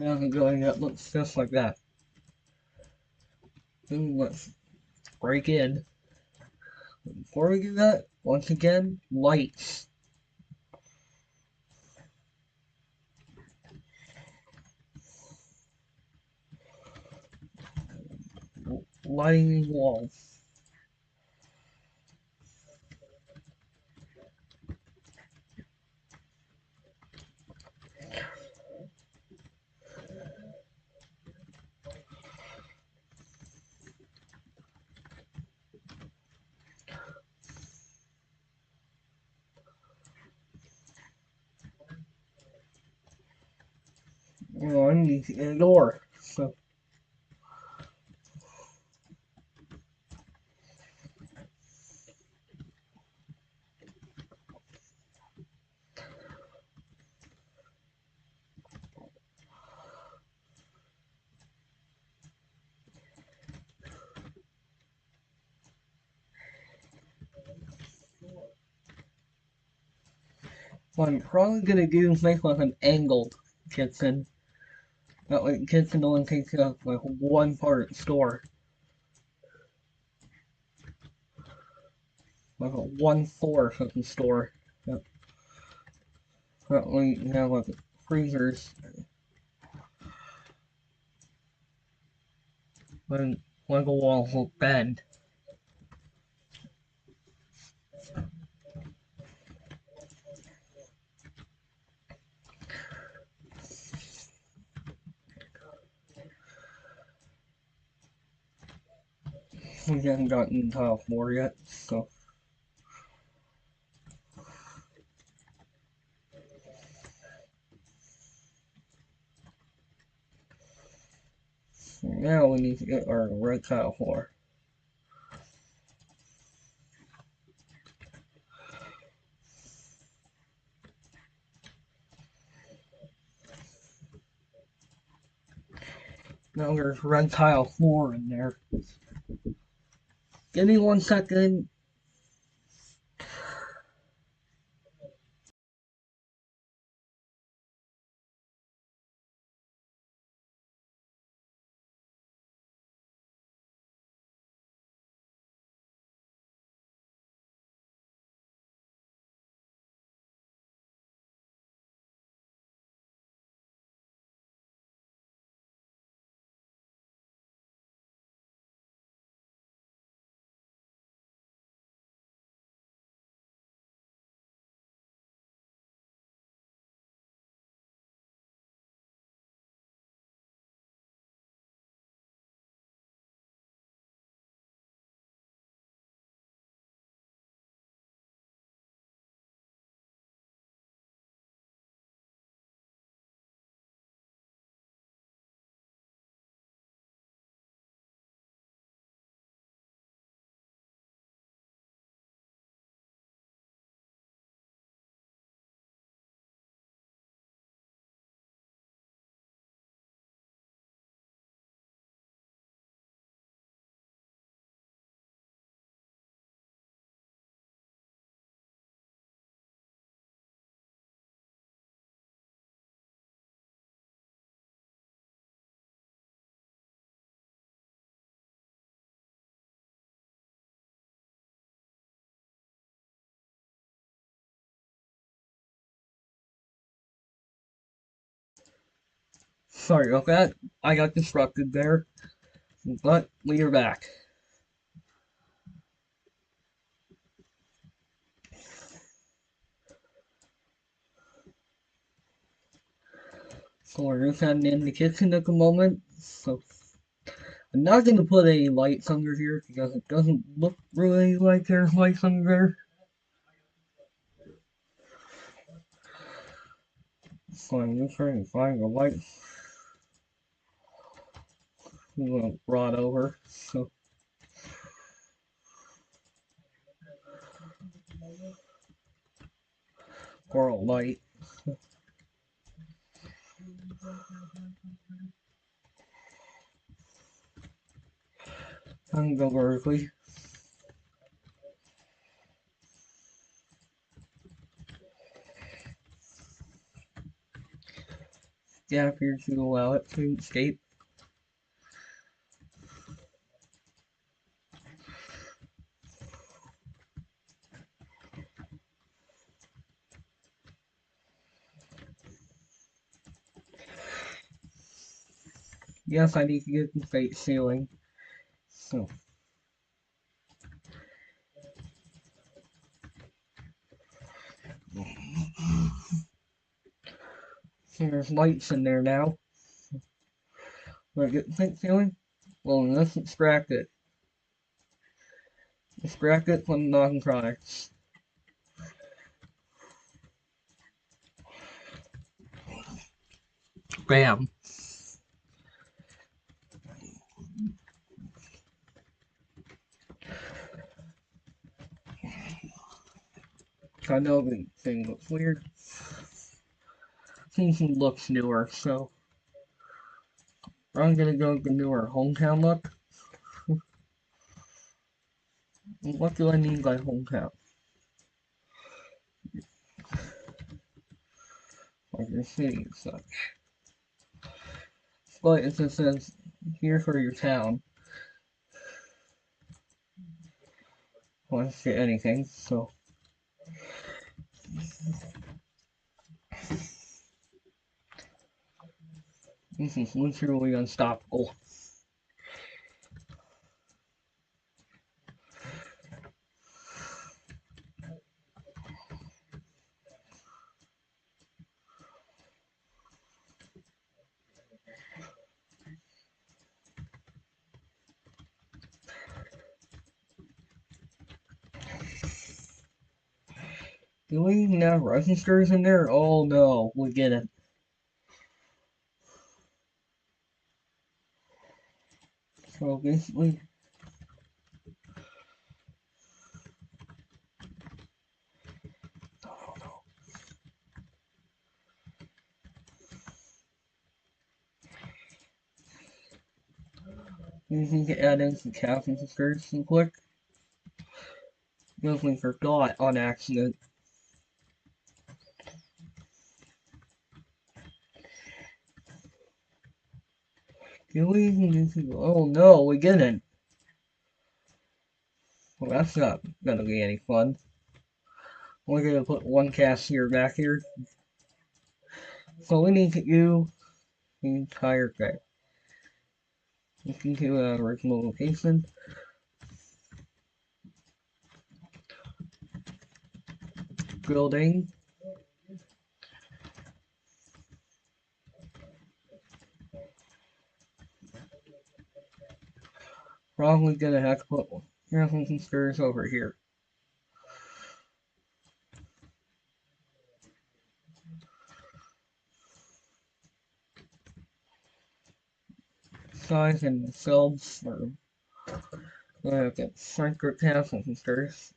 have it going that looks just like that. Then let's break in. Before we do that, once again, lights. Lighting walls. Oh, I need to get a door. So what I'm probably gonna do is make like an angled kitchen. That way the kitchen only takes up like one part of the store. Like a 1/4 of the store. Yep. That way you have like freezers when like a wall will bend. We haven't gotten tile floor yet, so now we need to get our red tile floor. Now there's red tile floor in there. Give me 1 second. Sorry about that. I got disrupted there, but we are back. So we're just heading in the kitchen at the moment. So I'm not going to put any lights under here because it doesn't look really like there's lights under there. So I'm just trying to find the lights we want to brought over. So for a light. I'm going to go vertically. Gap here to allow it to escape. Yes, I need to get the fake ceiling. So there's lights in there now. Want to get the fake ceiling? Well, let's extract it. Extract it from the non-products. Bam. I know the thing looks weird. Thing looks newer, so I'm gonna go with the newer hometown look. What do I mean by hometown? Like your city and such. But it just says here for your town. Well, I say anything, so this is literally unstoppable. Do we even have registers in there? Oh no, we get it. So basically, you need to add in some caps and skirts and quick. Definitely forgot on accident. Do we even need to? Oh no, we didn't. Well, that's not gonna be any fun. We're gonna put one cashier back here. So we need to do the entire thing. Looking to original location. Building. Probably gonna have to put some stairs over here. Size and shelves for get secret castles and stairs.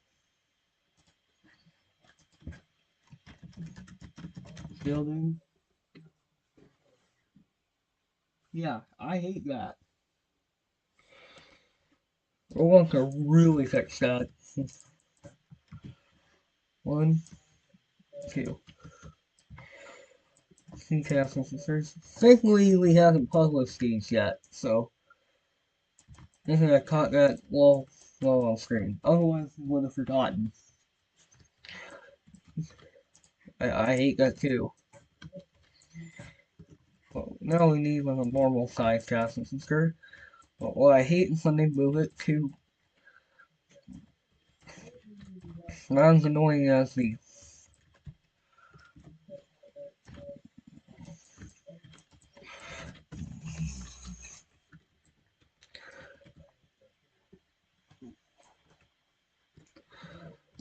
Building. Yeah, I hate that. We're going to really fix that. One, two. Two castles and stairs. Thankfully, we haven't published these yet, so I think I caught that well on screen. Otherwise, we would have forgotten. I hate that too. Well, now we need like a normal size transistor. But what I hate is when they move it to not as annoying as the.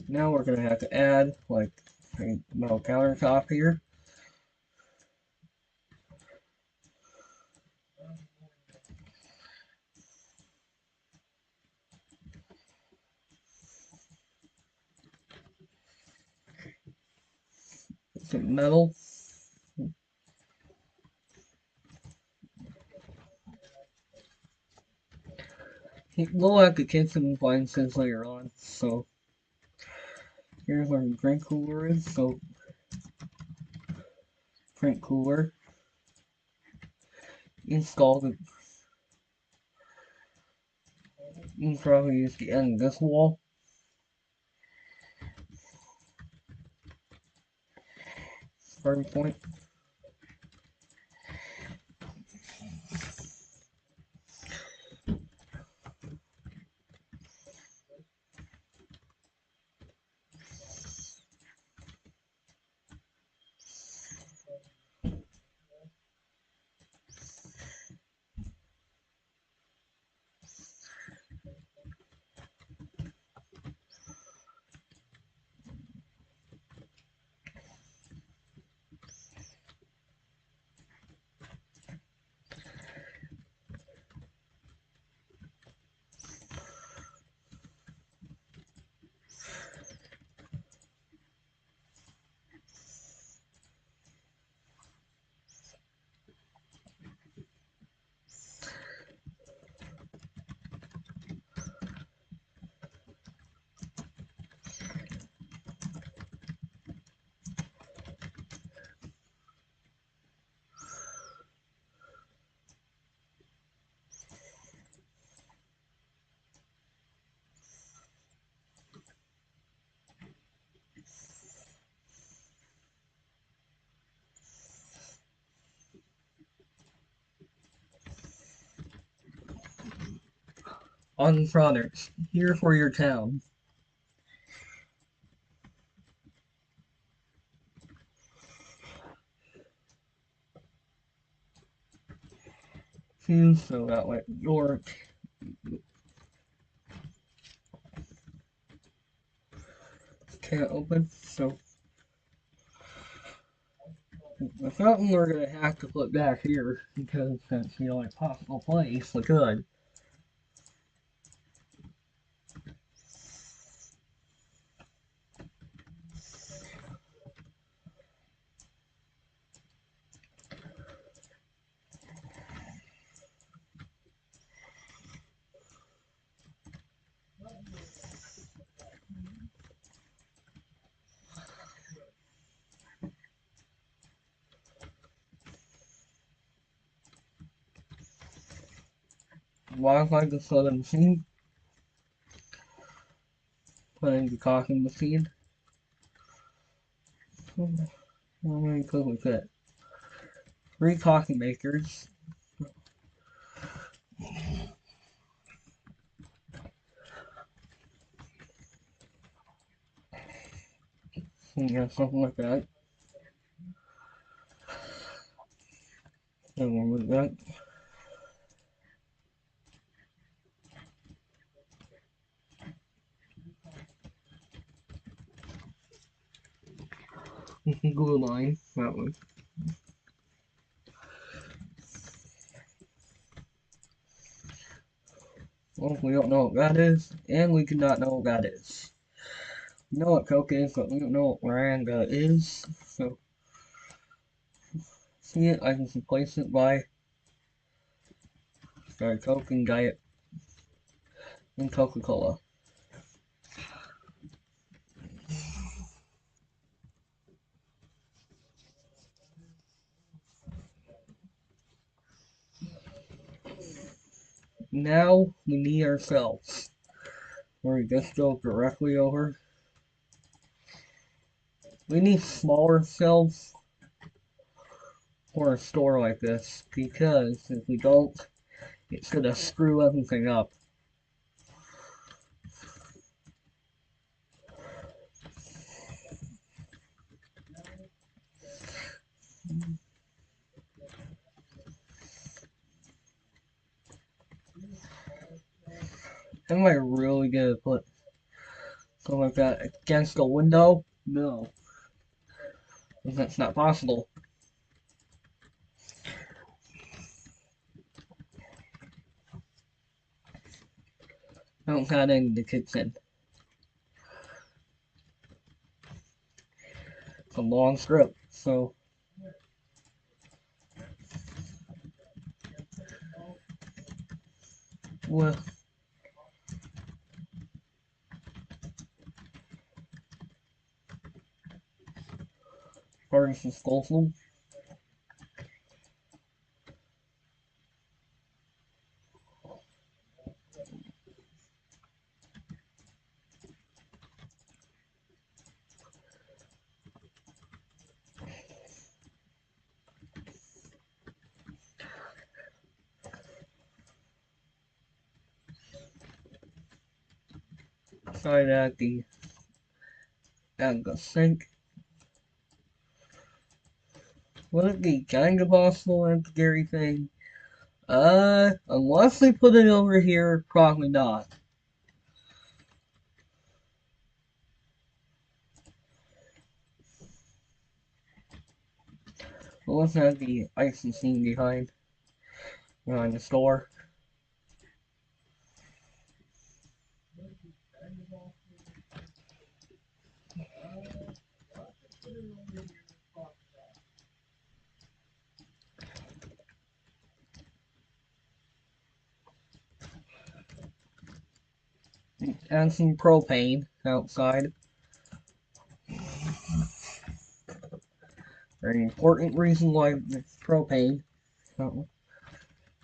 Now we're gonna have to add like a metal countertop here. Some metal. We'll have to get some appliances later on. So here's where the drink cooler is. So drink cooler. Install the. You can probably use the end of this wall. Starting point. On products. Here for your town. So that way your can't open. So the fountain we're gonna have to put back here because that's the only possible place we could. Modify the soda machine. Put in the coffee machine. How many could we fit? 3 coffee makers. Yeah, something like that. And we'll move that. Glue line that one. Well, we don't know what that is, and we do not know what that is. We know what Coke is, but we don't know what brand that is. So, see it, I can replace it by Coke and Diet and Coca-Cola. Now we need our cells. Where we just go directly over. We need smaller cells for a store like this, because if we don't, it's gonna screw everything up. Am I really gonna put something like that against a window? No, that's not possible. I don't got any in the kitchen. It's a long strip, so well, Ferguson Schofield. Right at the sink. Would it be kind of possible at the Gary thing? Unless they put it over here, probably not. Unless it has the ice machine behind the store. And some propane outside. Very important reason why it's propane. So,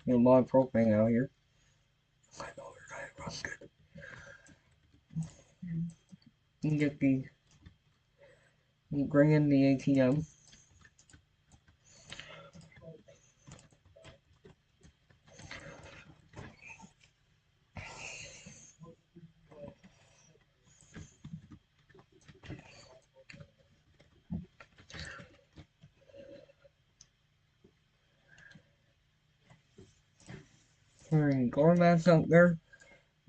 a lot of propane out here. I know we're kind of rusted. You can get bring in the ATM. There are any doormats out there?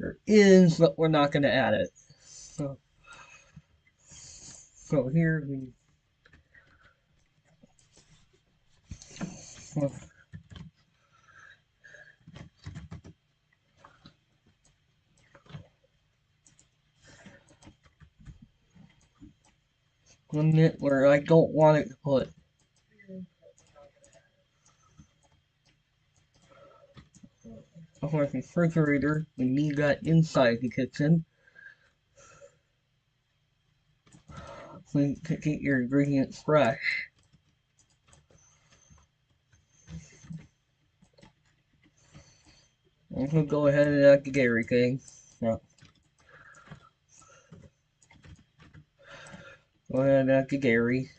There is, but we're not going to add it. So here we. Well, limit where I don't want it to put. Of course, refrigerator, we need that inside the kitchen. So you can get your ingredients fresh. I'm gonna go ahead and add the Gary thing. Yeah. Go ahead and add the Gary.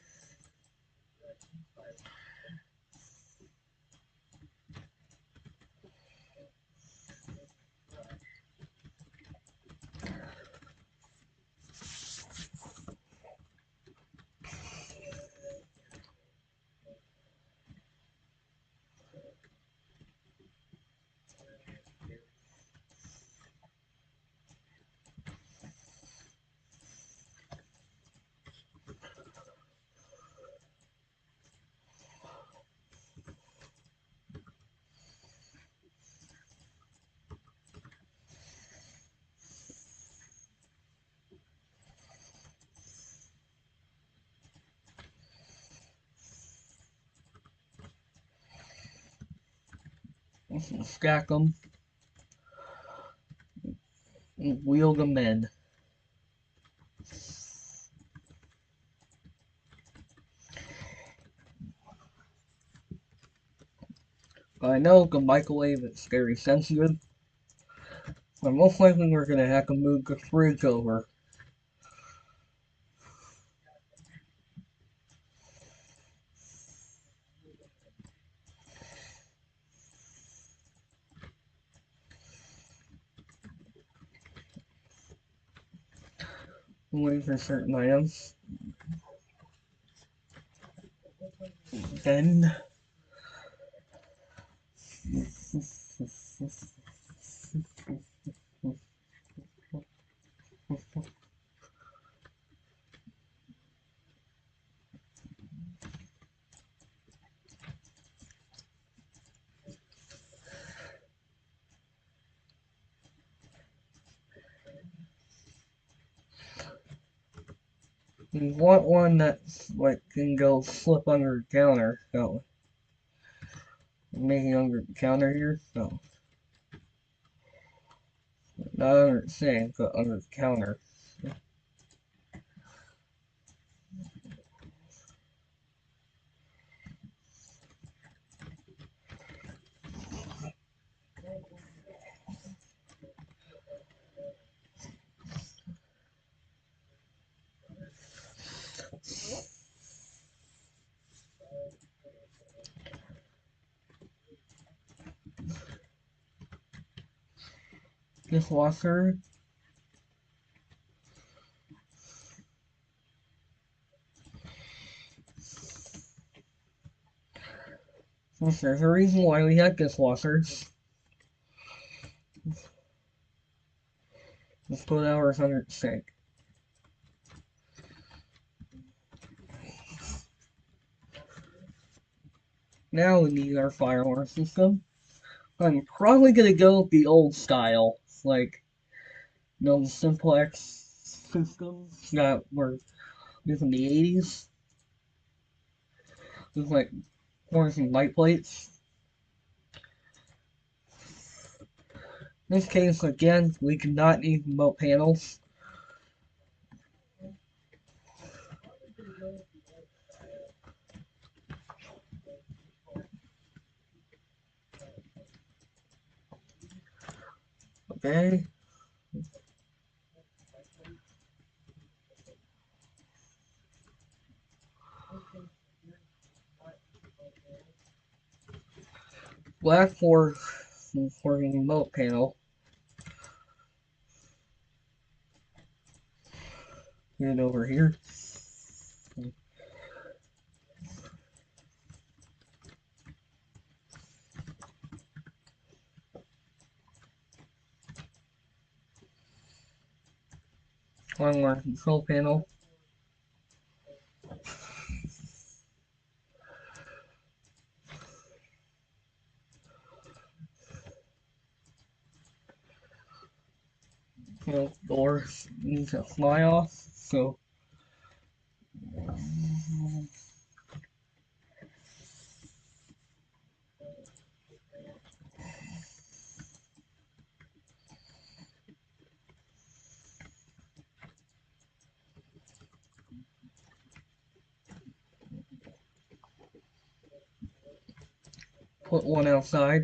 Stack them. And wheel them in. I know the microwave is very sensitive. But most likely we're gonna have to move the fridge over. waiting for certain items. Then you want one that's like can go flip under the counter. So making under the counter here. So not under the sink, but under the counter. Dishwasher. Since there's a reason why we have dishwashers. Let's put ours under the sink. Now we need our fire alarm system. I'm probably gonna go with the old style, like the simplex systems that were used in the 80s. With like corners and light plates. In this case, again, we cannot need remote panels. Okay. Black for the remote panel. Get it over here. On our control panel. Door needs to fly off, so put one outside.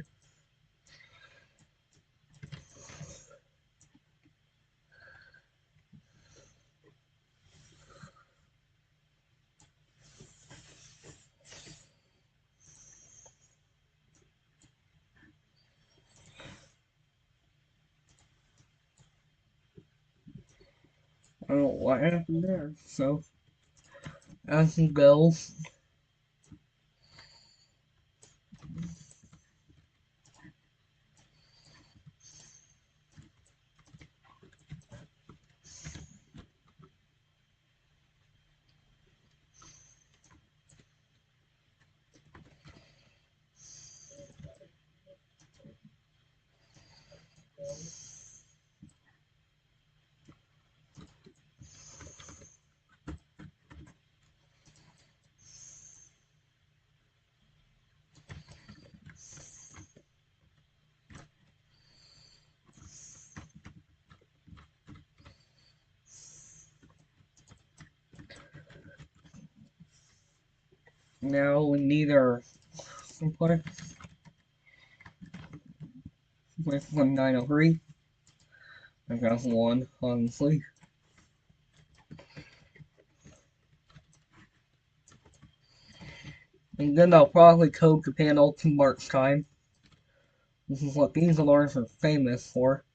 I don't know what happened there, so as it goes. Now we need our simplex with 1903. I got one, honestly. And then I'll probably code the panel to March time. This is what these alarms are famous for.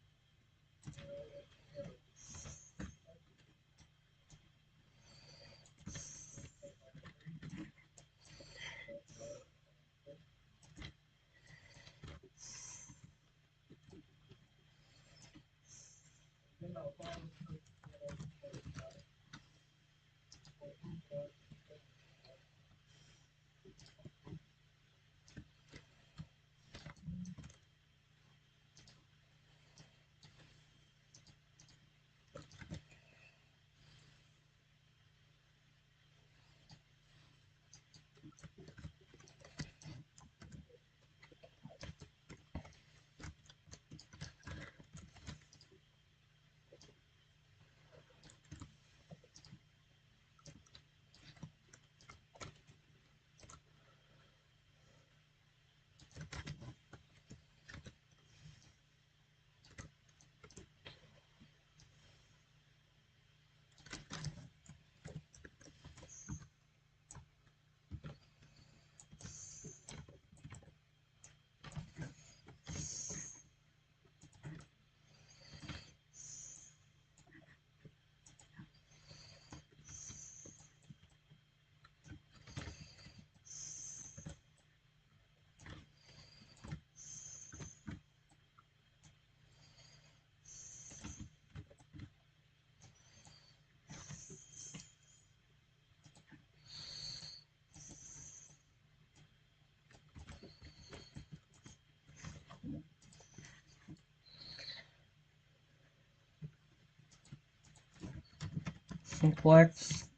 Simplex.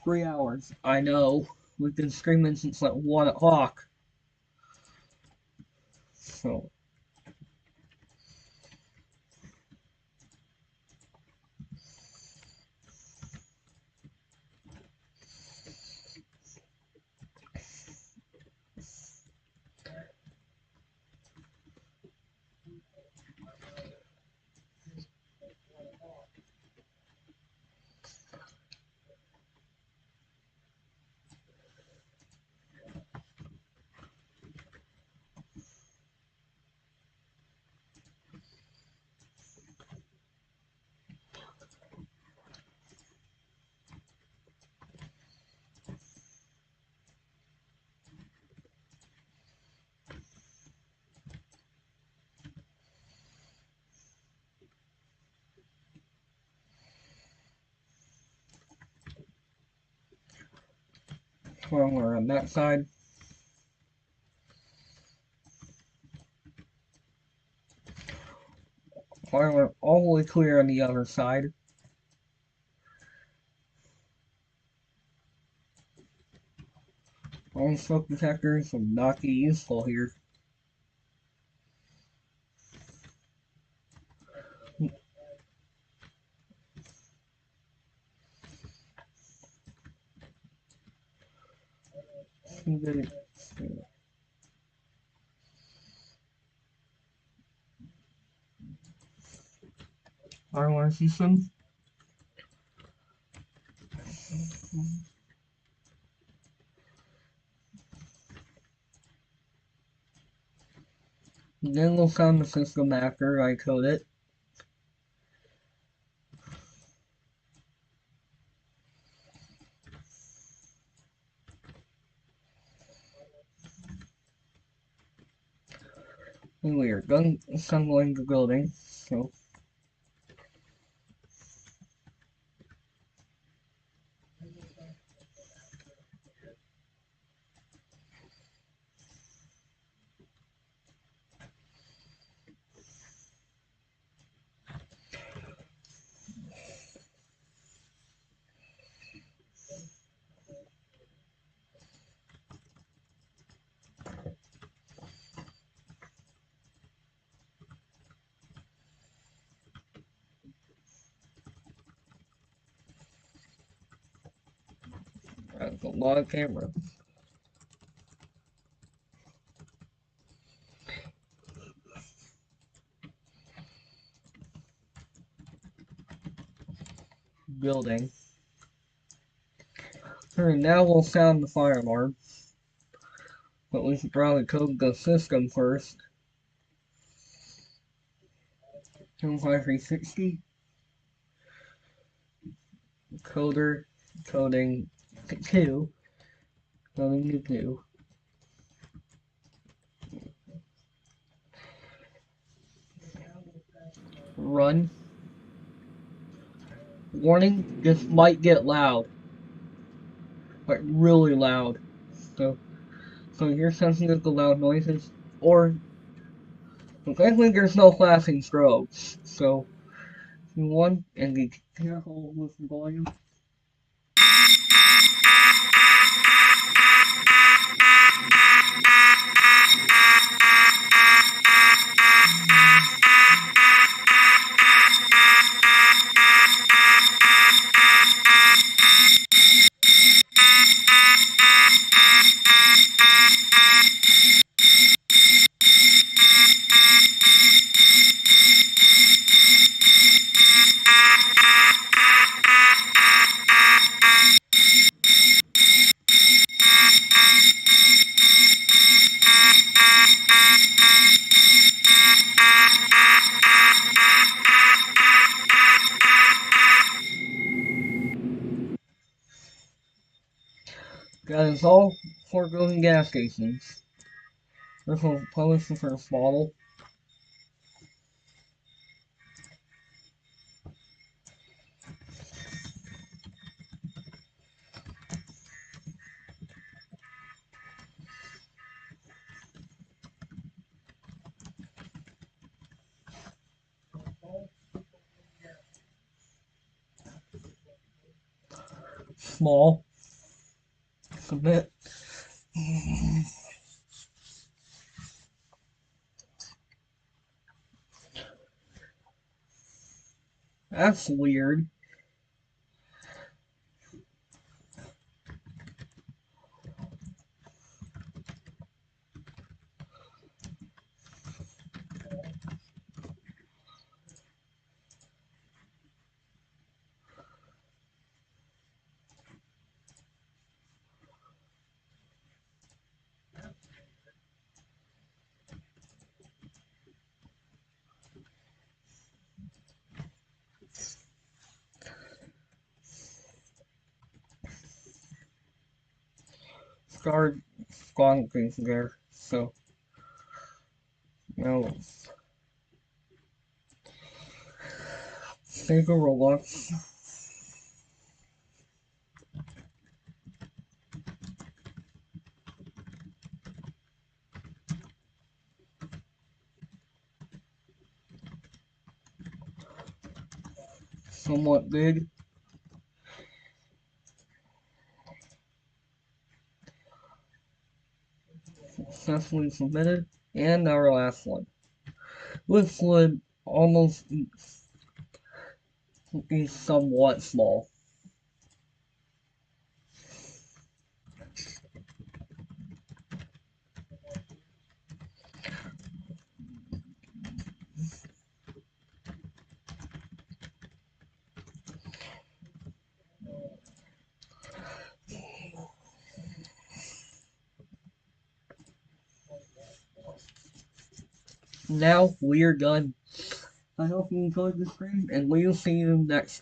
3 hours. I know. We've been streaming since like 1 o'clock. So. Well, we're on that side. We're all the way clear on the other side. All smoke detectors will not be useful here. Alarm system. Then we'll sound the system after I code it. And we are done assembling the building, so. That's a lot of cameras. Building. Alright, now we'll sound the fire alarm. But we should probably code the system first. 25360. Coder, coding to 2. Coding to 2. run. Warning, this might get loud. Like really loud. So you're sensitive to loud noises. Or thankfully there's no flashing strobes. So you want and be careful with the volume. That is all for building gas stations. This will publish the first model. Small. Submit. That's weird. Started squatting things there. So now take a Roblox. Somewhat big. Successfully submitted. And our last one. This would almost be somewhat small. Now we're done. I hope you enjoyed the stream, and we'll see you next time.